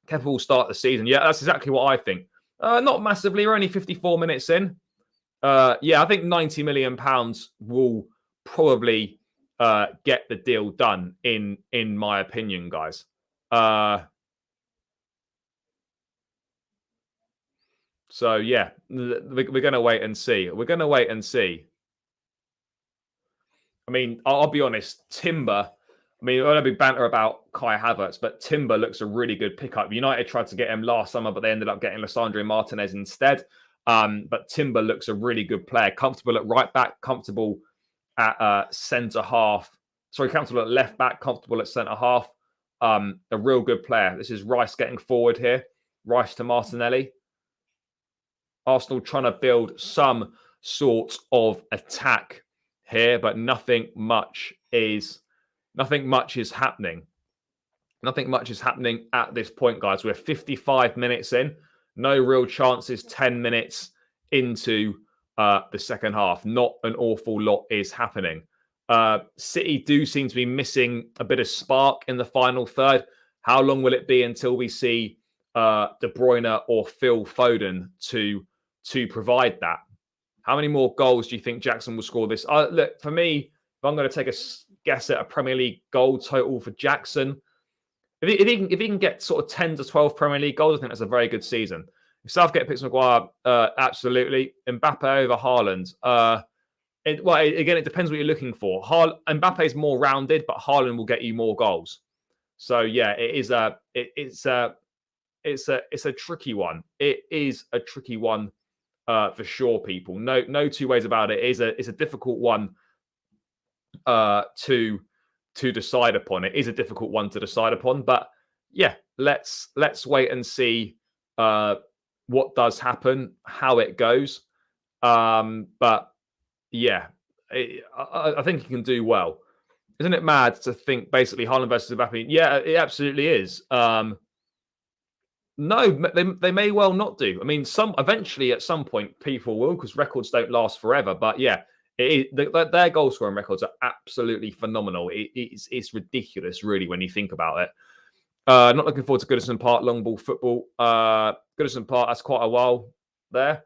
Kepa will start the season. Yeah, that's exactly what I think. Not massively. We're only 54 minutes in. Yeah, I think £90 million will probably get the deal done, in my opinion, guys. So, yeah, we're going to wait and see. We're going to wait and see. I mean, I'll be honest, Timber... I mean, I don't be banter about Kai Havertz, but Timber looks a really good pickup. United tried to get him last summer, but they ended up getting Lisandro Martinez instead. But Timber looks a really good player. Comfortable at right back, comfortable at centre half. Sorry, comfortable at left back, comfortable at centre half. A real good player. This is Rice getting forward here. Rice to Martinelli. Arsenal trying to build some sort of attack here, but nothing much is happening. Nothing much is happening at this point, guys. We're 55 minutes in. No real chances 10 minutes into the second half. Not an awful lot is happening. City do seem to be missing a bit of spark in the final third. How long will it be until we see De Bruyne or Phil Foden to provide that? How many more goals do you think Jackson will score this? Look, for me, if I'm going to take a guess at a Premier League goal total for Jackson, if he can get sort of 10 to 12 Premier League goals, I think that's a very good season. If Southgate picks Maguire, absolutely. Mbappe over Haaland. Again, it depends what you're looking for. Mbappe is more rounded, but Haaland will get you more goals. So yeah, it's a tricky one. It is a tricky one for sure, people. No two ways about it. It's a difficult one to decide upon. It is a difficult one to decide upon, but yeah, let's wait and see what does happen, how it goes. But yeah, I think he can do well. Isn't it mad to think basically Haaland versus Mbappe? Yeah, it absolutely is. No, they may well not do. I mean, eventually at some point people will, because records don't last forever. But yeah, their goal scoring records are absolutely phenomenal. It's ridiculous, really, when you think about it. Not looking forward to Goodison Park long ball football. Goodison Park, that's quite a while there.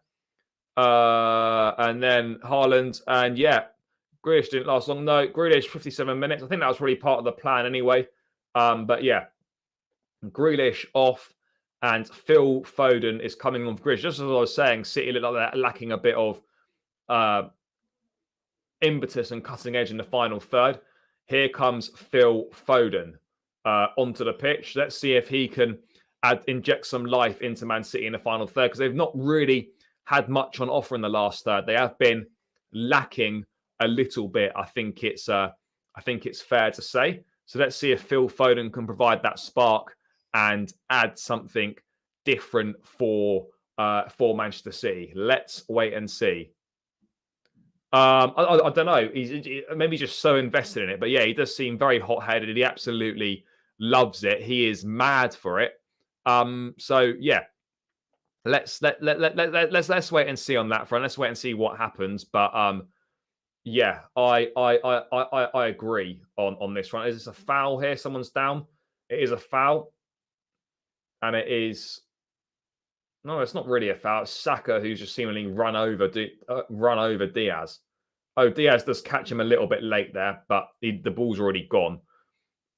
And then Haaland, and yeah, Grealish didn't last long. No, Grealish 57 minutes. I think that was really part of the plan anyway. But yeah, Grealish off. And Phil Foden is coming on for Grealish. Just as I was saying, City look like they're lacking a bit of impetus and cutting edge in the final third. Here comes Phil Foden onto the pitch. Let's see if he can inject some life into Man City in the final third, because they've not really had much on offer in the last third. They have been lacking a little bit. I think it's fair to say. So let's see if Phil Foden can provide that spark and add something different for Manchester City. Let's wait and see. I don't know. He's maybe just so invested in it, but yeah, he does seem very hot-headed. He absolutely loves it. He is mad for it. So yeah, let's wait and see on that front. Let's wait and see what happens. But yeah, I agree on this front. Is this a foul here? Someone's down. It is a foul. And it is... No, it's not really a foul. It's Saka who's just seemingly run over Diaz. Oh, Diaz does catch him a little bit late there, but the ball's already gone.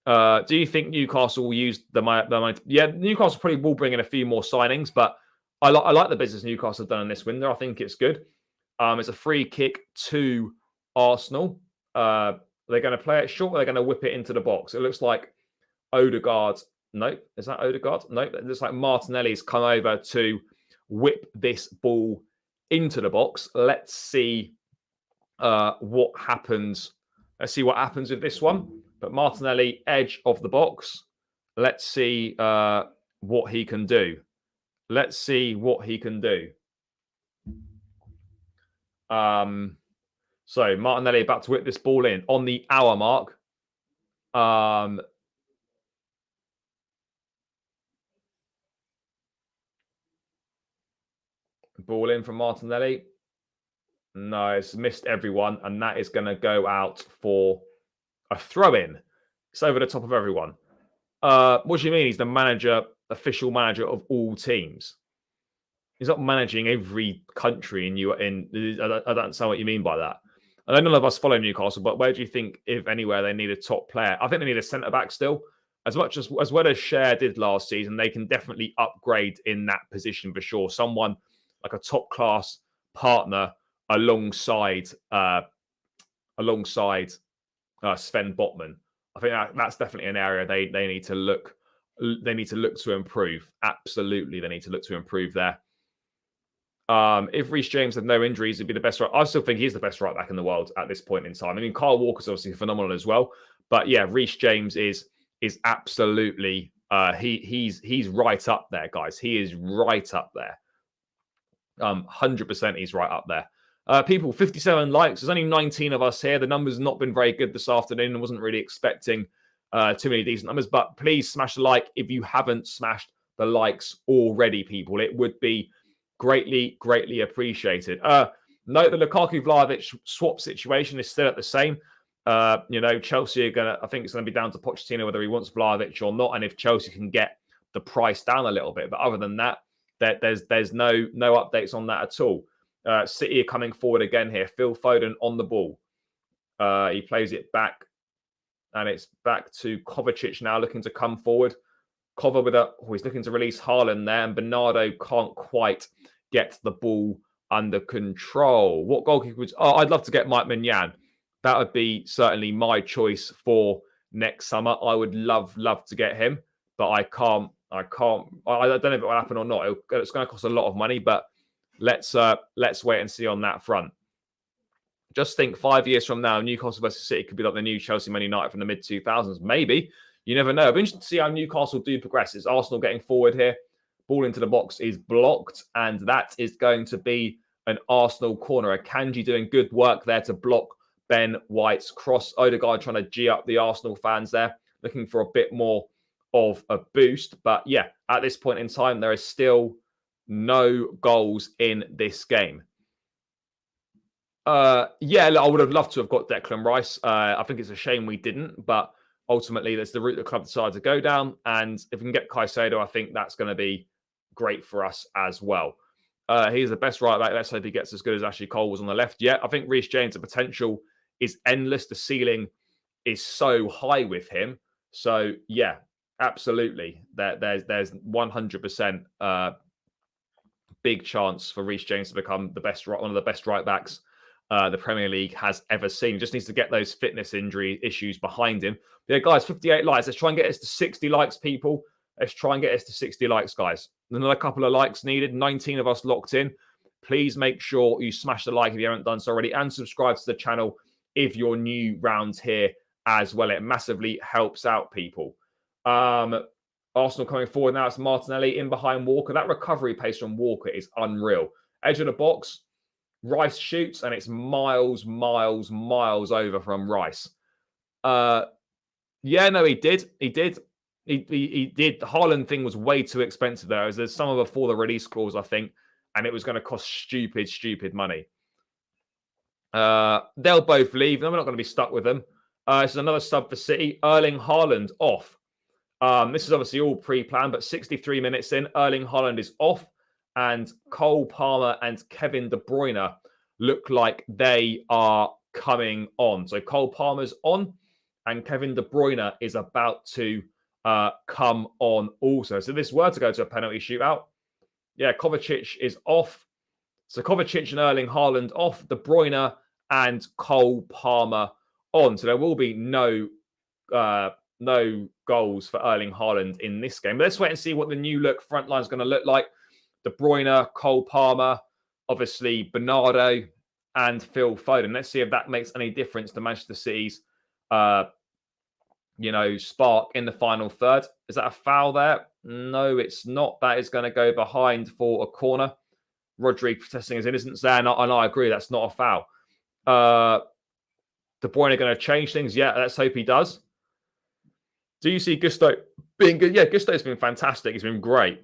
Do you think Newcastle will use the money? Yeah, Newcastle probably will bring in a few more signings, but I like the business Newcastle have done in this window. I think it's good. It's a free kick to Arsenal. They're going to play it short, or they're going to whip it into the box. It looks like Odegaard... Nope. Is that Odegaard? Nope. It looks like Martinelli's come over to whip this ball into the box. Let's see what happens. Let's see what happens with this one. But Martinelli, edge of the box. Let's see what he can do. Let's see what he can do. So Martinelli about to whip this ball in on the hour mark. Ball in from Martinelli. No, it's missed everyone, and that is going to go out for a throw-in. It's over the top of everyone. What do you mean? He's the official manager of all teams. He's not managing every country I don't understand what you mean by that. I know none of us follow Newcastle, but where do you think, if anywhere, they need a top player? I think they need a centre-back still. As well as Cher did last season, they can definitely upgrade in that position for sure. Someone like a top-class partner alongside Sven Botman. I think that's definitely an area they need to look. They need to look to improve. Absolutely, they need to look to improve there. If Reece James had no injuries, he'd be the best right. I still think he's the best right back in the world at this point in time. I mean, Kyle Walker's obviously phenomenal as well, but yeah, Reece James is absolutely he's right up there, guys. He is right up there. 100% he's right up there. People, 57 likes. There's only 19 of us here. The numbers have not been very good this afternoon. I wasn't really expecting too many decent numbers, but please smash the like if you haven't smashed the likes already, people. It would be greatly appreciated. Note the Lukaku-Vlahovic swap situation is still at the same. Chelsea are I think it's going to be down to Pochettino whether he wants Vlahovic or not, and if Chelsea can get the price down a little bit. But other than that, there's no updates on that at all. City are coming forward again here. Phil Foden on the ball. He plays it back, and it's back to Kovacic now, looking to come forward. Cover with a, oh, he's looking to release Haaland there, and Bernardo can't quite get the ball under control. What goalkeeper would, oh, I'd love to get Mike Mignan. That would be certainly my choice for next summer. I would love to get him, but I can't. I don't know if it will happen or not. It's going to cost a lot of money, but let's wait and see on that front. Just think 5 years from now, Newcastle versus City could be like the new Chelsea Man United from the mid-2000s. Maybe. You never know. I'd be interested to see how Newcastle do progress. It's Arsenal getting forward here. Ball into the box is blocked, and that is going to be an Arsenal corner. Akanji doing good work there to block Ben White's cross. Odegaard trying to G up the Arsenal fans there, looking for a bit more of a boost. But yeah, at this point in time, there is still no goals in this game. Yeah, I would have loved to have got Declan Rice. I think it's a shame we didn't, but ultimately that's the route the club decided to go down. And if we can get Caicedo, I think that's going to be great for us as well. He's the best right back. Let's hope he gets as good as Ashley Cole was on the left. Yeah, I think Reece James' potential is endless. The ceiling is so high with him. So yeah, absolutely. There's 100% big chance for Reece James to become one of the best right backs the Premier League has ever seen. Just needs to get those fitness injury issues behind him. Yeah, guys, 58 likes. Let's try and get us to 60 likes, people. Let's try and get us to 60 likes, guys. Another couple of likes needed. 19 of us locked in. Please make sure you smash the like if you haven't done so already, and subscribe to the channel if you're new round here as well. It massively helps out people. Arsenal coming forward now. It's Martinelli in behind Walker. That recovery pace from Walker is unreal. Edge of the box. Rice shoots, and it's miles over from Rice. Yeah, no, he did. He did. The Haaland thing was way too expensive there. There's some of before the release clause, I think, and it was going to cost stupid money. They'll both leave. No, we're not going to be stuck with them. This is another sub for City. Erling Haaland off. This is obviously all pre-planned, but 63 minutes in, Erling Haaland is off. And Cole Palmer and Kevin De Bruyne look like they are coming on. So Cole Palmer's on, and Kevin De Bruyne is about to come on also. So this were to go to a penalty shootout. Yeah, Kovacic is off. So Kovacic and Erling Haaland off, De Bruyne and Cole Palmer on. So there will be no goals for Erling Haaland in this game. But let's wait and see what the new look front line is going to look like. De Bruyne, Cole Palmer, obviously Bernardo, and Phil Foden. Let's see if that makes any difference to Manchester City's, spark in the final third. Is that a foul there? No, it's not. That is going to go behind for a corner. Rodri protesting his innocence there, and I agree, that's not a foul. De Bruyne going to change things? Yeah, let's hope he does. Do you see Gusto being good? Yeah, Gusto's been fantastic. He's been great.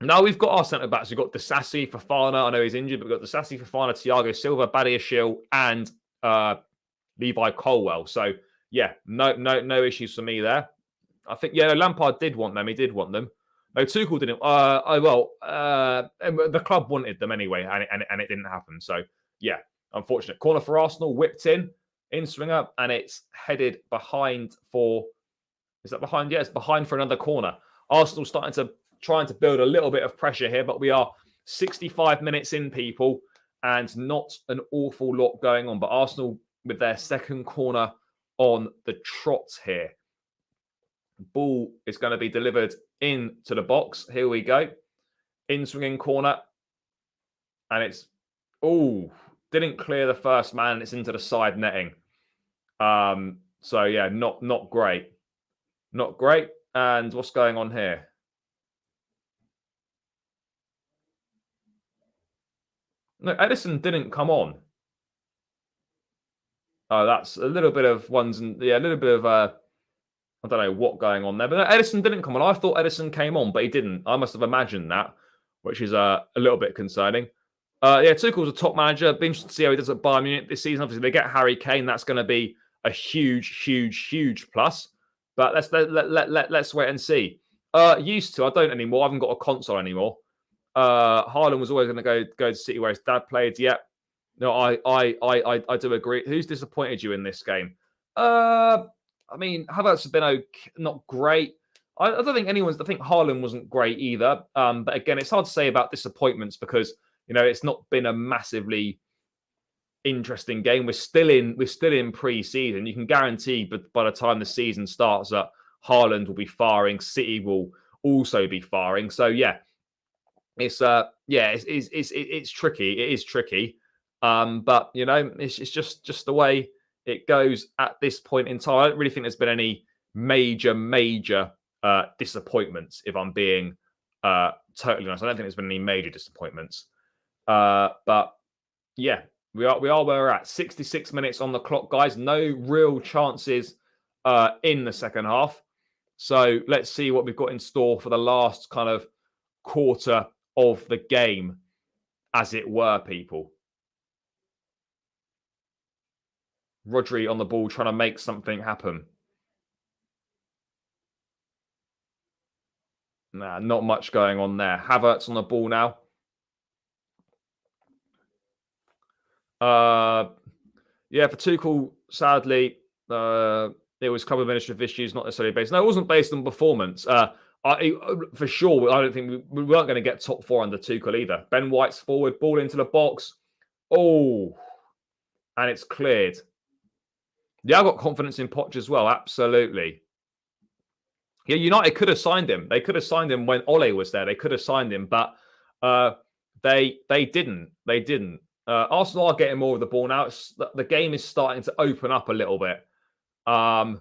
Now we've got our centre-backs. We've got Disasi, Fofana. I know he's injured, but we've got Disasi, Fofana, Thiago Silva, Badiashile, and Levi Colwell. So, yeah, no issues for me there. I think, yeah, Lampard did want them. He did want them. No, Tuchel didn't. The club wanted them anyway, and it didn't happen. So, yeah, unfortunate. Corner for Arsenal, whipped in swinger, and it's headed behind for... Is that behind? Yeah, it's behind for another corner. Arsenal trying to build a little bit of pressure here, but we are 65 minutes in, people, and not an awful lot going on. But Arsenal with their second corner on the trot here. Ball is going to be delivered into the box. Here we go. In swinging corner. And it's, didn't clear the first man. It's into the side netting. So yeah, not great. Not great. And what's going on here? No, Edison didn't come on. Oh, that's a little bit of a little bit of I don't know what going on there. But no, Edison didn't come on. I thought Edison came on, but he didn't. I must have imagined that, which is a little bit concerning. Yeah, Tuchel's a top manager. Be interested to see how he does at Bayern Munich this season. Obviously, they get Harry Kane. That's going to be a huge plus. But let's wait and see. Used to, I don't anymore. I haven't got a console anymore. Haaland was always going to go to City where his dad played. Yeah, no, I do agree. Who's disappointed you in this game? I mean, Havertz has been not great. I don't think anyone's. I think Haaland wasn't great either. But again, it's hard to say about disappointments because it's not been a massively interesting game. We're still in pre-season. You can guarantee, but by the time the season starts, that Haaland will be firing. City will also be firing. So yeah, it's tricky. It is tricky. But it's just the way it goes at this point in time. I don't really think there's been any major disappointments. If I'm being totally honest, I don't think there's been any major disappointments. But yeah, we are where we're at. 66 minutes on the clock, guys. No real chances in the second half. So let's see what we've got in store for the last kind of quarter of the game, as it were, people. Rodri on the ball trying to make something happen. Nah, not much going on there. Havertz on the ball now. Yeah, for Tuchel, sadly, it was a couple of administrative issues, not necessarily based. No, it wasn't based on performance. For sure, I don't think we weren't going to get top four under Tuchel either. Ben White's forward, ball into the box. Oh, and it's cleared. Yeah, I've got confidence in Poch as well. Absolutely. Yeah, United could have signed him. They could have signed him when Ole was there. They could have signed him, but they didn't. They didn't. Arsenal are getting more of the ball now. The game is starting to open up a little bit. I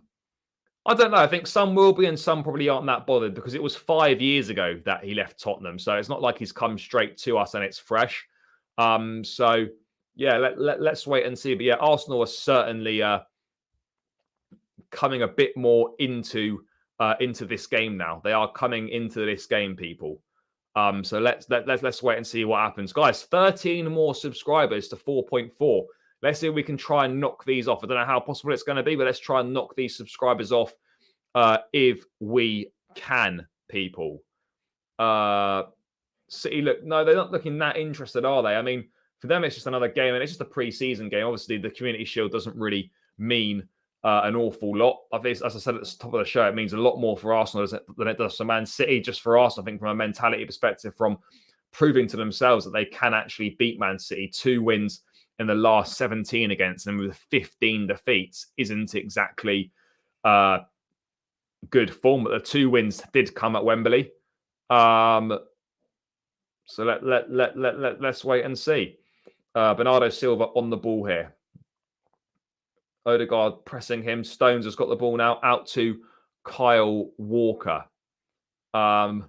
don't know. I think some will be and some probably aren't that bothered because it was 5 years ago that he left Tottenham. So it's not like he's come straight to us and it's fresh. So, yeah, let's wait and see. But yeah, Arsenal are certainly coming a bit more into this game now. They are coming into this game, people. So let's wait and see what happens. Guys, 13 more subscribers to 4.4. Let's see if we can try and knock these off. I don't know how possible it's going to be, but let's try and knock these subscribers off if we can, people. City look, no, they're not looking that interested, are they? I mean, for them, it's just another game, and it's just a pre-season game. Obviously, the Community Shield doesn't really mean an awful lot. As I said at the top of the show, it means a lot more for Arsenal than it does for Man City. Just for Arsenal, I think from a mentality perspective, from proving to themselves that they can actually beat Man City. 2 wins in the last 17 against them with 15 defeats isn't exactly good form, but the 2 wins did come at Wembley. So let's wait and see. Bernardo Silva on the ball here. Odegaard pressing him. Stones has got the ball now out to Kyle Walker. Yeah,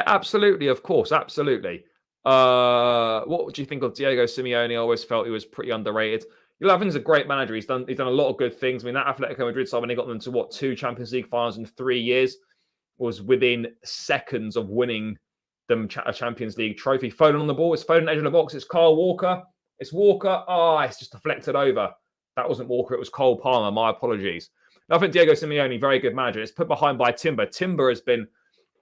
absolutely. Of course, absolutely. What would you think of Diego Simeone? I always felt he was pretty underrated. I think he's a great manager. He's done a lot of good things. I mean, that Atletico Madrid side, when he got them to 2 Champions League finals in 3 years, was within seconds of winning them a Champions League trophy. Foden on the ball. It's Foden edge of the box. It's Kyle Walker. It's Walker. It's just deflected over. That wasn't Walker. It was Cole Palmer. My apologies. I think Diego Simeone, very good manager. It's put behind by Timber. Timber has been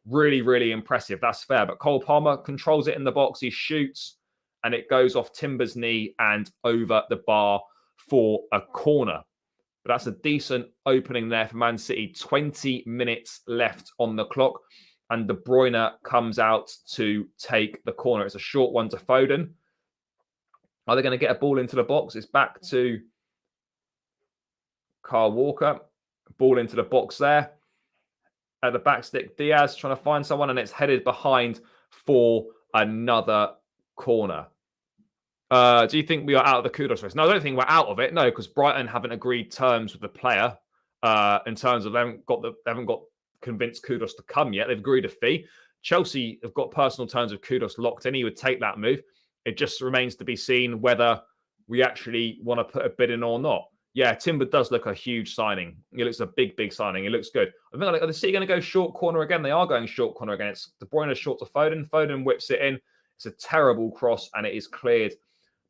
really, really impressive. That's fair. But Cole Palmer controls it in the box. He shoots, and it goes off Timber's knee and over the bar for a corner. But that's a decent opening there for Man City. 20 minutes left on the clock. And De Bruyne comes out to take the corner. It's a short one to Foden. Are they going to get a ball into the box? It's back to Kyle Walker. Ball into the box there. At the back stick, Diaz trying to find someone, and it's headed behind for another corner. Do you think we are out of the kudos race? No, I don't think we're out of it. No, because Brighton haven't agreed terms with the player in terms of they haven't got convinced Kudos to come yet. They've agreed a fee. Chelsea have got personal terms of Kudos locked in. He would take that move. It just remains to be seen whether we actually want to put a bid in or not. Yeah, Timber does look a huge signing. It looks a big signing. It looks good. I think, are the City going to go short corner again? They are going short corner again. It's De Bruyne short to Foden. Foden whips it in. It's a terrible cross, and it is cleared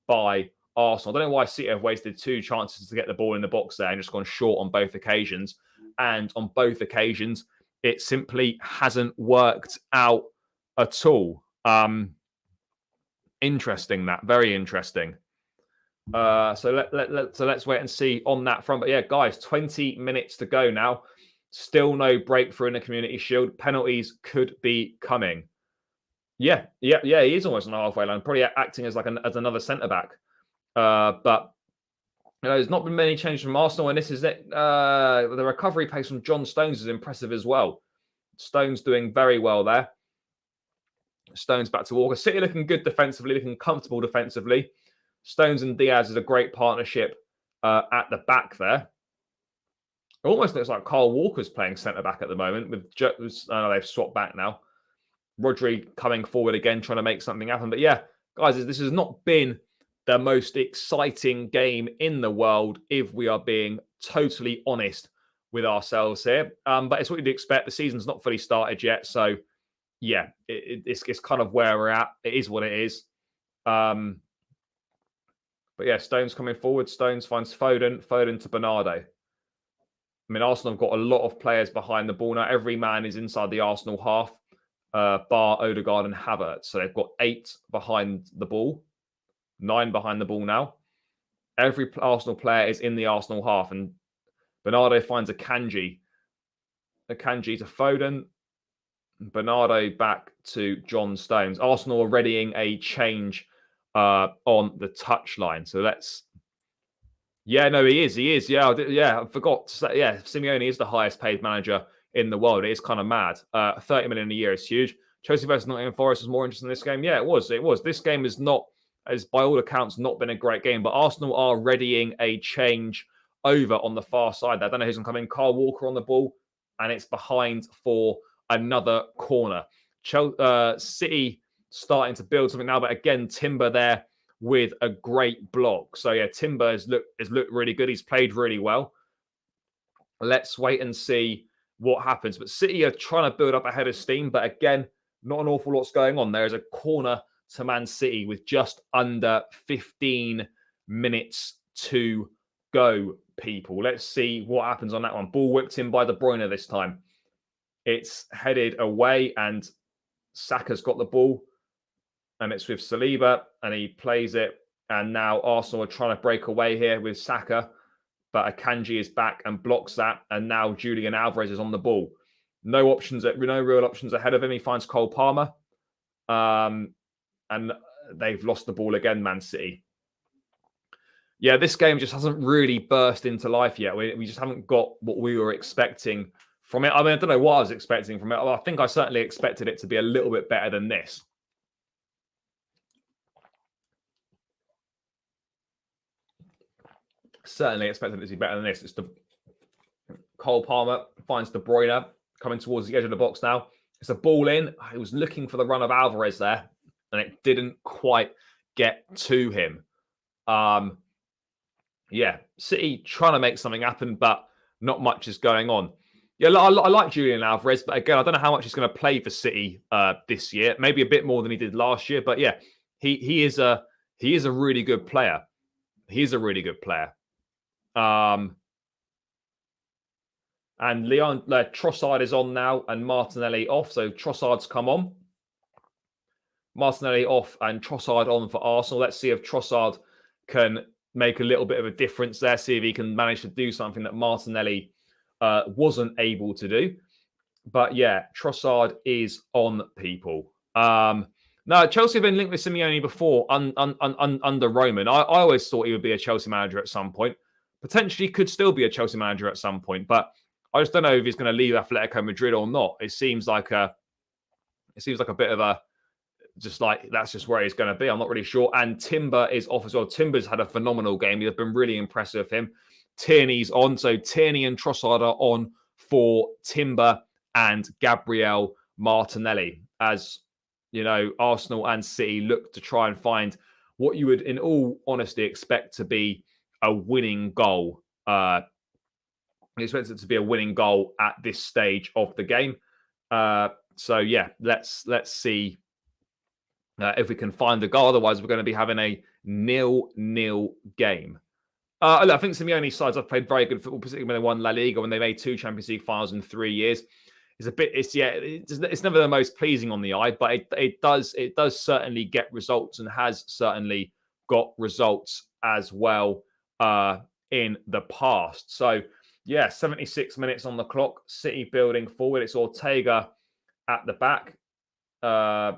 by Arsenal. I don't know why City have wasted 2 chances to get the ball in the box there and just gone short on both occasions. And on both occasions, it simply hasn't worked out at all. Interesting, that. Very interesting. So let's wait and see on that front. But yeah, guys, 20 minutes to go now. Still no breakthrough in the Community Shield. Penalties could be coming. Yeah. He is almost on the halfway line, probably acting as like as another centre back. But there's not been many changes from Arsenal, and this is it. The recovery pace from John Stones is impressive as well. Stones doing very well there. Stones back to Walker. City looking good defensively, looking comfortable defensively. Stones and Diaz is a great partnership at the back there. It almost looks like Kyle Walker's playing centre back at the moment. They've swapped back now. Rodri coming forward again, trying to make something happen. But yeah, guys, this has not been the most exciting game in the world, if we are being totally honest with ourselves here. But it's what you'd expect. The season's not fully started yet. So yeah, it's kind of where we're at. It is what it is. But yeah, Stones coming forward. Stones finds Foden. Foden to Bernardo. I mean, Arsenal have got a lot of players behind the ball now. Every man is inside the Arsenal half, bar Odegaard and Havertz. So they've got 8 behind the ball, 9 behind the ball now. Every Arsenal player is in the Arsenal half. And Bernardo finds Akanji. Akanji to Foden. Bernardo back to John Stones. Arsenal are readying a change on the touchline. So let's... Yeah, no, he is. Yeah, I forgot to say, yeah, Simeone is the highest paid manager in the world. It is kind of mad. 30 million a year is huge. Chelsea versus Nottingham Forest was more interesting in this game. Yeah, it was. This game has not, as by all accounts, not been a great game, but Arsenal are readying a change over on the far side. I don't know who's coming. Kyle Walker on the ball, and it's behind for another corner. City starting to build something now, but again, Timber there with a great block. So yeah, Timber has looked really good. He's played really well. Let's wait and see what happens. But City are trying to build up a head of steam, but again, not an awful lot's going on. There is a corner to Man City with just under 15 minutes to go, people. Let's see what happens on that one. Ball whipped in by De Bruyne this time. It's headed away, and Saka's got the ball. And it's with Saliba, and he plays it. And now Arsenal are trying to break away here with Saka. But Akanji is back and blocks that. And now Julian Alvarez is on the ball. No real options ahead of him. He finds Cole Palmer. And they've lost the ball again, Man City. Yeah, this game just hasn't really burst into life yet. We just haven't got what we were expecting from it. I mean, I don't know what I was expecting from it. I think I certainly expected it to be a little bit better than this. Certainly expected it to be better than this. It's Cole Palmer finds De Bruyne coming towards the edge of the box now. It's a ball in. He was looking for the run of Alvarez there, and it didn't quite get to him. Yeah, City trying to make something happen, but not much is going on. Yeah, I like Julian Alvarez, but again, I don't know how much he's going to play for City this year. Maybe a bit more than he did last year, but yeah, he is a really good player. He's a really good player. And Trossard is on now, and Martinelli off. So Trossard's come on. Martinelli off and Trossard on for Arsenal. Let's see if Trossard can make a little bit of a difference there. See if he can manage to do something that Martinelli wasn't able to do. But yeah, Trossard is on, people. No, Chelsea have been linked with Simeone before under Roman. I always thought he would be a Chelsea manager at some point. Potentially could still be a Chelsea manager at some point, but I just don't know if he's going to leave Atletico Madrid or not. It seems like a bit of a just like that's just where he's going to be. I'm not really sure. And Timber is off as well. Timber's had a phenomenal game. He's been really impressive with him. Tierney's on, so Tierney and Trossard are on for Timber and Gabriel Martinelli. As you know, Arsenal and City look to try and find what you would, in all honesty, expect to be a winning goal. I expect it to be a winning goal at this stage of the game. So yeah, let's see if we can find the goal. Otherwise, we're going to be having a 0-0 game. I think Simeone's sides have played very good football, particularly when they won La Liga, when they made 2 Champions League finals in 3 years. It's never the most pleasing on the eye, but it does certainly get results and has certainly got results as well in the past. So yeah, 76 minutes on the clock. City building forward. It's Ortega at the back. I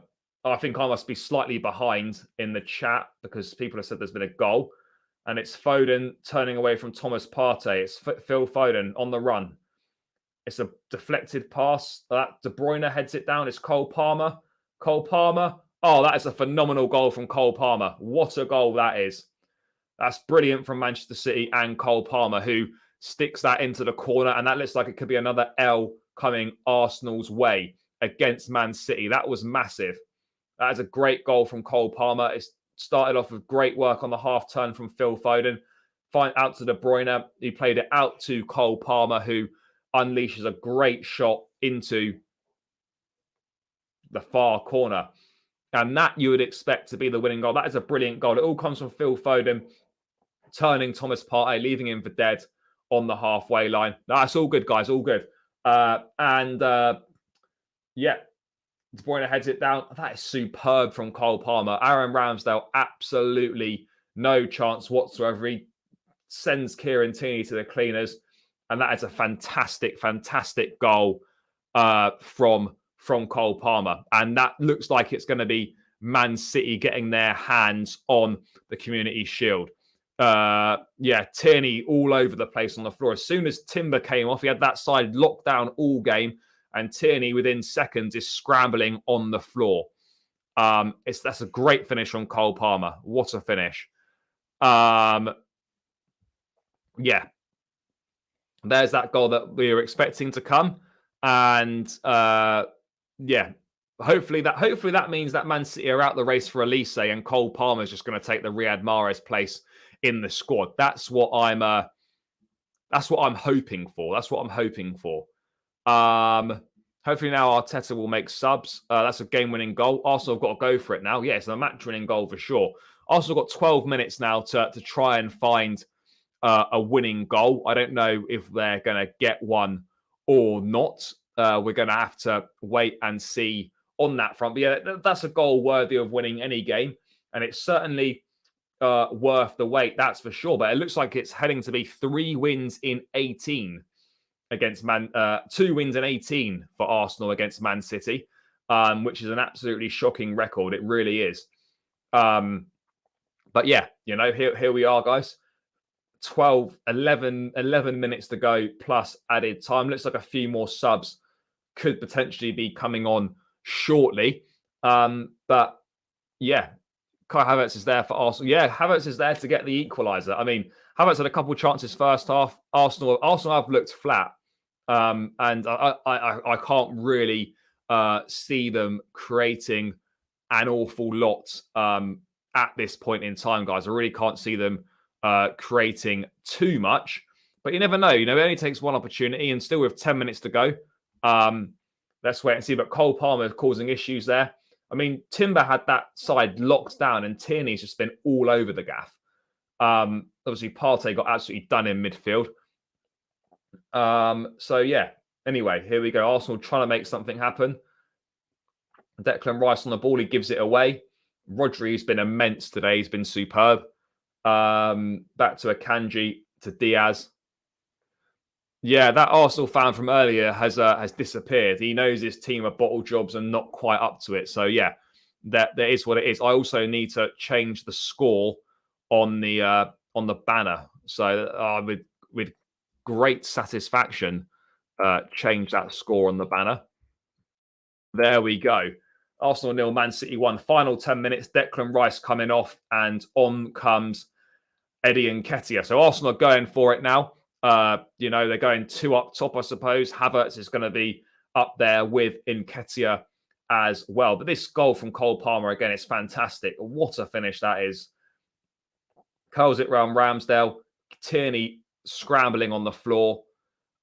think I must be slightly behind in the chat because people have said there's been a goal. And it's Foden turning away from Thomas Partey. It's Phil Foden on the run. It's a deflected pass. That De Bruyne heads it down. It's Cole Palmer. Cole Palmer. Oh, that is a phenomenal goal from Cole Palmer. What a goal that is. That's brilliant from Manchester City and Cole Palmer, who sticks that into the corner. And that looks like it could be another L coming Arsenal's way against Man City. That was massive. That is a great goal from Cole Palmer. It's started off with great work on the half turn from Phil Foden. Find out to De Bruyne. He played it out to Cole Palmer, who unleashes a great shot into the far corner. And that you would expect to be the winning goal. That is a brilliant goal. It all comes from Phil Foden turning Thomas Partey, leaving him for dead on the halfway line. That's all good, guys. All good. Yeah, De Bruyne heads it down. That is superb from Cole Palmer. Aaron Ramsdale, absolutely no chance whatsoever. He sends Kieran Tierney to the cleaners. And that is a fantastic, fantastic goal from Cole Palmer. And that looks like it's going to be Man City getting their hands on the Community Shield. Yeah, Tierney all over the place on the floor. As soon as Timber came off, he had that side locked down all game. And Tierney, within seconds, is scrambling on the floor. That's a great finish from Cole Palmer. What a finish. Yeah. There's that goal that we were expecting to come. And yeah, hopefully that means that Man City are out the race for Elise and Cole Palmer is just going to take the Riyad Mahrez place in the squad. That's what I'm hoping for. That's what I'm hoping for. Hopefully now Arteta will make subs. That's a game-winning goal. Arsenal have got to go for it now. Yeah, it's a match-winning goal for sure. Arsenal got 12 minutes now to try and find a winning goal. I don't know if they're going to get one or not. We're going to have to wait and see on that front. But yeah, that's a goal worthy of winning any game. And it's certainly worth the wait, that's for sure. But it looks like it's heading to be 3 wins in 18 against 2 wins in 18 for Arsenal against Man City, which is an absolutely shocking record. It really is. But yeah, here we are, guys. 11 minutes to go plus added time. Looks like a few more subs could potentially be coming on shortly. But yeah, Kai Havertz is there for Arsenal. Yeah, Havertz is there to get the equaliser. I mean, Havertz had a couple of chances first half. Arsenal have looked flat. And I can't really see them creating an awful lot at this point in time, guys. I really can't see them creating too much. But you never know. It only takes one opportunity, and still with 10 minutes to go. Let's wait and see. But Cole Palmer causing issues there. I mean, Timber had that side locked down, and Tierney's just been all over the gaff. Obviously, Partey got absolutely done in midfield. So yeah. Anyway, here we go. Arsenal trying to make something happen. Declan Rice on the ball. He gives it away. Rodri's been immense today. He's been superb. Back to Akanji, to Diaz. Yeah, that Arsenal fan from earlier has disappeared. He knows his team are bottle jobs and not quite up to it. So yeah, that is what it is. I also need to change the score on the banner. So with great satisfaction, change that score on the banner. There we go. Arsenal 0, Man City 1. Final 10 minutes. Declan Rice coming off, and on comes Eddie Nketiah. So Arsenal are going for it now. They're going 2 up top, I suppose. Havertz is going to be up there with Nketiah as well. But this goal from Cole Palmer, again, it's fantastic. What a finish that is. Curls it round Ramsdale. Tierney scrambling on the floor.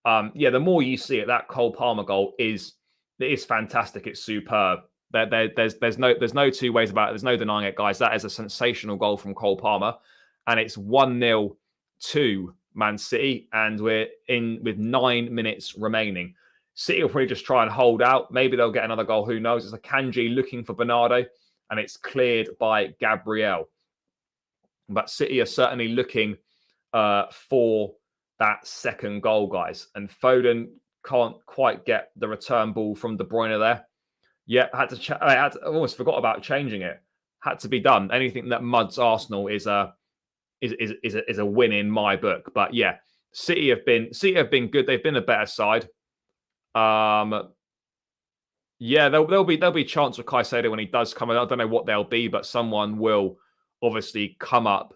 The more you see it, that Cole Palmer goal is fantastic. It's superb. There's no two ways about it. There's no denying it, guys. That is a sensational goal from Cole Palmer. And it's 1-0 to Man City, and we're in with 9 minutes remaining. City will probably just try and hold out. Maybe they'll get another goal. Who knows? It's a Akanji looking for Bernardo, and it's cleared by Gabriel. But City are certainly looking for that second goal, guys. And Foden can't quite get the return ball from De Bruyne there. Yeah, I almost forgot about changing it. Had to be done. Anything that muds Arsenal is a win in my book. But yeah, City have been good. They've been a better side. Yeah, there'll be a chance for Caicedo when he does come. I don't know what they'll be, but someone will obviously come up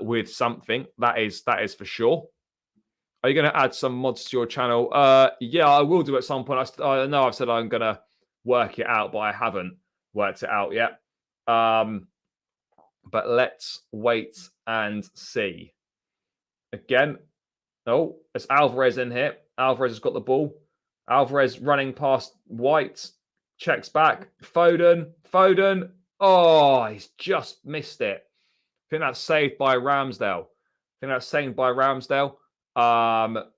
with something. That is for sure. Are you going to add some mods to your channel? Yeah, I will do at some point. I know I've said I'm going to work it out, but I haven't worked it out yet. But let's wait and see. Again, oh, it's Alvarez in here. Alvarez has got the ball. Alvarez running past White. Checks back. Foden. Oh, he's just missed it. I think that's saved by Ramsdale. But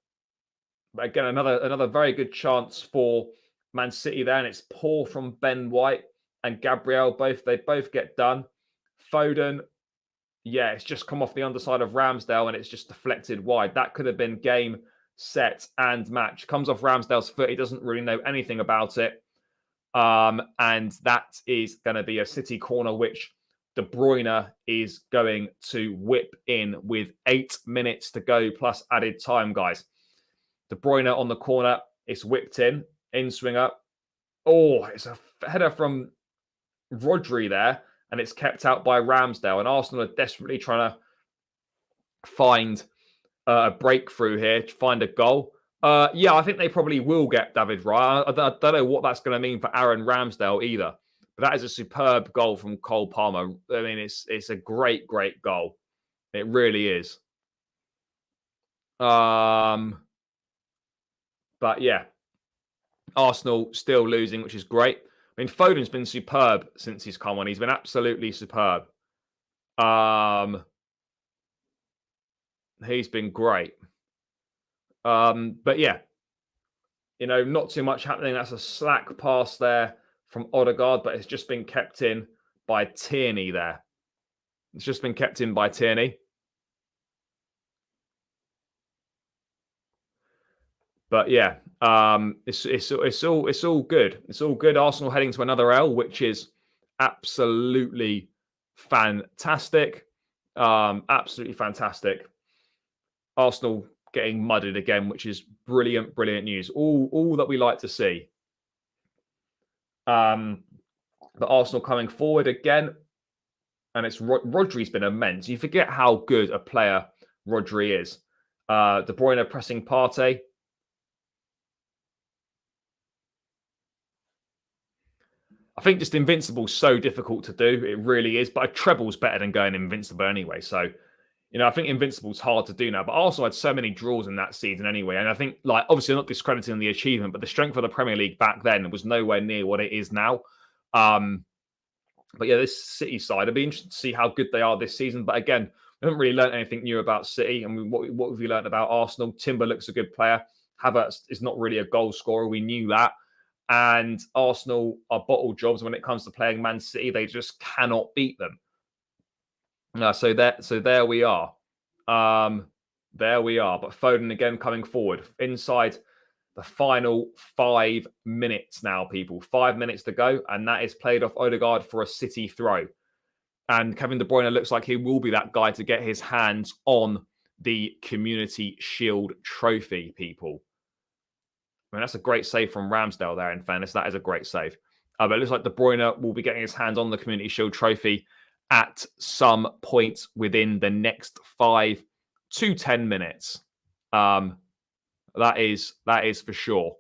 again, another very good chance for Man City there, and it's poor from Ben White and Gabriel. They both get done. Foden, yeah, it's just come off the underside of Ramsdale and it's just deflected wide. That could have been game, set, and match. Comes off Ramsdale's foot. He doesn't really know anything about it. And that is going to be a City corner, which De Bruyne is going to whip in with 8 minutes to go plus added time, guys. De Bruyne on the corner. It's whipped in swinger. Oh, it's a header from Rodri there, and it's kept out by Ramsdale. And Arsenal are desperately trying to find a breakthrough here to find a goal. Yeah, I think they probably will get David Raya. I don't know what that's going to mean for Aaron Ramsdale either. But that is a superb goal from Cole Palmer. I mean, it's a great goal. It really is. But yeah, Arsenal still losing, which is great. I mean, Foden's been superb since he's come on. He's been absolutely superb. He's been great. But yeah, not too much happening. That's a slack pass there from Odegaard, but it's just been kept in by Tierney there. It's just been kept in by Tierney. But yeah, it's all good. It's all good. Arsenal heading to another L, which is absolutely fantastic. Absolutely fantastic. Arsenal getting mudded again, which is brilliant news. All that we like to see. But Arsenal coming forward again, and it's Rodri's been immense. You forget how good a player Rodri is. De Bruyne pressing Partey. I think just Invincible's so difficult to do. It really is. But a treble's better than going Invincible anyway. So, I think Invincible's hard to do now. But Arsenal had so many draws in that season anyway. And I think, obviously, I'm not discrediting the achievement, but the strength of the Premier League back then was nowhere near what it is now. But yeah, this City side, it'd be interesting to see how good they are this season. But again, we haven't really learned anything new about City. I mean, what have we learned about Arsenal? Timber looks a good player. Havertz is not really a goal scorer. We knew that. And Arsenal are bottle jobs when it comes to playing Man City. They just cannot beat them. So there we are. There we are. But Foden again coming forward inside the final 5 minutes now, people. 5 minutes to go, and that is played off Odegaard for a City throw. And Kevin De Bruyne looks like he will be that guy to get his hands on the Community Shield trophy, people. I mean, that's a great save from Ramsdale there, in fairness. That is a great save. But it looks like De Bruyne will be getting his hands on the Community Shield trophy at some point within the next 5 to 10 minutes. That is for sure.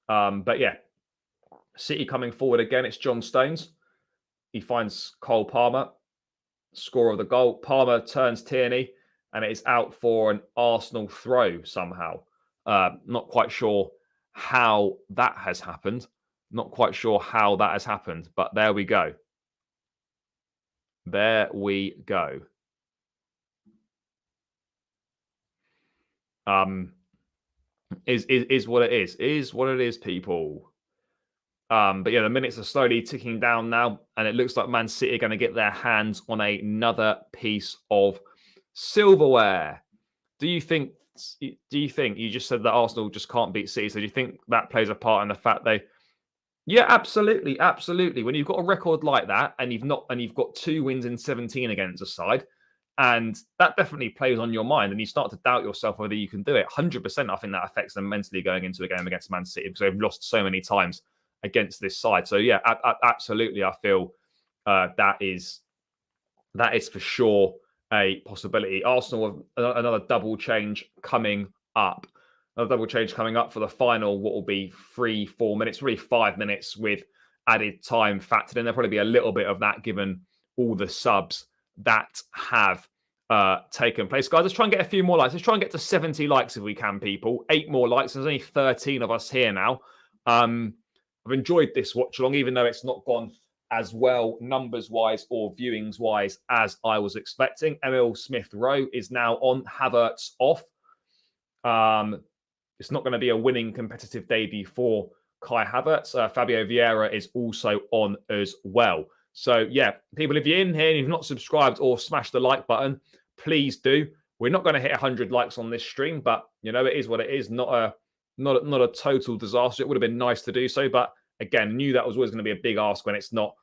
But yeah, City coming forward again. It's John Stones. He finds Cole Palmer, score of the goal. Palmer turns Tierney, and it is out for an Arsenal throw somehow. Not quite sure how that has happened. But there we go. There we go. Is what it is. Is what it is, people. But yeah, the minutes are slowly ticking down now, and it looks like Man City are going to get their hands on another piece of Silverware. Do you think you just said that Arsenal just can't beat City? So do you think that plays a part in the fact they? Yeah, absolutely, absolutely. When you've got a record like that, and you've got 2 wins in 17 against a side, and that definitely plays on your mind, and you start to doubt yourself whether you can do it. 100%, I think that affects them mentally going into a game against Man City because they've lost so many times against this side. So yeah, absolutely, I feel that is for sure a possibility. Arsenal have another double change coming up. Another double change coming up for the final, what will be 3-4 minutes, really 5 minutes with added time factored in. There'll probably be a little bit of that given all the subs that have taken place. Guys, let's try and get a few more likes. Let's try and get to 70 likes if we can, people. 8 more likes. There's only 13 of us here now. I've enjoyed this watch along, even though it's not gone as well numbers-wise or viewings-wise as I was expecting. Emil Smith-Rowe is now on. Havertz off. It's not going to be a winning competitive debut for Kai Havertz. Fabio Vieira is also on as well. So, yeah, people, if you're in here and you've not subscribed or smashed the like button, please do. We're not going to hit 100 likes on this stream, but, you know, it is what it is. Not a total disaster. It would have been nice to do so, but, again, knew that was always going to be a big ask when it's not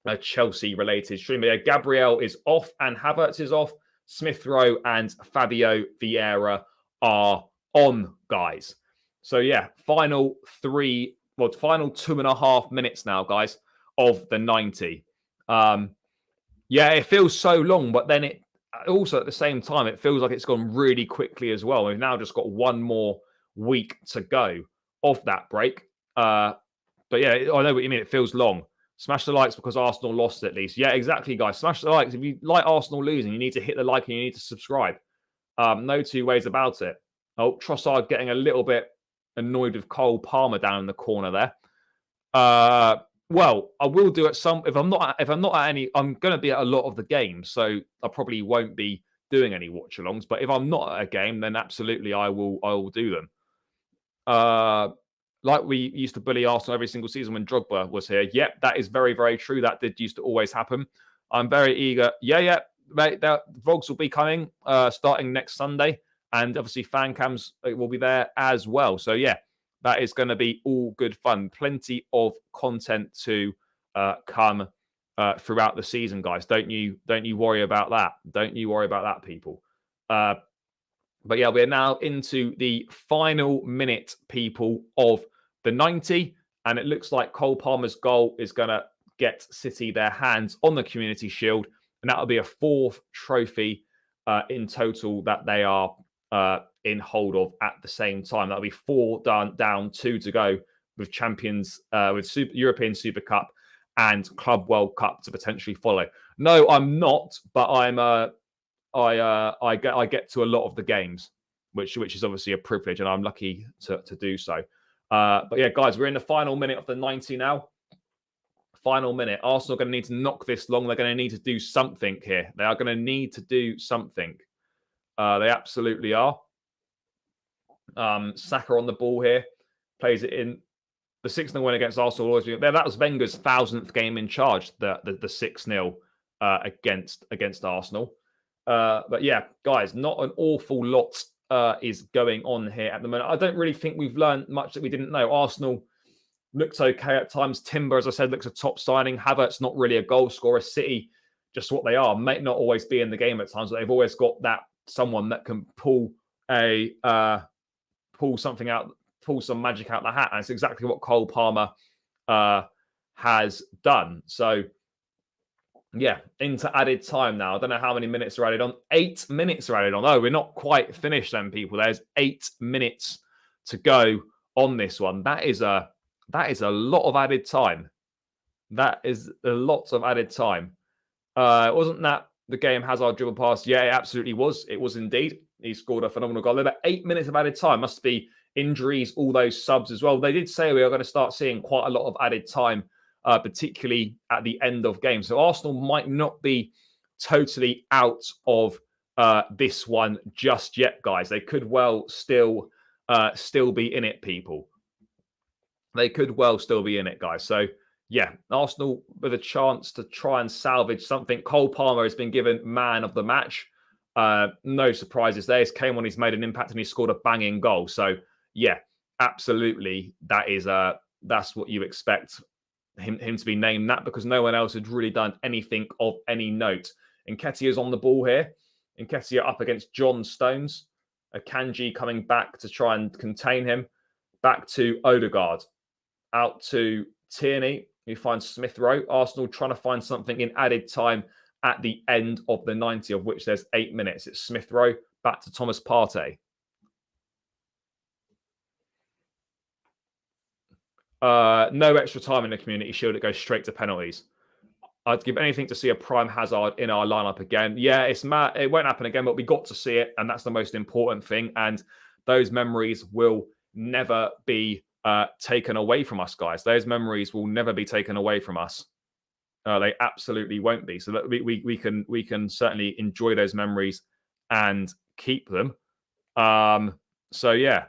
a Chelsea-related stream. But yeah, Gabriel is off and Havertz is off. Smith-Rowe and Fabio Vieira are on, guys. So yeah, final 2.5 minutes now, guys, of the 90. Yeah, it feels so long, but then it also at the same time, it feels like it's gone really quickly as well. We've now just got one more week to go of that break. But yeah, I know what you mean. It feels long. Smash the likes because Arsenal lost at least. Yeah, exactly, guys. Smash the likes. If you like Arsenal losing, you need to hit the like and you need to subscribe. No two ways about it. Oh, Trossard getting a little bit annoyed with Cole Palmer down in the corner there. Well, I will do it some. If I'm not at any, I'm going to be at a lot of the games, so I probably won't be doing any watch-alongs. But if I'm not at a game, then absolutely I will do them. Like we used to bully Arsenal every single season when Drogba was here. Yep, that is very, very true. That did used to always happen. I'm very eager. Yeah, mate. The vlogs will be coming starting next Sunday. And obviously fan cams will be there as well. So yeah, that is going to be all good fun. Plenty of content to come throughout the season, guys. Don't you worry about that. Don't you worry about that, people. But yeah, we're now into the final minute, people, of the 90. And it looks like Cole Palmer's goal is going to get City their hands on the Community Shield. And that'll be a 4th trophy in total that they are in hold of at the same time. That'll be 4 down, 2 to go with champions, with European Super Cup and Club World Cup to potentially follow. No, I'm not, but I get to a lot of the games, which is obviously a privilege, and I'm lucky to do so. But yeah, guys, we're in the final minute of the 90 now. Final minute. Arsenal are going to need to knock this long. They're going to need to do something here. They are going to need to do something. They absolutely are. Saka on the ball here. Plays it in. The 6-0 win against Arsenal will always be there. That was Wenger's 1000th game in charge, the 6-0 against Arsenal. But yeah, guys, not an awful lot is going on here at the moment. I don't really think we've learned much that we didn't know. Arsenal looks okay at times. Timber, as I said, looks a top signing. Havertz, not really a goal scorer. City, just what they are. Might not always be in the game at times, but they've always got that someone that can pull something out, pull some magic out the hat. And it's exactly what Cole Palmer has done. So yeah, into added time now. I don't know how many minutes are added on. 8 minutes are added on. Oh, we're not quite finished then, people. There's 8 minutes to go on this one. That is a lot of added time. That is a lot of added time. Wasn't that the game Hazard dribble past? Yeah, it absolutely was. It was indeed. He scored a phenomenal goal. About 8 minutes of added time. Must be injuries, all those subs as well. They did say we are going to start seeing quite a lot of added time, particularly at the end of games. So Arsenal might not be totally out of this one just yet, guys. They could well still be in it, people. They could well still be in it, guys. So yeah, Arsenal with a chance to try and salvage something. Cole Palmer has been given man of the match. No surprises there. It's came when he's made an impact and he scored a banging goal. So yeah, absolutely, that's what you expect him to be named that, because no one else had really done anything of any note. Nketiah's on the ball here. Nketiah up against John Stones. Akanji coming back to try and contain him. Back to Odegaard. Out to Tierney, who finds Smith Rowe. Arsenal trying to find something in added time at the end of the 90, of which there's 8 minutes. It's Smith Rowe back to Thomas Partey. No extra time in the Community Shield. It goes straight to penalties. I'd give anything to see a prime Hazard in our lineup again. Yeah, it's mad. It won't happen again, but we got to see it, and that's the most important thing. And those memories will never be taken away from us, guys. Those memories will never be taken away from us. They absolutely won't be. So that we can certainly enjoy those memories and keep them. So yeah.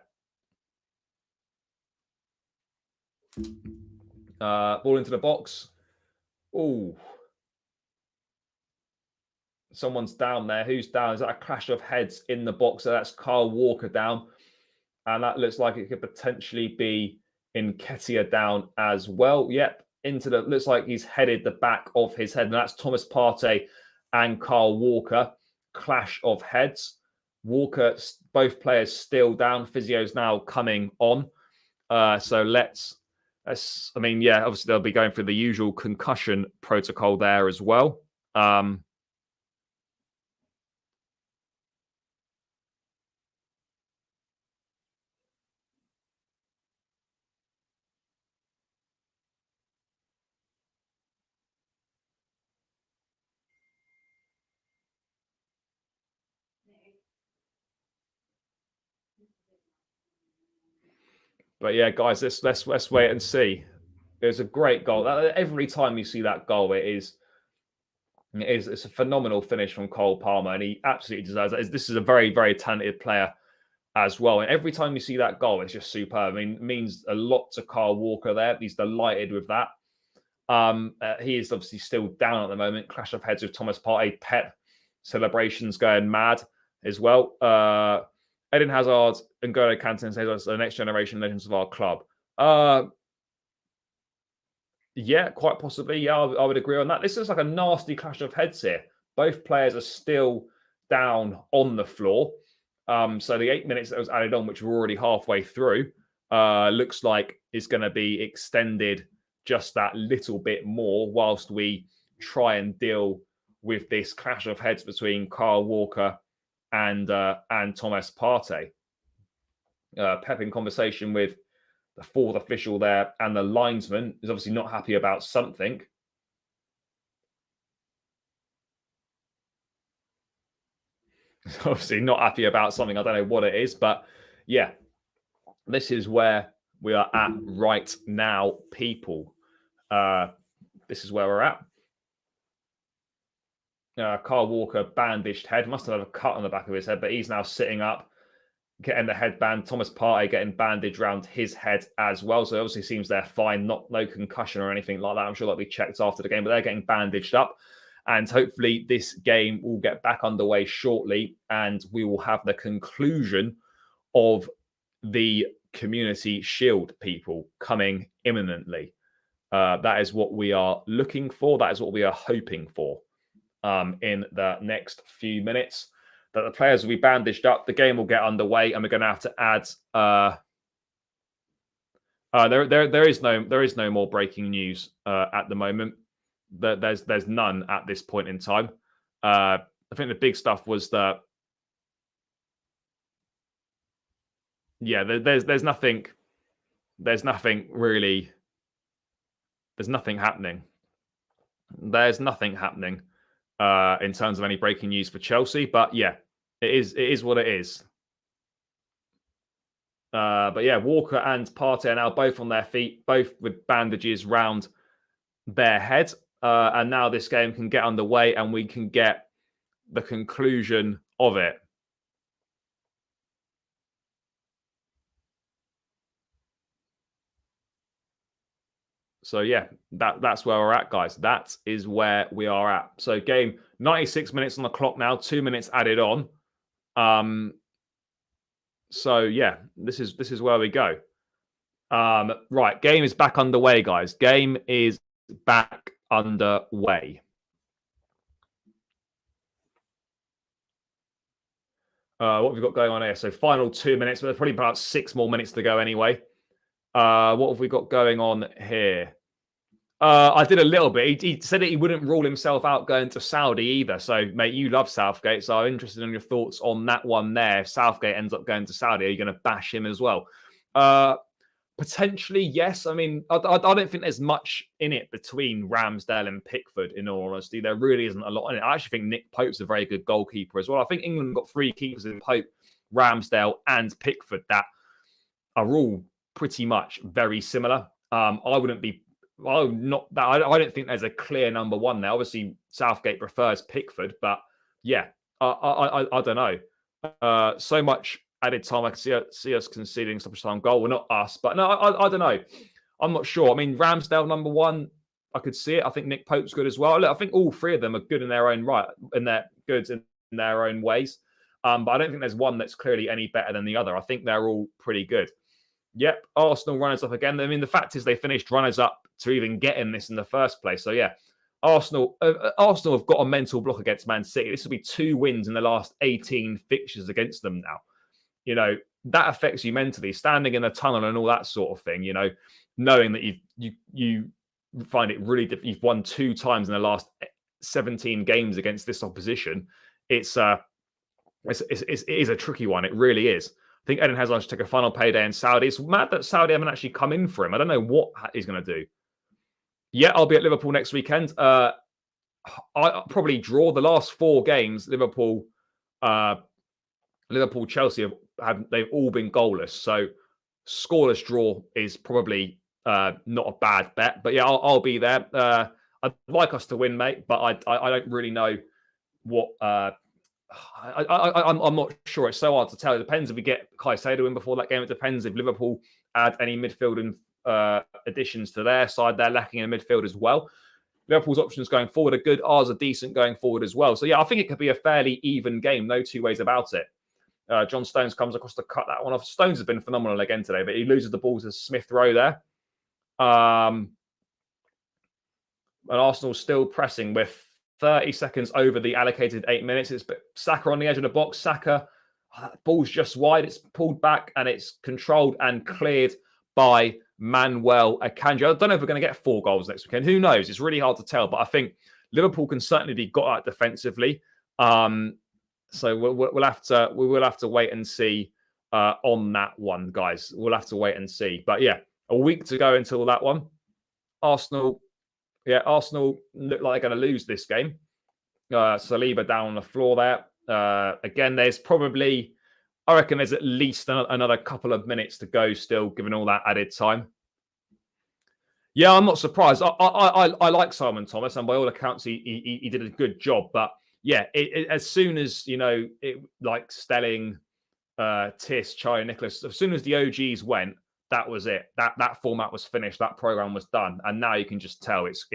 Ball into the box. Oh, someone's down there. Who's down? Is that a clash of heads in the box? So that's Kyle Walker down. And that looks like it could potentially be Nketiah down as well. Yep, looks like he's headed the back of his head. And that's Thomas Partey and Kyle Walker. Clash of heads. Walker, both players still down. Physio's now coming on. So I mean, yeah, obviously they'll be going through the usual concussion protocol there as well. But yeah, guys, let's wait and see. It was a great goal. Every time you see that goal, it's a phenomenal finish from Cole Palmer, and he absolutely deserves it. This is a very, very talented player as well. And every time you see that goal, it's just superb. I mean, it means a lot to Kyle Walker there. He's delighted with that. He is obviously still down at the moment. Clash of heads with Thomas Partey. Pep celebrations going mad as well. Eden Hazard and N'Golo Kante says the next generation legends of our club. Yeah, quite possibly. Yeah, I would agree on that. This is like a nasty clash of heads here. Both players are still down on the floor. So the 8 minutes that was added on, which we're already halfway through, looks like is going to be extended just that little bit more whilst we try and deal with this clash of heads between Kyle Walker and Thomas Partey. Pep in conversation with the fourth official there, and the linesman is obviously not happy about something. Obviously not happy about something. I don't know what it is, but yeah, this is where we are at right now, people. This is where we're at. Kyle Walker, bandaged head, must have had a cut on the back of his head, but he's now sitting up, getting the headband. Thomas Partey getting bandage around his head as well. So it obviously seems they're fine, no concussion or anything like that. I'm sure that'll be checked after the game, but they're getting bandaged up. And hopefully this game will get back underway shortly, and we will have the conclusion of the Community Shield, people, coming imminently. That is what we are looking for. That is what we are hoping for in the next few minutes. That the players will be bandaged up, the game will get underway, and we're going to have to add. There is no more breaking news at the moment. There's none at this point in time. I think the big stuff was that. Yeah, there's nothing. There's nothing really. There's nothing happening. There's nothing happening in terms of any breaking news for Chelsea. But yeah, it is what it is. But yeah, Walker and Partey are now both on their feet, both with bandages round their head. And now this game can get underway and we can get the conclusion of it. So yeah, that's where we're at, guys. That is where we are at. So game 96 minutes on the clock now, 2 minutes added on. So yeah, this is where we go. Right, game is back underway, guys. Game is back underway. What have we got going on here? So final 2 minutes, but there's probably about 6 more minutes to go anyway. What have we got going on here? I did a little bit. He said that he wouldn't rule himself out going to Saudi either. So, mate, you love Southgate. So I'm interested in your thoughts on that one there. If Southgate ends up going to Saudi, are you going to bash him as well? Potentially, yes. I mean, I don't think there's much in it between Ramsdale and Pickford, in all honesty. There really isn't a lot in it. I actually think Nick Pope's a very good goalkeeper as well. I think England got 3 keepers in Pope, Ramsdale, and Pickford that are all pretty much very similar. I don't think there's a clear number one there. Obviously, Southgate prefers Pickford, but yeah, I don't know. So much added time. I can see us conceding stoppage time goal. Well, not us, but no, I don't know. I'm not sure. I mean, Ramsdale number one, I could see it. I think Nick Pope's good as well. Look, I think all 3 of them are good in their own right, and they're good in their own ways. But I don't think there's one that's clearly any better than the other. I think they're all pretty good. Yep, Arsenal runners up again. I mean, the fact is they finished runners up to even get in this in the first place. So yeah, Arsenal have got a mental block against Man City. This will be 2 wins in the last 18 fixtures against them now. You know, that affects you mentally, standing in the tunnel and all that sort of thing, you know, knowing that you find it really difficult. You've won 2 times in the last 17 games against this opposition. It is a tricky one. It really is. I think Eden Hazard should take a final payday in Saudi. It's mad that Saudi haven't actually come in for him. I don't know what he's going to do. Yeah, I'll be at Liverpool next weekend. I'll probably draw the last 4 games. Liverpool, Chelsea they've all been goalless. So scoreless draw is probably not a bad bet. But yeah, I'll be there. I'd like us to win, mate, but I don't really know what. I'm not sure. It's so hard to tell. It depends if we get Caicedo in before that game. It depends if Liverpool add any midfield and additions to their side. They're lacking in midfield as well. Liverpool's options going forward are good. Ours are decent going forward as well. So yeah, I think it could be a fairly even game. No 2 ways about it. John Stones comes across to cut that one off. Stones has been phenomenal again today, but he loses the ball to Smith Rowe there. And Arsenal still pressing with 30 seconds over the allocated 8 minutes. It's Saka on the edge of the box. Saka, ball's just wide. It's pulled back and it's controlled and cleared by Manuel Akanji. I don't know if we're going to get 4 goals next weekend. Who knows? It's really hard to tell. But I think Liverpool can certainly be got at defensively. So we will have to wait and see on that one, guys. We'll have to wait and see. But yeah, a week to go until that one. Arsenal look like they're going to lose this game. Saliba down on the floor there. Again, there's probably, I reckon there's at least another couple of minutes to go still, given all that added time. Yeah, I'm not surprised. I like Simon Thomas, and by all accounts, he did a good job. But yeah, as soon as, you know, like Stelling, Tiss, Chai, Nicholas, as soon as the OGs went, that was it. That format was finished. That program was done, and now you can just tell it's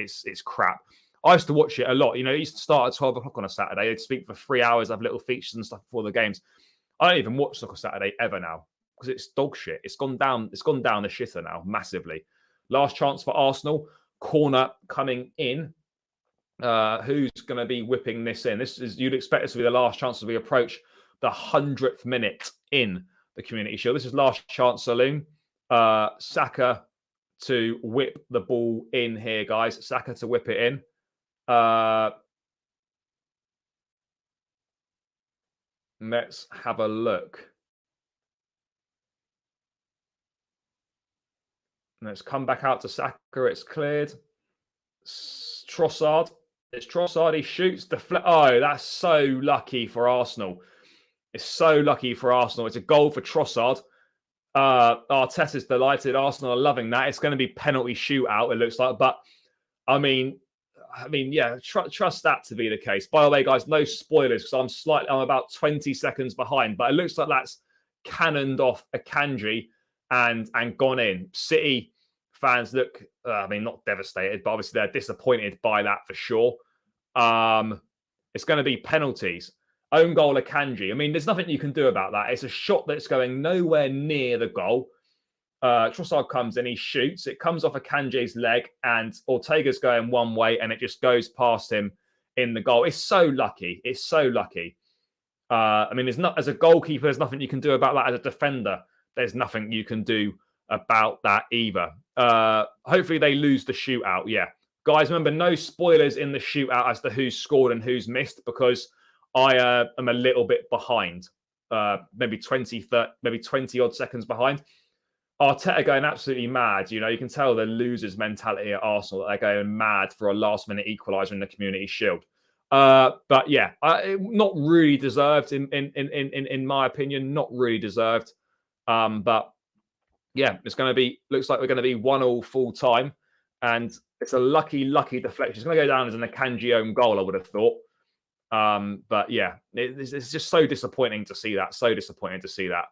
crap. I used to watch it a lot. You know, it used to start at 12 o'clock on a Saturday. They'd speak for 3 hours, have little features and stuff before the games. I don't even watch Soccer Saturday ever now because it's dog shit. It's gone down the shitter now massively. Last chance for Arsenal. Corner coming in. Who's going to be whipping this in? You'd expect this to be the last chance as we approach the 100th minute in the Community Shield. This is last chance saloon. Saka to whip the ball in here, guys. Saka to whip it in. Let's have a look. Let's come back out to Saka. It's cleared. Trossard. It's Trossard. He shoots. Oh, that's so lucky for Arsenal. It's so lucky for Arsenal. It's a goal for Trossard. Arteta's delighted. Arsenal are loving that. It's going to be penalty shootout, it looks like. But, I mean, yeah, trust that to be the case. By the way, guys, no spoilers because I'm about 20 seconds behind. But it looks like that's cannoned off Akanji and gone in. City fans look, I mean, not devastated, but obviously they're disappointed by that for sure. It's going to be penalties. Own goal, Akanji. I mean, there's nothing you can do about that. It's a shot that's going nowhere near the goal. Trossard comes and he shoots. It comes off Akanji's leg, and Ortega's going one way, and it just goes past him in the goal. It's so lucky. It's so lucky. I mean, there's not, as a goalkeeper, there's nothing you can do about that. As a defender, there's nothing you can do about that either. Hopefully they lose the shootout. Yeah. Guys, remember, no spoilers in the shootout as to who's scored and who's missed, because I am a little bit behind. Maybe 20 odd seconds behind. Arteta going absolutely mad. You know, you can tell the losers' mentality at Arsenal. They're going mad for a last-minute equaliser in the Community Shield. But yeah, not really deserved in my opinion. Not really deserved. But yeah, it's going to be. Looks like we're going to be 1-1 full time, and it's a lucky deflection. It's going to go down as an Akanji own goal, I would have thought. But yeah, it's just so disappointing to see that. So disappointing to see that.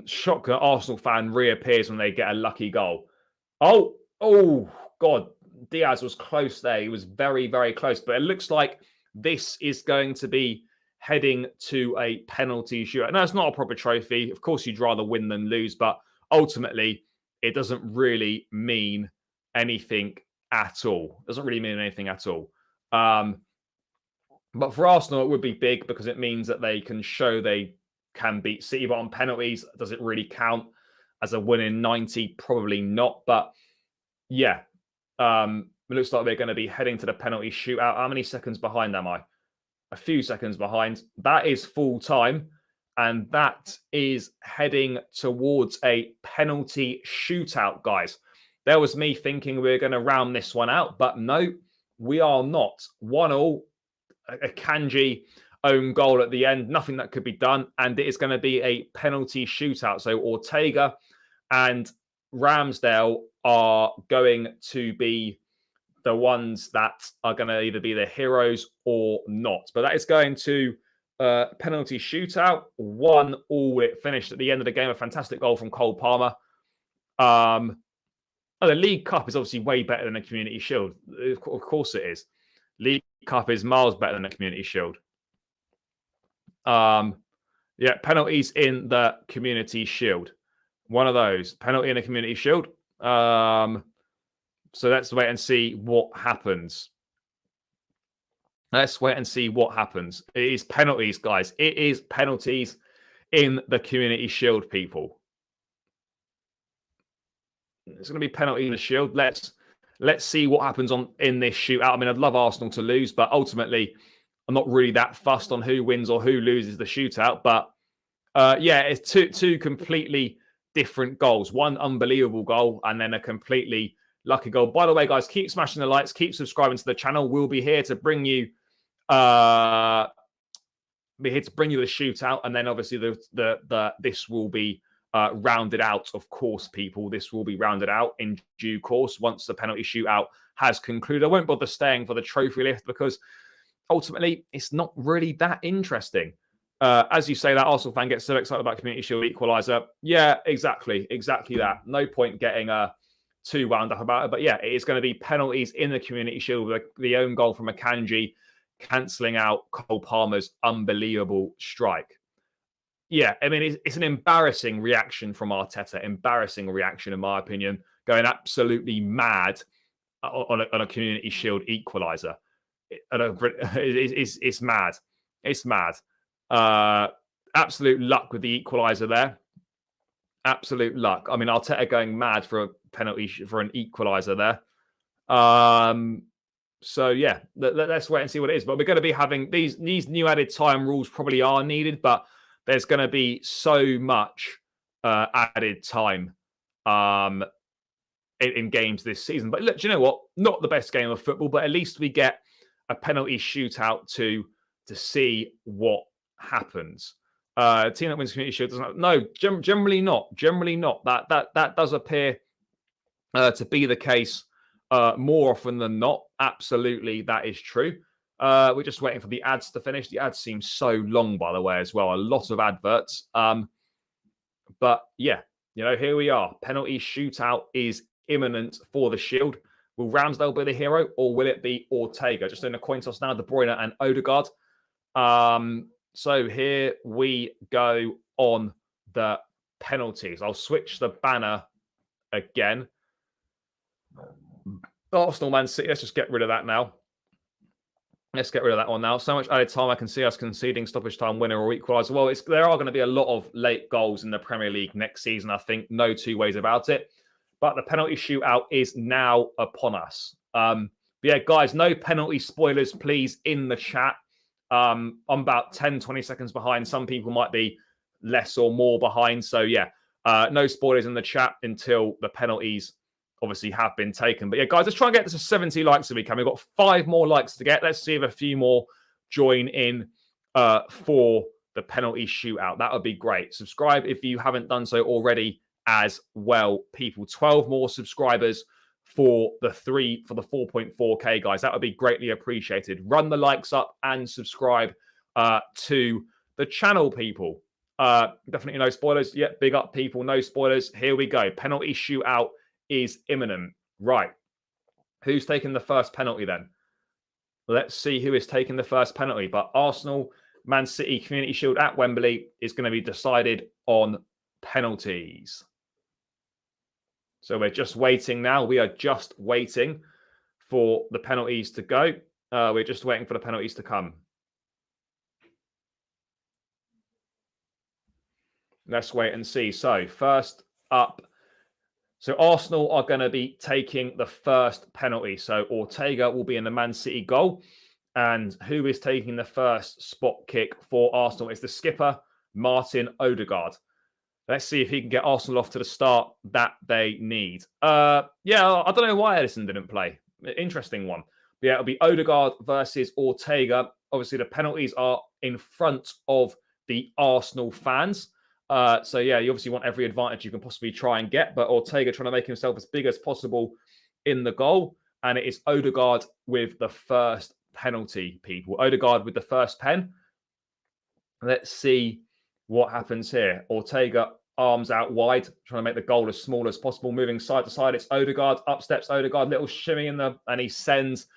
Shocker Arsenal fan reappears when they get a lucky goal. Oh God, Diaz was close there. He was very, very close. But it looks like this is going to be heading to a penalty shootout. No, it's not a proper trophy. Of course, you'd rather win than lose, but ultimately, it doesn't really mean anything at all. It doesn't really mean anything at all. But for Arsenal, it would be big because it means that they can show they can beat City. But on penalties, does it really count as a win in 90? Probably not. But yeah, it looks like they're going to be heading to the penalty shootout. How many seconds behind am I? A few seconds behind. That is full time. And that is heading towards a penalty shootout, guys. There was me thinking we were going to round this one out, but no, we are not. 1-1, a Kanji own goal at the end, nothing that could be done, and it is going to be a penalty shootout. So Ortega and Ramsdale are going to be the ones that are going to either be the heroes or not. But that is going to penalty shootout. 1-1 it finished at the end of the game. A fantastic goal from Cole Palmer. The League Cup is obviously way better than the Community Shield. Of course it is. League Cup is miles better than the Community Shield. Yeah, penalties in the Community Shield. One of those. Penalty in the Community Shield. So let's wait and see what happens. Let's wait and see what happens. It is penalties, guys. It is penalties in the Community Shield, people. It's going to be penalty in the Shield. Let's see what happens in this shootout. I mean, I'd love Arsenal to lose, but ultimately, I'm not really that fussed on who wins or who loses the shootout. But yeah, it's two completely different goals. One unbelievable goal, and then a completely lucky goal. By the way, guys, keep smashing the likes, keep subscribing to the channel. We'll be here to bring you the shootout, and then obviously this will be rounded out. Of course, people, this will be rounded out in due course once the penalty shootout has concluded. I won't bother staying for the trophy lift because ultimately it's not really that interesting. As you say, that Arsenal fan gets so excited about Community Shield equaliser. Yeah, exactly that. No point getting too wound up about it. But yeah, it is going to be penalties in the Community Shield with the own goal from Akanji cancelling out Cole Palmer's unbelievable strike. Yeah, I mean, it's an embarrassing reaction from Arteta. Embarrassing reaction, in my opinion. Going absolutely mad on a Community Shield equaliser. It's mad. It's mad. Absolute luck with the equaliser there. Absolute luck. I mean, Arteta going mad for a penalty for an equaliser there. So yeah, let's wait and see what it is. But we're going to be having these new added time rules. Probably are needed, but there's going to be so much added time in games this season. But look, do you know what? Not the best game of football, but at least we get a penalty shootout to see what happens. Team that wins Community Shield doesn't. No, generally not. Generally not. That does appear to be the case more often than not. Absolutely, that is true. We're just waiting for the ads to finish. The ads seem so long, by the way, as well. A lot of adverts. But yeah, here we are. Penalty shootout is imminent for the Shield. Will Ramsdale be the hero or will it be Ortega? Just in a coin toss now, De Bruyne and Odegaard. So here we go on the penalties. I'll switch the banner again. Arsenal, Man City. Let's just get rid of that now. Let's get rid of that one now. So much added time. I can see us conceding stoppage time winner or equaliser. Well, there are going to be a lot of late goals in the Premier League next season, I think. No two ways about it. But the penalty shootout is now upon us. But yeah, guys, no penalty spoilers, please, in the chat. I'm about 10, 20 seconds behind. Some people might be less or more behind. So yeah, no spoilers in the chat until the penalties obviously have been taken. But yeah, guys, let's try and get this to 70 likes if we can. We've got 5 more likes to get. Let's see if a few more join in for the penalty shootout. That would be great. Subscribe if you haven't done so already as well, people. 12 more subscribers for the 4.4K, guys. That would be greatly appreciated. Run the likes up and subscribe to the channel, people. Definitely no spoilers. Yeah, big up, people. No spoilers. Here we go. Penalty shootout is imminent. Right. Who's taking the first penalty then? Let's see who is taking the first penalty. But Arsenal, Man City, Community Shield at Wembley is going to be decided on penalties. So we're just waiting now. We are just waiting for the penalties to go. We're just waiting for the penalties to come. Let's wait and see. So first up, so Arsenal are going to be taking the first penalty. So Ortega will be in the Man City goal. And who is taking the first spot kick for Arsenal? It's the skipper, Martin Odegaard. Let's see if he can get Arsenal off to the start that they need. Yeah, I don't know why Edison didn't play. Interesting one. But yeah, it'll be Odegaard versus Ortega. Obviously, the penalties are in front of the Arsenal fans. So yeah, you obviously want every advantage you can possibly try and get. But Ortega trying to make himself as big as possible in the goal. And it is Odegaard with the first penalty, people. Odegaard with the first pen. Let's see what happens here. Ortega arms out wide, trying to make the goal as small as possible, moving side to side. It's Odegaard, up steps Odegaard, little shimmy and he sends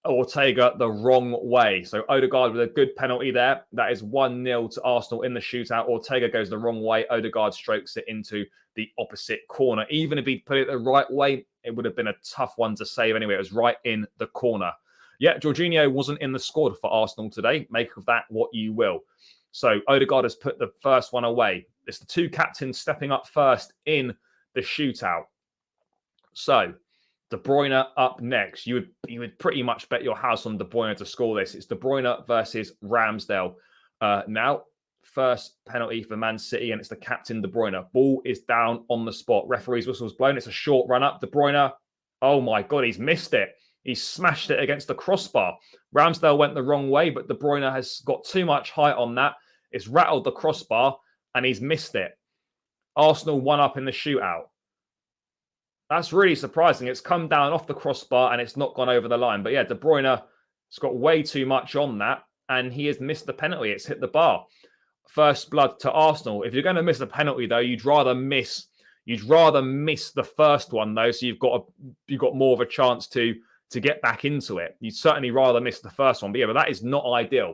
Ortega the wrong way. So Odegaard with a good penalty there. That is 1-0 to Arsenal in the shootout. Ortega goes the wrong way. Odegaard strokes it into the opposite corner. Even if he put it the right way, it would have been a tough one to save anyway. It was right in the corner. Yeah, Jorginho wasn't in the squad for Arsenal today. Make of that what you will. So Odegaard has put the first one away. It's the two captains stepping up first in the shootout. So De Bruyne up next. You would pretty much bet your house on De Bruyne to score this. It's De Bruyne versus Ramsdale. Now, first penalty for Man City, and it's the captain De Bruyne. Ball is down on the spot. Referee's whistle's blown. It's a short run up. De Bruyne, oh my God, he's missed it. He smashed it against the crossbar. Ramsdale went the wrong way, but De Bruyne has got too much height on that. It's rattled the crossbar, and he's missed it. Arsenal 1 up in the shootout. That's really surprising. It's come down off the crossbar, and it's not gone over the line. But yeah, De Bruyne has got way too much on that, and he has missed the penalty. It's hit the bar. First blood to Arsenal. If you're going to miss a penalty, though, you'd rather miss the first one, though, so you've got more of a chance to get back into it. You'd certainly rather miss the first one. But yeah, but that is not ideal.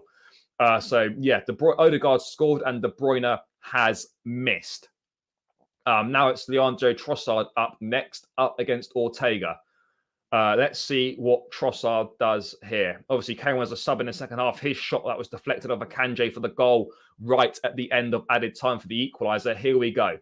So yeah, Odegaard scored and De Bruyne has missed. Now it's Leandro Trossard up next, up against Ortega. Let's see what Trossard does here. Obviously, Kane was a sub in the second half. His shot that was deflected over Akanji for the goal right at the end of added time for the equaliser. Here we go.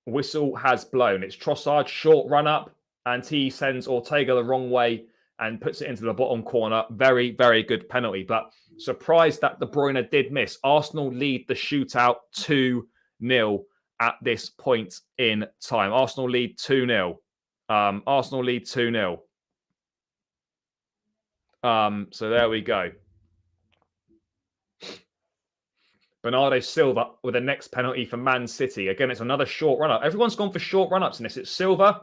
Whistle has blown. It's Trossard, short run up, and he sends Ortega the wrong way and puts it into the bottom corner. Very, very good penalty. But surprised that De Bruyne did miss. Arsenal lead the shootout 2-0 at this point in time. Arsenal lead 2-0. Arsenal lead 2-0. So there we go. Bernardo Silva with the next penalty for Man City. Again, it's another short run-up. Everyone's gone for short run-ups in this. It's Silva,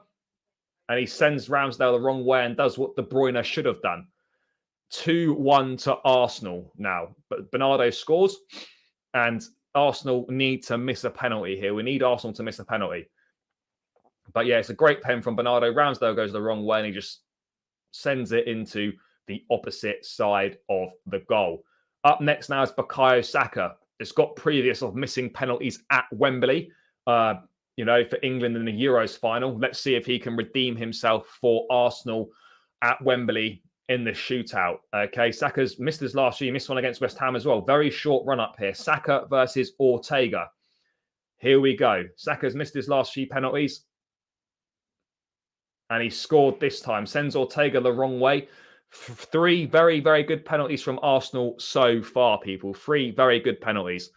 and he sends Ramsdale the wrong way and does what De Bruyne should have done. 2-1 to Arsenal now. But Bernardo scores, and Arsenal need to miss a penalty here. We need Arsenal to miss a penalty. But yeah, it's a great pen from Bernardo. Ramsdale goes the wrong way and he just sends it into the opposite side of the goal. Up next now is Bukayo Saka. It's got previous of missing penalties at Wembley, for England in the Euros final. Let's see if he can redeem himself for Arsenal at Wembley in the shootout. Okay, Saka's missed his last year. He missed one against West Ham as well. Very short run up here. Saka versus Ortega. Here we go. Saka's missed his last few penalties. And he scored this time. Sends Ortega the wrong way. 3 very, very good penalties from Arsenal so far, people. 3 very good penalties.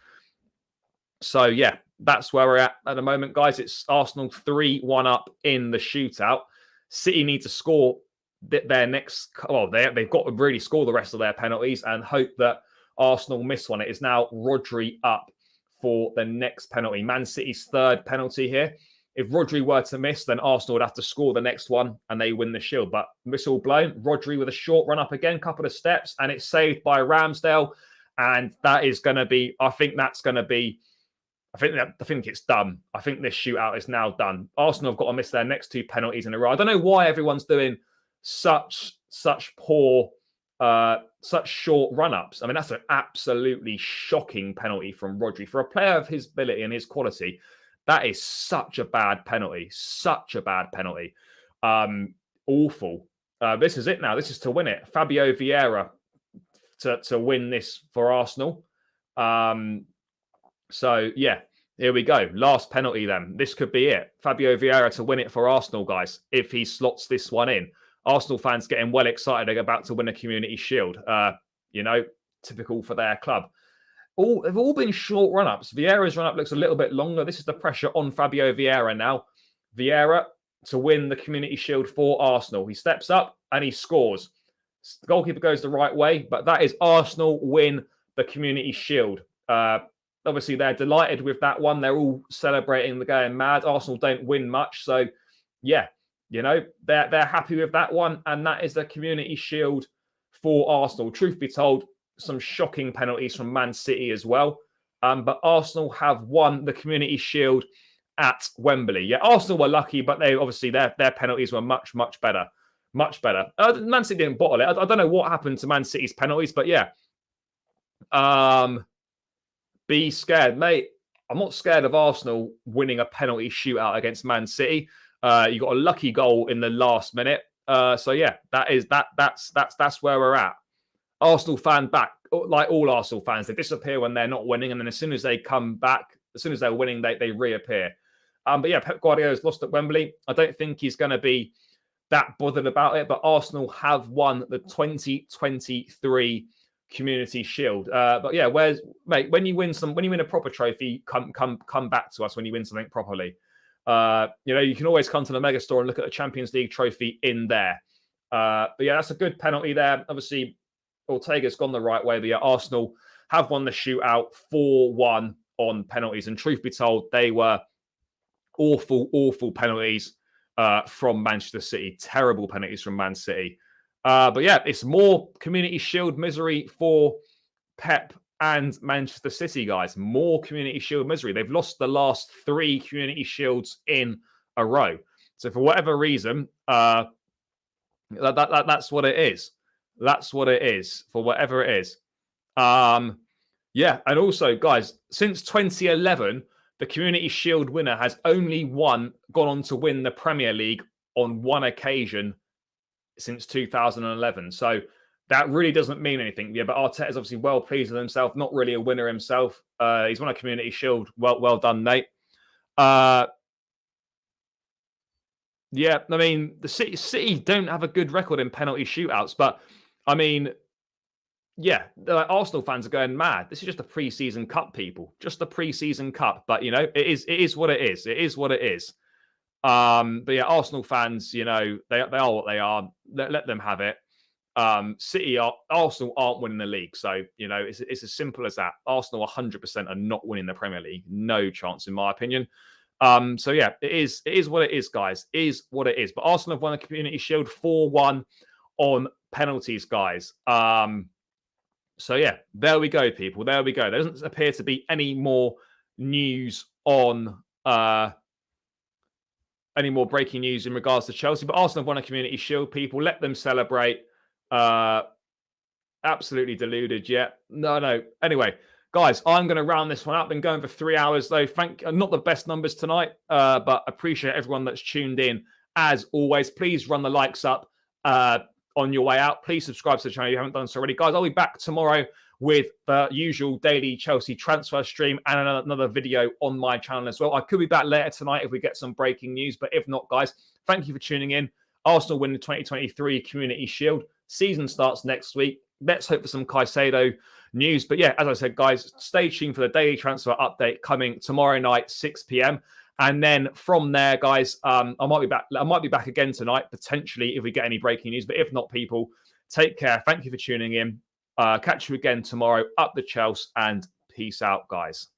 So, yeah, that's where we're at the moment, guys. It's Arsenal 3-1 up in the shootout. City need to score their next... Well, they've got to really score the rest of their penalties and hope that Arsenal miss one. It is now Rodri up for the next penalty. Man City's 3rd penalty here. If Rodri were to miss, then Arsenal would have to score the next one and they win the Shield. But whistle blown, Rodri with a short run up again, couple of steps, and it's saved by Ramsdale. And that is going to be, I think it's done. I think this shootout is now done. Arsenal have got to miss their next 2 penalties in a row. I don't know why everyone's doing such poor, such short run-ups. I mean, that's an absolutely shocking penalty from Rodri. For a player of his ability and his quality, that is such a bad penalty. Such a bad penalty. Awful. This is it now. This is to win it. Fabio Vieira to win this for Arsenal. So, yeah, here we go. Last penalty then. This could be it. Fabio Vieira to win it for Arsenal, guys, if he slots this one in. Arsenal fans getting well excited. They're about to win a Community Shield. Typical for their club. They've all been short run-ups. Vieira's run-up looks a little bit longer. This is the pressure on Fabio Vieira now. Vieira to win the Community Shield for Arsenal. He steps up and he scores. The goalkeeper goes the right way, but that is Arsenal win the Community Shield. Obviously, they're delighted with that one. They're all celebrating. They're going mad. Arsenal don't win much. So, yeah, they're happy with that one. And that is the Community Shield for Arsenal. Truth be told, some shocking penalties from Man City as well. But Arsenal have won the Community Shield at Wembley. Yeah, Arsenal were lucky, but they obviously their penalties were much, much better. Much better. Man City didn't bottle it. I don't know what happened to Man City's penalties, but yeah. Be scared, mate. I'm not scared of Arsenal winning a penalty shootout against Man City. You got a lucky goal in the last minute. So yeah, that's where we're at. Arsenal fan back, like all Arsenal fans, they disappear when they're not winning, and then as soon as they come back, as soon as they're winning, they reappear. But yeah, Pep Guardiola's lost at Wembley. I don't think he's going to be that bothered about it, but Arsenal have won the 2023 Community Shield. But yeah, mate, when you win a proper trophy, come back to us when you win something properly. You can always come to the mega store and look at the Champions League trophy in there. But yeah, that's a good penalty there. Obviously, Ortega's gone the right way, but yeah, Arsenal have won the shootout 4-1 on penalties. And truth be told, they were awful penalties from Manchester City. Terrible penalties from Man City. But yeah, it's more Community Shield misery for Pep and Manchester City, guys. More Community Shield misery. They've lost the last 3 Community Shields in a row. So for whatever reason, that's what it is. That's what it is, for whatever it is. Yeah, and also, guys, since 2011, the Community Shield winner has only gone on to win the Premier League on one occasion since 2011. So that really doesn't mean anything. Yeah, but Arteta's obviously well pleased with himself. Not really a winner himself. He's won a Community Shield. Well done, Nate. Yeah, I mean, the City don't have a good record in penalty shootouts, but I mean, yeah, Arsenal fans are going mad. This is just a pre-season cup, people. Just a pre-season cup. But it is what it is. It is what it is. But yeah, Arsenal fans, they are what they are. Let them have it. Arsenal aren't winning the league, so it's as simple as that. Arsenal 100% are not winning the Premier League. No chance, in my opinion. So yeah, it is what it is, guys. Is what it is. But Arsenal have won the Community Shield 4-1 on penalties, guys. So yeah, there we go, people. There we go. There doesn't appear to be any more news on any more breaking news in regards to Chelsea. But Arsenal have won a Community Shield, people. Let them celebrate. Absolutely deluded. Yeah. No. Anyway, guys, I'm going to round this one up. Been going for 3 hours, though. Not the best numbers tonight, but appreciate everyone that's tuned in. As always, please run the likes up on your way out. Please subscribe to the channel if you haven't done so already. Guys, I'll be back tomorrow with the usual daily Chelsea transfer stream and another video on my channel as well. I could be back later tonight if we get some breaking news, but if not, guys, thank you for tuning in. Arsenal win the 2023 Community Shield. Season starts next week. Let's hope for some Caicedo news. But yeah, as I said, guys, stay tuned for the daily transfer update coming tomorrow night, 6 p.m. And then from there, guys, I might be back again tonight, potentially, if we get any breaking news. But if not, people, take care. Thank you for tuning in. Catch you again tomorrow. Up the Chelsea and peace out, guys.